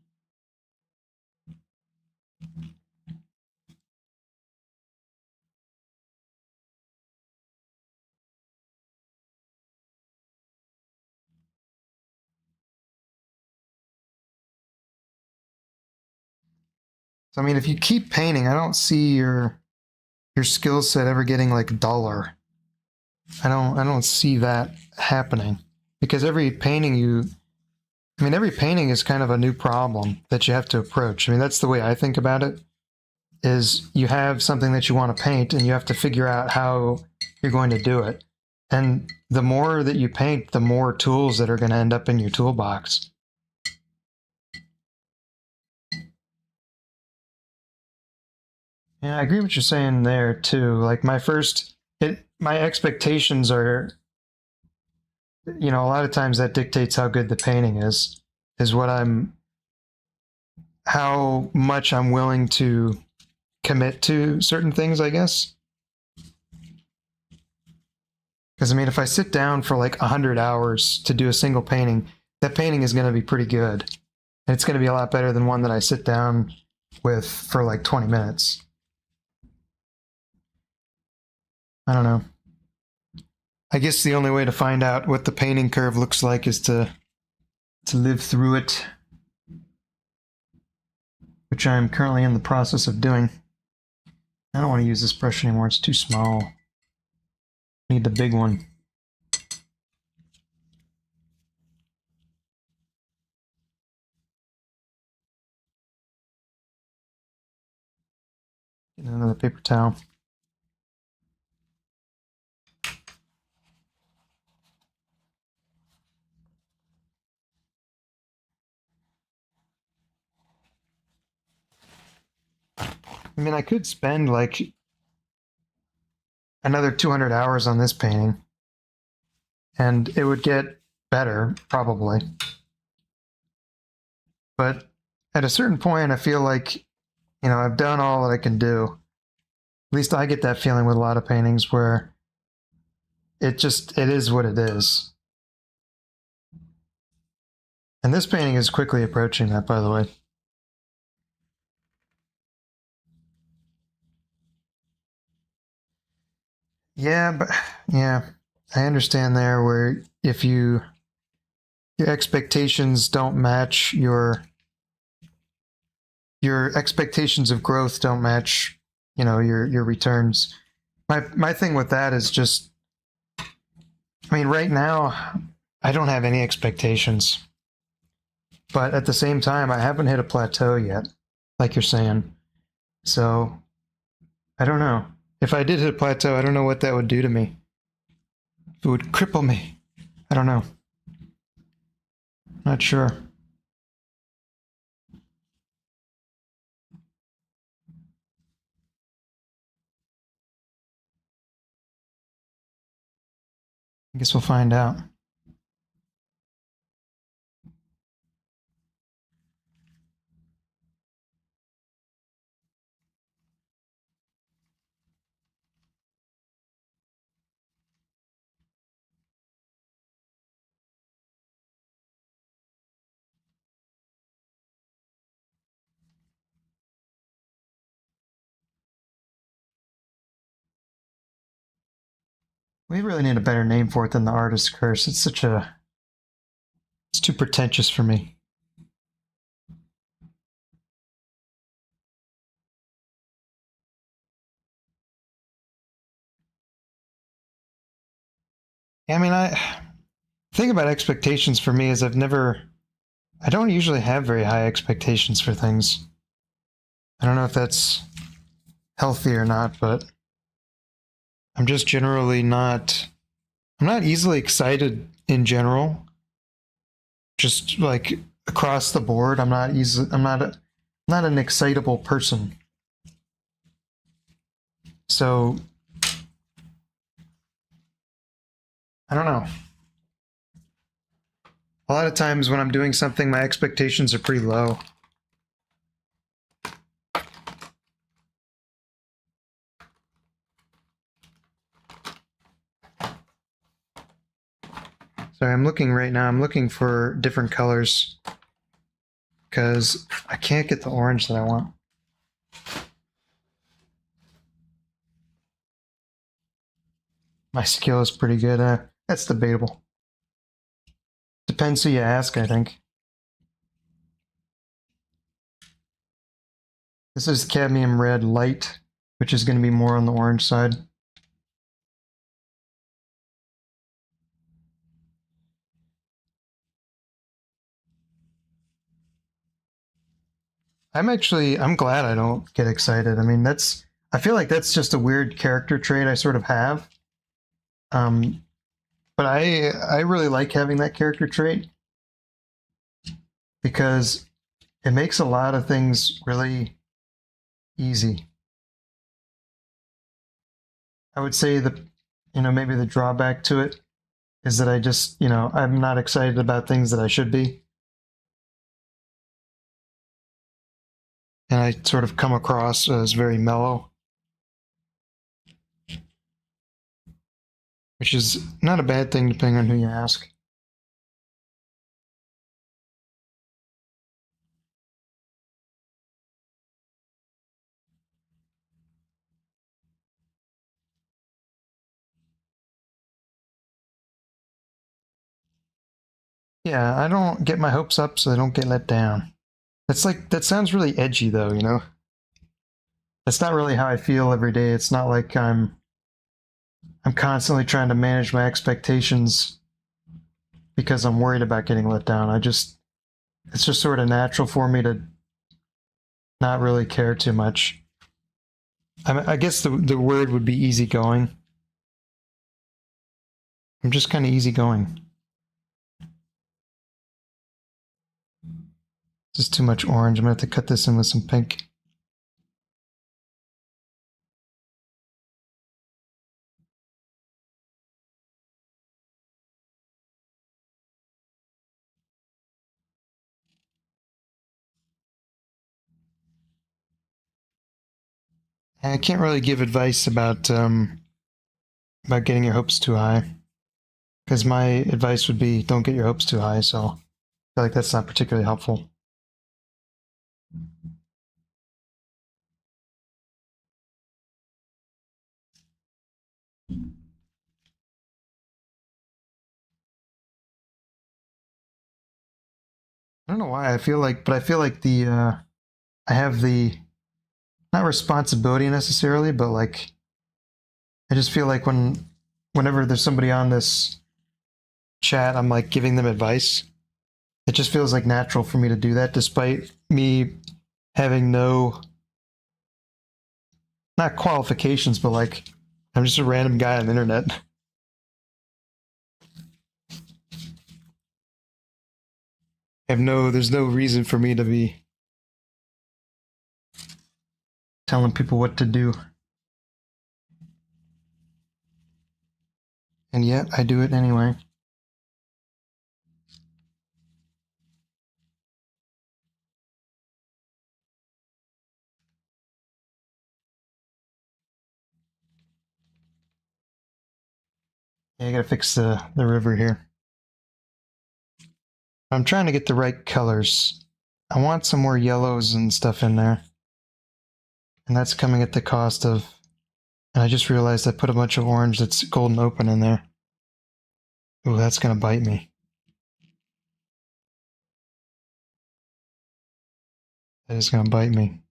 So I mean, if you keep painting, I don't see your skill set ever getting like duller. I don't see that happening, because every painting you, I mean, every painting is kind of a new problem that you have to approach. I mean, that's the way I think about it, is you have something that you want to paint and you have to figure out how you're going to do it. And the more that you paint, the more tools that are going to end up in your toolbox. Yeah, I agree with what you're saying there too. Like my expectations are, you know, a lot of times that dictates how good the painting is what how much I'm willing to commit to certain things, I guess. Because I mean, if I sit down for like 100 hours to do a single painting, that painting is going to be pretty good. And it's going to be a lot better than one that I sit down with for like 20 minutes. I don't know. I guess the only way to find out what the painting curve looks like is to live through it, which I'm currently in the process of doing. I don't want to use this brush anymore. It's too small. I need the big one. Get another paper towel. I mean, I could spend like another 200 hours on this painting and it would get better, probably. But at a certain point, I feel like, you know, I've done all that I can do. At least I get that feeling with a lot of paintings where it is what it is. And this painting is quickly approaching that, by the way. Yeah, but yeah, I understand there where if your expectations don't match your expectations of growth don't match, you know, your returns. My thing with that is just, I mean, right now I don't have any expectations, but at the same time I haven't hit a plateau yet, like you're saying. So I don't know. If I did hit a plateau, I don't know what that would do to me. It would cripple me. I don't know. Not sure. I guess we'll find out. We really need a better name for it than the artist's curse. It's such a... It's too pretentious for me. I mean, the thing about expectations for me is I don't usually have very high expectations for things. I don't know if that's healthy or not, but I'm just generally not, I'm not easily excited in general. Just like across the board, I'm not not an excitable person. So I don't know. A lot of times when I'm doing something, my expectations are pretty low. Sorry, I'm looking right now. I'm looking for different colors because I can't get the orange that I want. My skill is pretty good. That's debatable. Depends who you ask, I think. This is cadmium red light, which is going to be more on the orange side. I'm glad I don't get excited. I mean, I feel like that's just a weird character trait I sort of have. But I really like having that character trait because it makes a lot of things really easy. I would say maybe the drawback to it is that I'm not excited about things that I should be. And I sort of come across as very mellow, which is not a bad thing depending on who you ask. Yeah, I don't get my hopes up so I don't get let down. That sounds really edgy though, you know? That's not really how I feel every day. It's not like I'm constantly trying to manage my expectations because I'm worried about getting let down. It's just sort of natural for me to not really care too much. I guess the word would be easygoing. I'm just kind of easygoing. This is too much orange. I'm gonna have to cut this in with some pink. I can't really give advice about getting your hopes too high, because my advice would be don't get your hopes too high. So I feel like that's not particularly helpful. I don't know why. I feel like I have the not responsibility necessarily, but like I just feel like whenever there's somebody on this chat, I'm like giving them advice. It just feels like natural for me to do that, despite me having no not qualifications, but like I'm just a random guy on the internet. There's no reason for me to be telling people what to do. And yet I do it anyway. Yeah, I gotta fix the river here. I'm trying to get the right colors. I want some more yellows and stuff in there. And that's coming at the cost of... And I just realized I put a bunch of orange that's golden open in there. Ooh, that's gonna bite me. That is gonna bite me.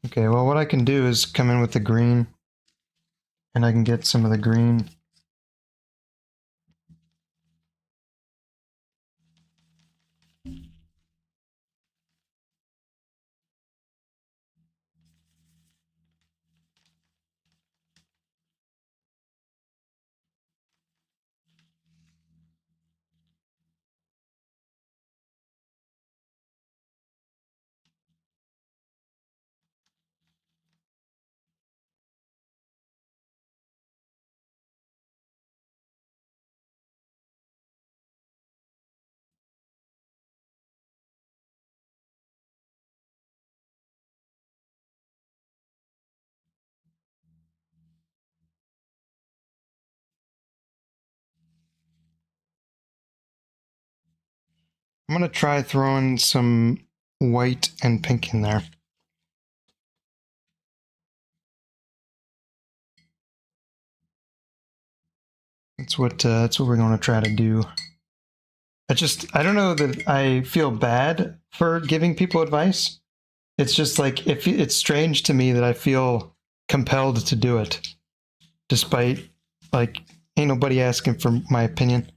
Okay, well what I can do is come in with the green. And I can get some of the green. I'm gonna try throwing some white and pink in there. That's what we're gonna try to do. I don't know that I feel bad for giving people advice. It's just like it's strange to me that I feel compelled to do it, despite like ain't nobody asking for my opinion.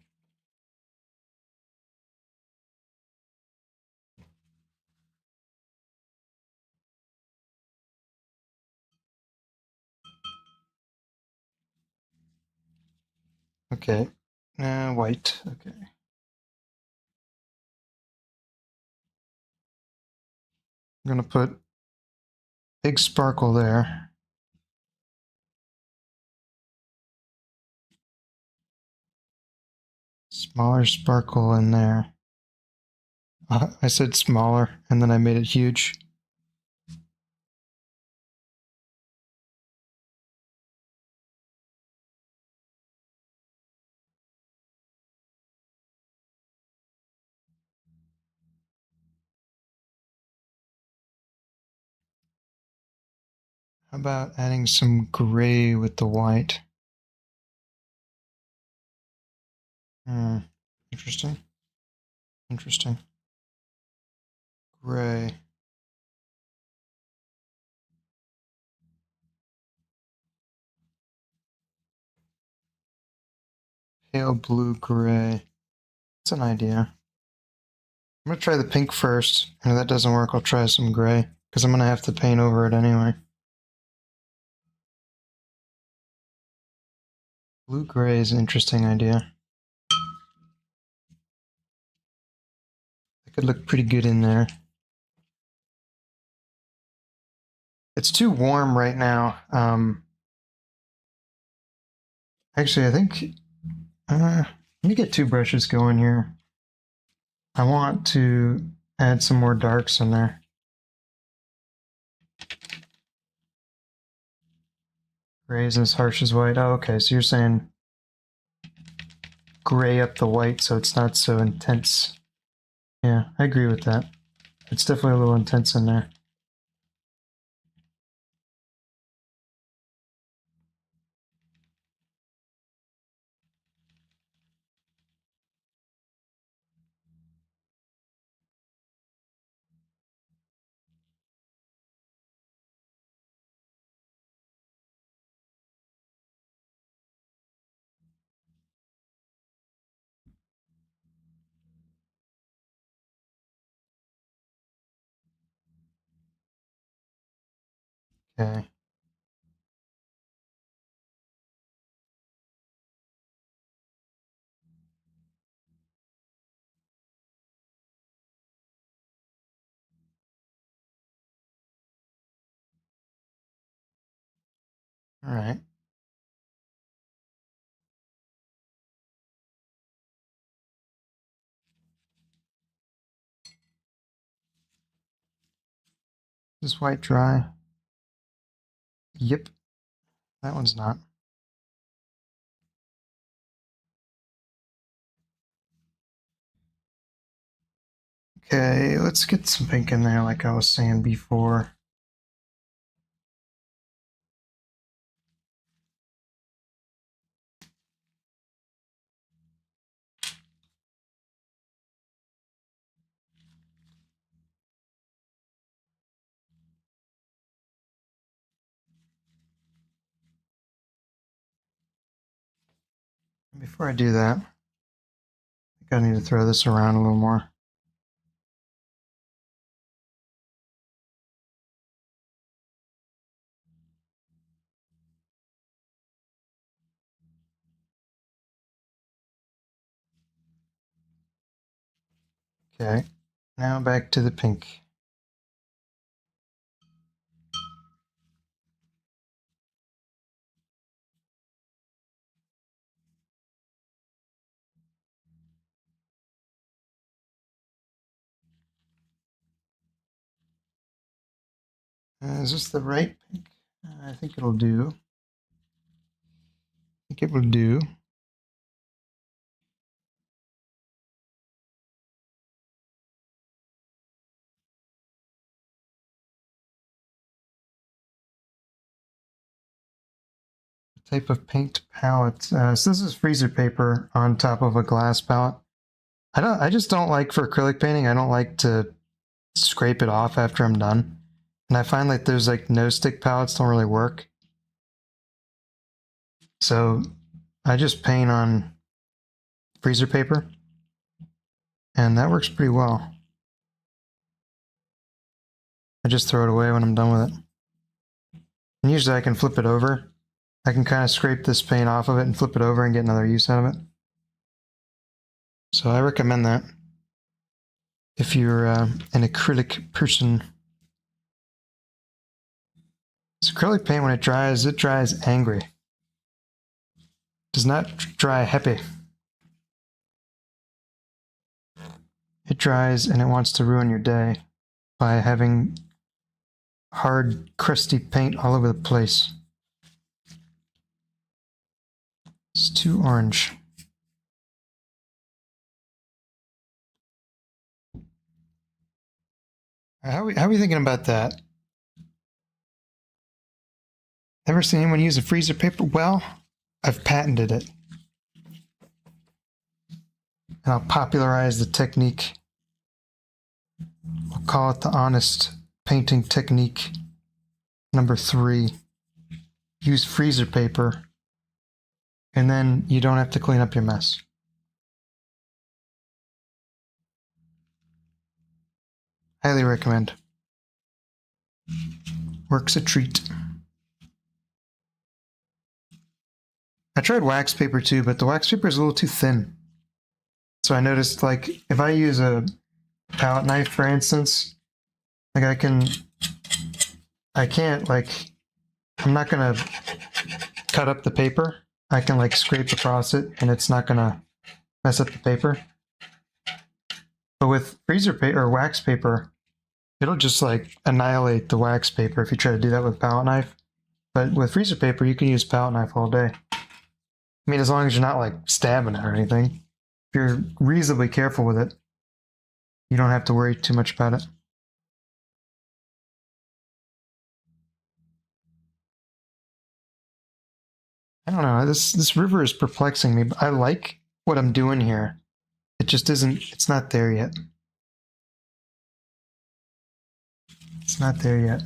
Okay, white. Okay, I'm gonna put big sparkle there. Smaller sparkle in there. I said smaller, and then I made it huge. How about adding some gray with the white? Interesting. Interesting. Gray. Pale blue gray. That's an idea. I'm gonna try the pink first, and if that doesn't work, I'll try some gray, because I'm gonna have to paint over it anyway. Blue gray is an interesting idea. It could look pretty good in there. It's too warm right now. Actually, I think let me get two brushes going here. I want to add some more darks in there. Gray is as harsh as white. Oh, okay, so you're saying gray up the white so it's not so intense. Yeah, I agree with that. It's definitely a little intense in there. Okay. All right. Is this white dry? Yep. That one's not. Okay, let's get some pink in there like I was saying before. Before I do that, I think I need to throw this around a little more. Okay, now back to the pink. Is this the right pink? I think it'll do. I think it will do. Type of paint palette. So this is freezer paper on top of a glass palette. I just don't like, for acrylic painting, I don't like to scrape it off after I'm done. And I find like those like no stick palettes don't really work. So I just paint on freezer paper, and that works pretty well. I just throw it away when I'm done with it. And usually I can flip it over. I can kind of scrape this paint off of it and flip it over and get another use out of it. So I recommend that if you're an acrylic person. This acrylic paint, when it dries angry. It does not dry happy. It dries and it wants to ruin your day by having hard, crusty paint all over the place. It's too orange. How are we thinking about that? Ever seen anyone use a freezer paper? Well, I've patented it. And I'll popularize the technique. We'll call it the honest painting technique number 3. Use freezer paper, and then you don't have to clean up your mess. Highly recommend. Works a treat. I tried wax paper too, but the wax paper is a little too thin. So I noticed, like, if I use a palette knife, for instance, like I can't, like, I'm not gonna cut up the paper. I can like scrape across it and it's not gonna mess up the paper. But with freezer paper or wax paper, it'll just like annihilate the wax paper if you try to do that with a palette knife. But with freezer paper, you can use palette knife all day. I mean, as long as you're not like stabbing it or anything. If you're reasonably careful with it, you don't have to worry too much about it. I don't know. This river is perplexing me. But I like what I'm doing here. It just isn't. It's not there yet. It's not there yet.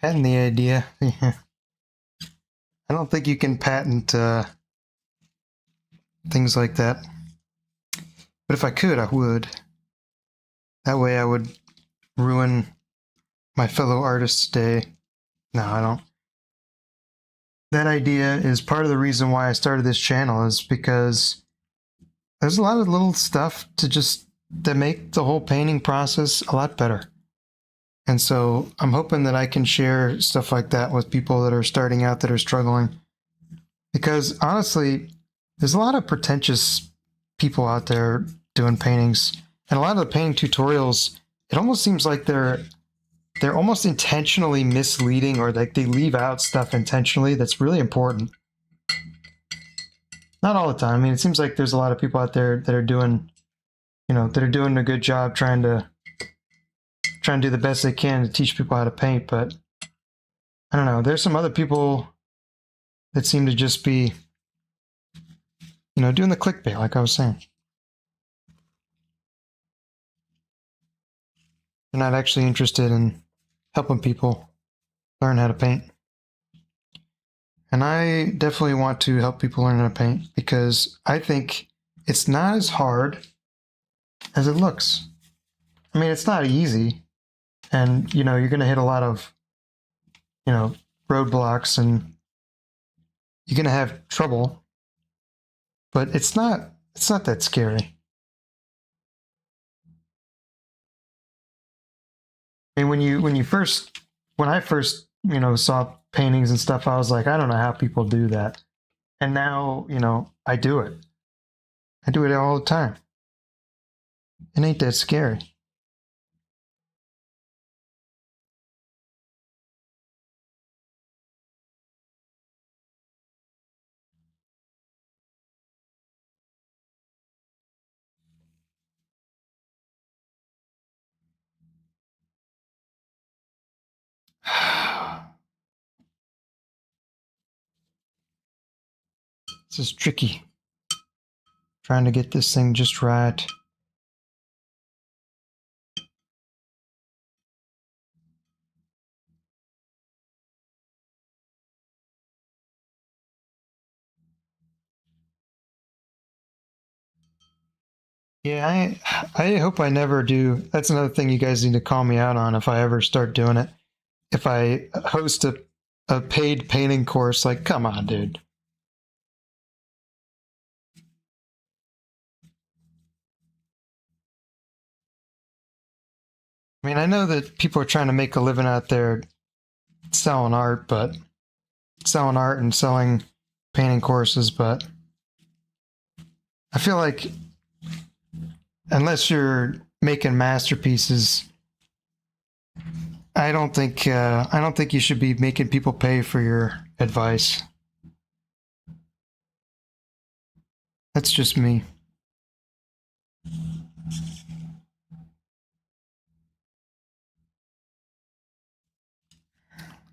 Patent the idea. I don't think you can patent things like that. But if I could, I would. That way I would ruin my fellow artist's day. No, I don't. That idea is part of the reason why I started this channel, is because there's a lot of little stuff that make the whole painting process a lot better. And so I'm hoping that I can share stuff like that with people that are starting out, that are struggling. Because honestly, there's a lot of pretentious people out there doing paintings. And a lot of the painting tutorials, it almost seems like they're almost intentionally misleading, or like they leave out stuff intentionally that's really important. Not all the time. I mean, it seems like there's a lot of people out there that are doing, that are doing a good job trying to do the best they can to teach people how to paint. But I don't know. There's some other people that seem to just be, doing the clickbait, like I was saying. They're not actually interested in helping people learn how to paint. And I definitely want to help people learn how to paint, because I think it's not as hard as it looks. I mean, it's not easy, and you're going to hit a lot of roadblocks, and you're going to have trouble, but it's not that scary. I mean, when I first saw paintings and stuff, I was like, I don't know how people do that. And now I do it. I do it all the time. It ain't that scary. This is tricky. Trying to get this thing just right. Yeah, I hope I never do. That's another thing you guys need to call me out on if I ever start doing it. If I host a paid painting course, like, come on, dude. I mean, I know that people are trying to make a living out there selling art, but selling art and selling painting courses, but I feel like unless you're making masterpieces, I don't think you should be making people pay for your advice. That's just me.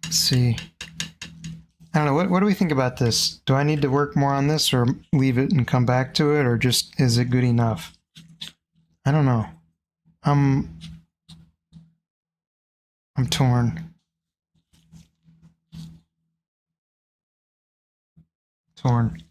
Let's see. I don't know. What do we think about this? Do I need to work more on this, or leave it and come back to it, or just is it good enough? I don't know. I'm torn. Torn.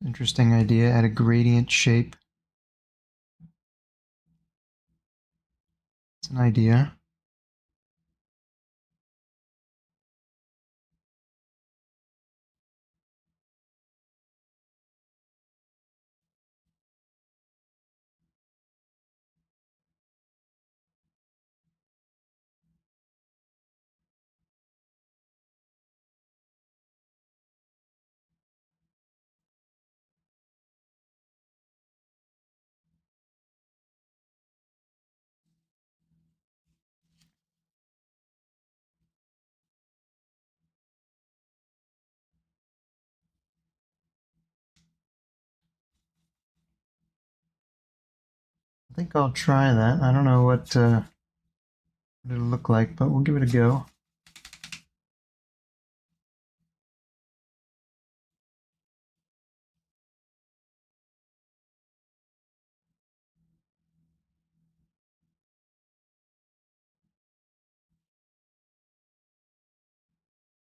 Interesting idea. Add a gradient shape. It's an idea. I think I'll try that. I don't know what it'll look like, but we'll give it a go.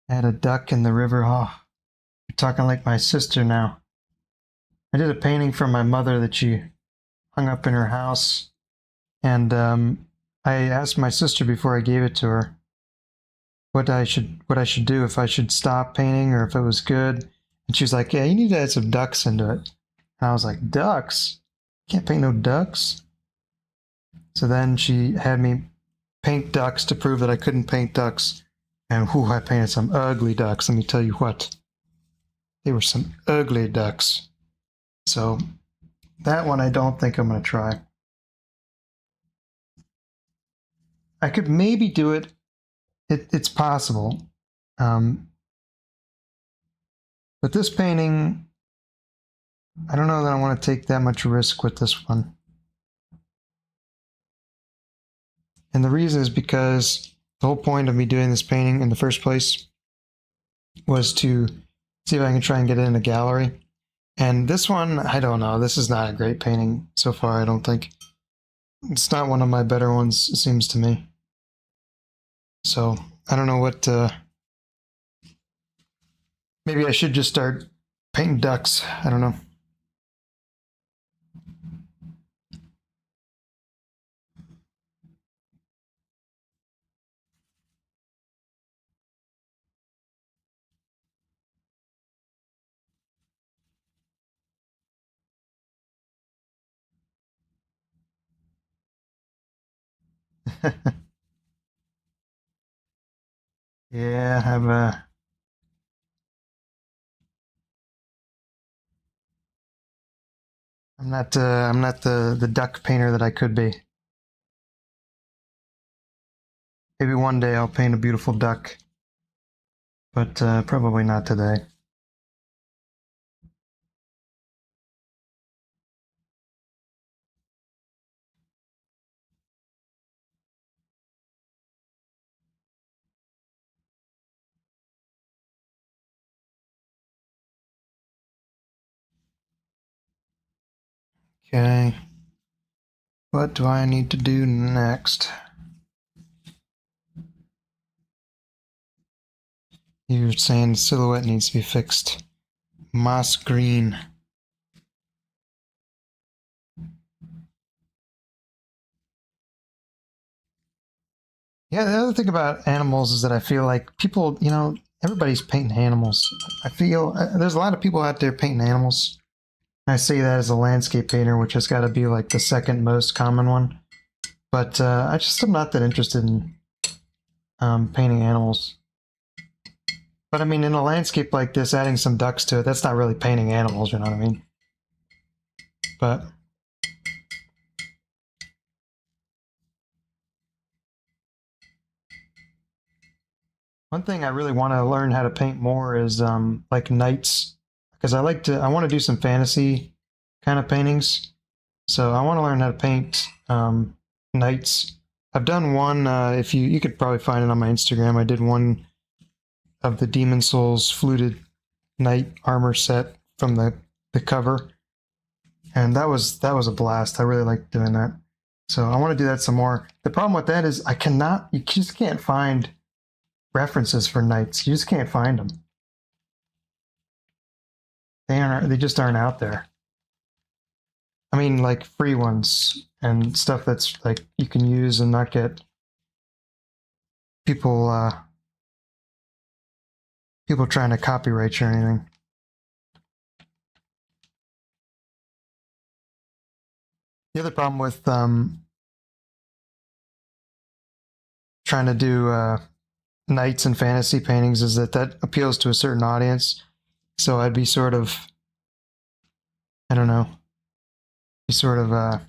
I had a duck in the river. Oh, you're talking like my sister now. I did a painting for my mother that she hung up in her house, and I asked my sister before I gave it to her what I should do, if I should stop painting or if it was good. And she was like, "Yeah, you need to add some ducks into it." And I was like, "Ducks? Can't paint no ducks." So then she had me paint ducks to prove that I couldn't paint ducks. And whew, I painted some ugly ducks, let me tell you what. They were some ugly ducks. So that one I don't think I'm going to try. I could maybe do it. It's possible. But this painting, I don't know that I want to take that much risk with this one. And the reason is because the whole point of me doing this painting in the first place was to see if I can try and get it in a gallery. And this one, I don't know. This is not a great painting so far, I don't think. It's not one of my better ones, it seems to me. So, I don't know what... maybe I should just start painting ducks. I don't know. Yeah, I'm not the duck painter that I could be. Maybe one day I'll paint a beautiful duck, but probably not today. Okay. What do I need to do next? You're saying the silhouette needs to be fixed. Moss green. Yeah, the other thing about animals is that I feel like people, everybody's painting animals. I feel there's a lot of people out there painting animals. I say that as a landscape painter, which has got to be like the second most common one. But I just am not that interested in painting animals. But I mean, in a landscape like this, adding some ducks to it, that's not really painting animals, you know what I mean? But one thing I really want to learn how to paint more is like knights, because I want to do some fantasy kind of paintings. So I want to learn how to paint knights. I've done one. If you could probably find it on my Instagram. I did one of the Demon Souls fluted knight armor set from the cover, and that was a blast. I really liked doing that. So I want to do that some more. The problem with that is you just can't find references for knights. You just can't find them. They just aren't out there. I mean, like free ones and stuff that's like you can use and not get people people trying to copyright you or anything. The other problem with trying to do knights and fantasy paintings is that appeals to a certain audience. So I'd be sort of, I don't know, be sort of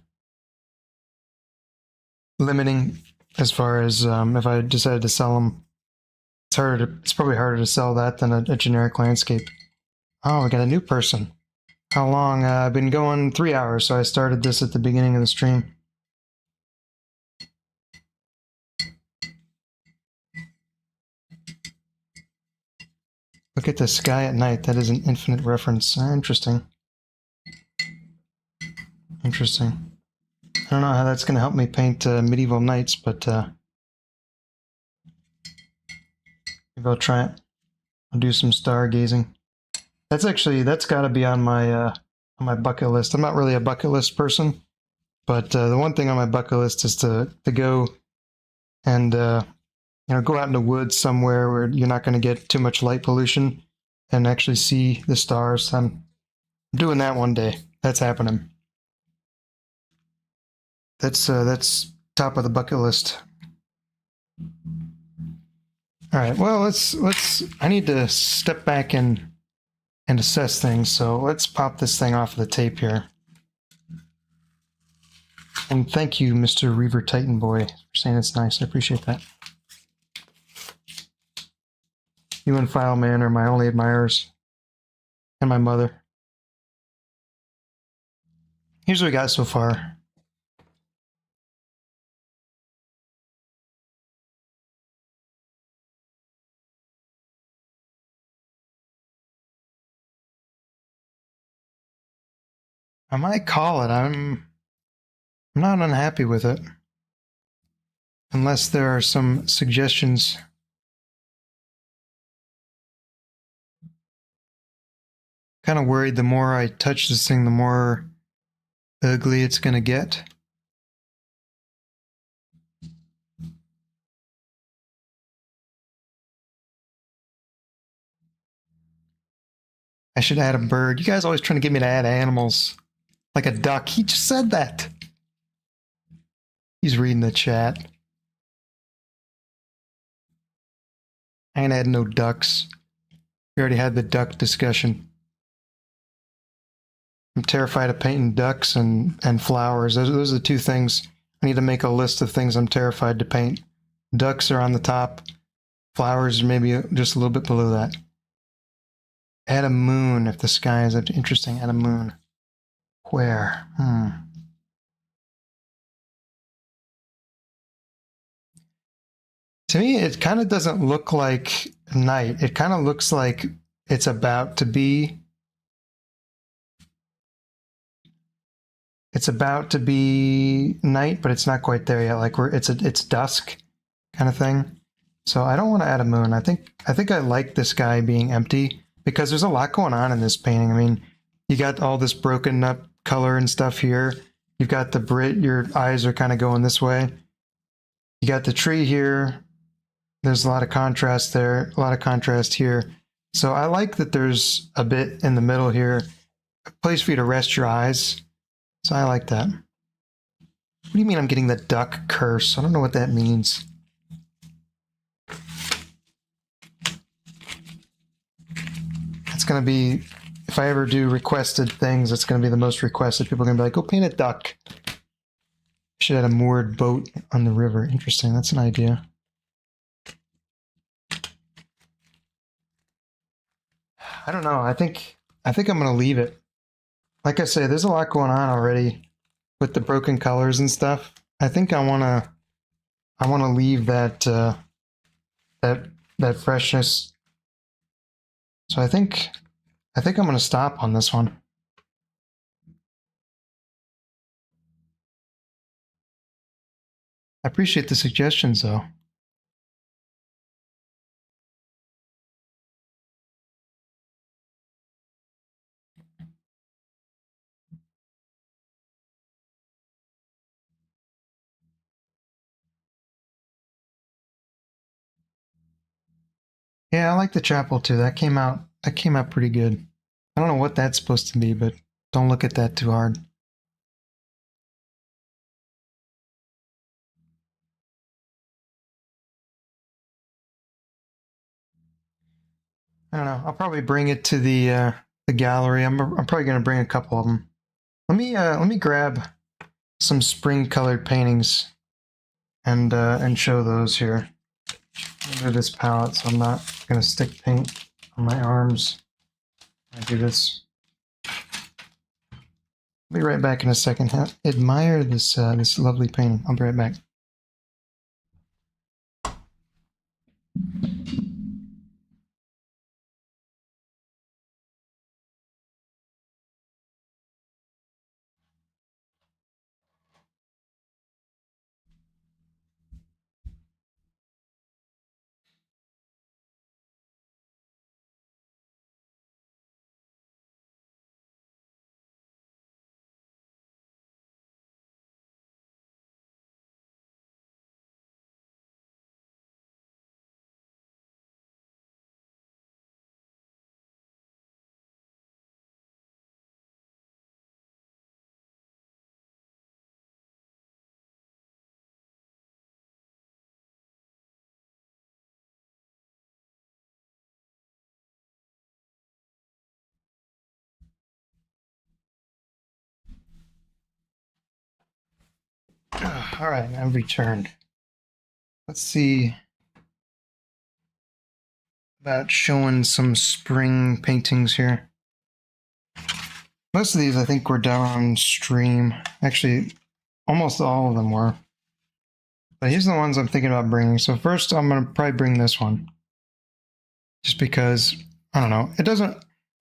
limiting as far as if I decided to sell them. It's probably harder to sell that than a generic landscape. Oh, we got a new person. How long? I've been going 3 hours, so I started this at the beginning of the stream. Look at the sky at night. That is an Infinite reference. Interesting. Interesting. I don't know how that's going to help me paint medieval knights, but maybe I'll try it. I'll do some stargazing. That's got to be on my bucket list. I'm not really a bucket list person, but the one thing on my bucket list is to go and go out in the woods somewhere where you're not going to get too much light pollution and actually see the stars. I'm doing that one day. That's happening. That's top of the bucket list. All right. Well, let's. I need to step back and assess things. So let's pop this thing off of the tape here. And thank you, Mr. Reaver Titan Boy, for saying it's nice. I appreciate that. You and Fileman are my only admirers. And my mother. Here's what we got so far. I might call it. I'm not unhappy with it. Unless there are some suggestions. Kind of worried the more I touch this thing, the more ugly it's going to get. I should add a bird. You guys always trying to get me to add animals. Like a duck. He just said that. He's reading the chat. I ain't adding no ducks. We already had the duck discussion. I'm terrified of painting ducks and flowers. Those are the two things. I need to make a list of things I'm terrified to paint. Ducks are on the top. Flowers maybe just a little bit below that. Add a moon if the sky is interesting. Add a moon. Where? To me, it kind of doesn't look like night. It kind of looks like it's about to be. It's about to be night, but it's not quite there yet. Like it's dusk, kind of thing. So I don't want to add a moon. I think I like this guy being empty because there's a lot going on in this painting. I mean, you got all this broken up color and stuff here. You've got the Brit. Your eyes are kind of going this way. You got the tree here. There's a lot of contrast there. A lot of contrast here. So I like that there's a bit in the middle here, a place for you to rest your eyes. So I like that. What do you mean I'm getting the duck curse? I don't know what that means. It's going to be, if I ever do requested things, it's going to be the most requested. People are going to be like, go paint a duck. Should add a moored boat on the river. Interesting. That's an idea. I don't know. I think I'm going to leave it. Like I say, there's a lot going on already with the broken colors and stuff. I think I want to leave that that freshness. So I think I'm going to stop on this one. I appreciate the suggestions though. Yeah, I like the chapel too. That came out pretty good. I don't know what that's supposed to be, but don't look at that too hard. I don't know. I'll probably bring it to the gallery. I'm probably going to bring a couple of them. Let me grab some spring colored paintings and show those here. Under this palette, so I'm not going to stick paint on my arms. I do this. I'll be right back in a second. Admire this this lovely painting. I'll be right back. All right, I've returned. Let's see about showing some spring paintings here. Most of these I think were done on stream. Actually, almost all of them were. But here's the ones I'm thinking about bringing. So first I'm going to probably bring this one. Just because, I don't know, I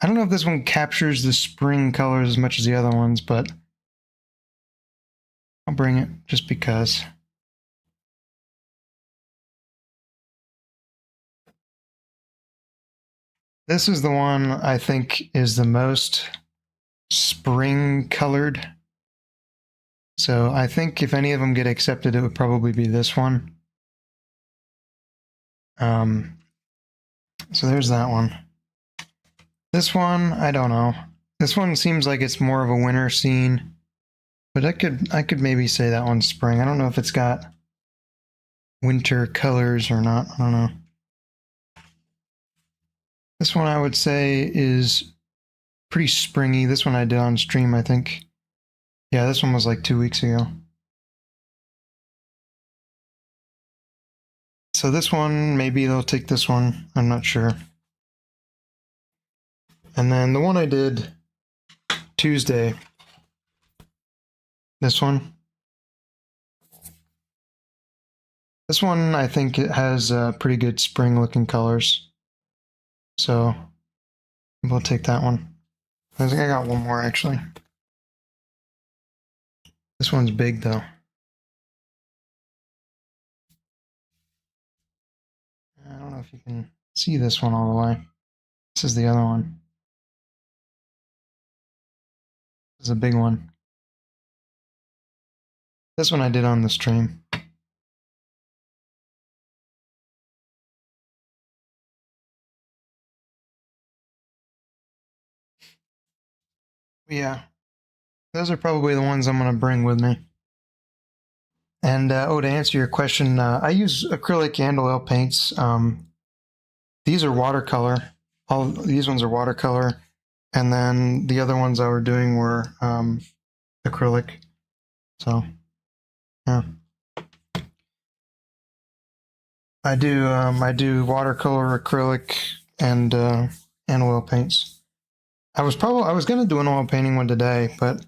don't know if this one captures the spring colors as much as the other ones, but I'll bring it just because. This is the one I think is the most spring colored. So I think if any of them get accepted, it would probably be this one. So there's that one. This one, I don't know. This one seems like it's more of a winter scene, but I could maybe say that one's spring. I don't know if it's got winter colors or not. I don't know. This one I would say is pretty springy. This one I did on stream, I think. Yeah, this one was like 2 weeks ago. So this one, maybe they'll take this one. I'm not sure. And then the one I did Tuesday, this one. This one, I think it has pretty good spring looking colors. So we'll take that one. I think I got one more actually. This one's big though. I don't know if you can see this one all the way. This is the other one. This is a big one. This one I did on the stream. Yeah, those are probably the ones I'm going to bring with me. And to answer your question, I use acrylic and oil paints. These are watercolor. All these ones are watercolor, and then the other ones I were doing were acrylic. So, yeah, I do watercolor, acrylic, and oil paints. I was going to do an oil painting one today, but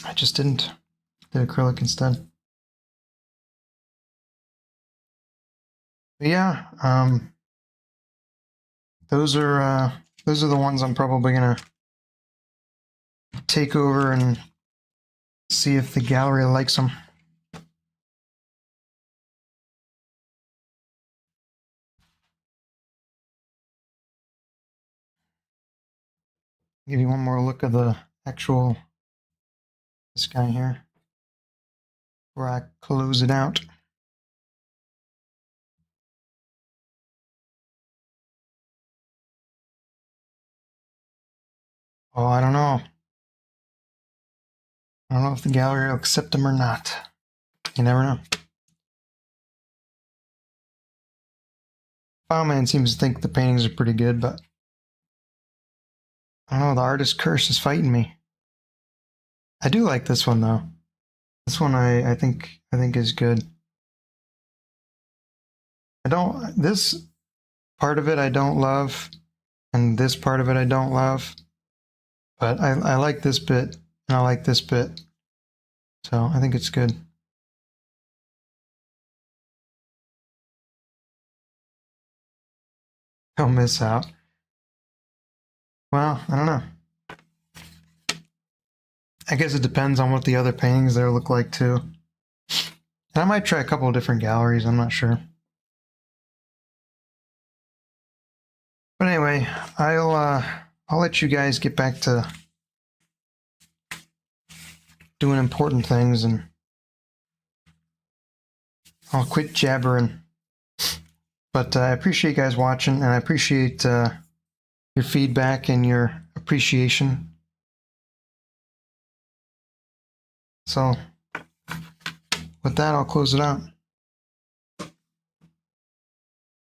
I just didn't. Did acrylic instead. But yeah, those are the ones I'm probably gonna take over and see if the gallery likes them. Give you one more look of the actual this guy here before I close it out. Oh, I don't know. I don't know if the gallery will accept them or not. You never know. Fileman seems to think the paintings are pretty good, but I don't know, the artist curse is fighting me. I do like this one though. This one I think is good. This part of it I don't love, and this part of it I don't love. But I like this bit, and I like this bit. So I think it's good. Don't miss out. Well, I don't know. I guess it depends on what the other paintings there look like too. And I might try a couple of different galleries, I'm not sure. But anyway, I'll let you guys get back to doing important things, and I'll quit jabbering. But I appreciate you guys watching, and I appreciate your feedback and your appreciation. So with that, I'll close it out.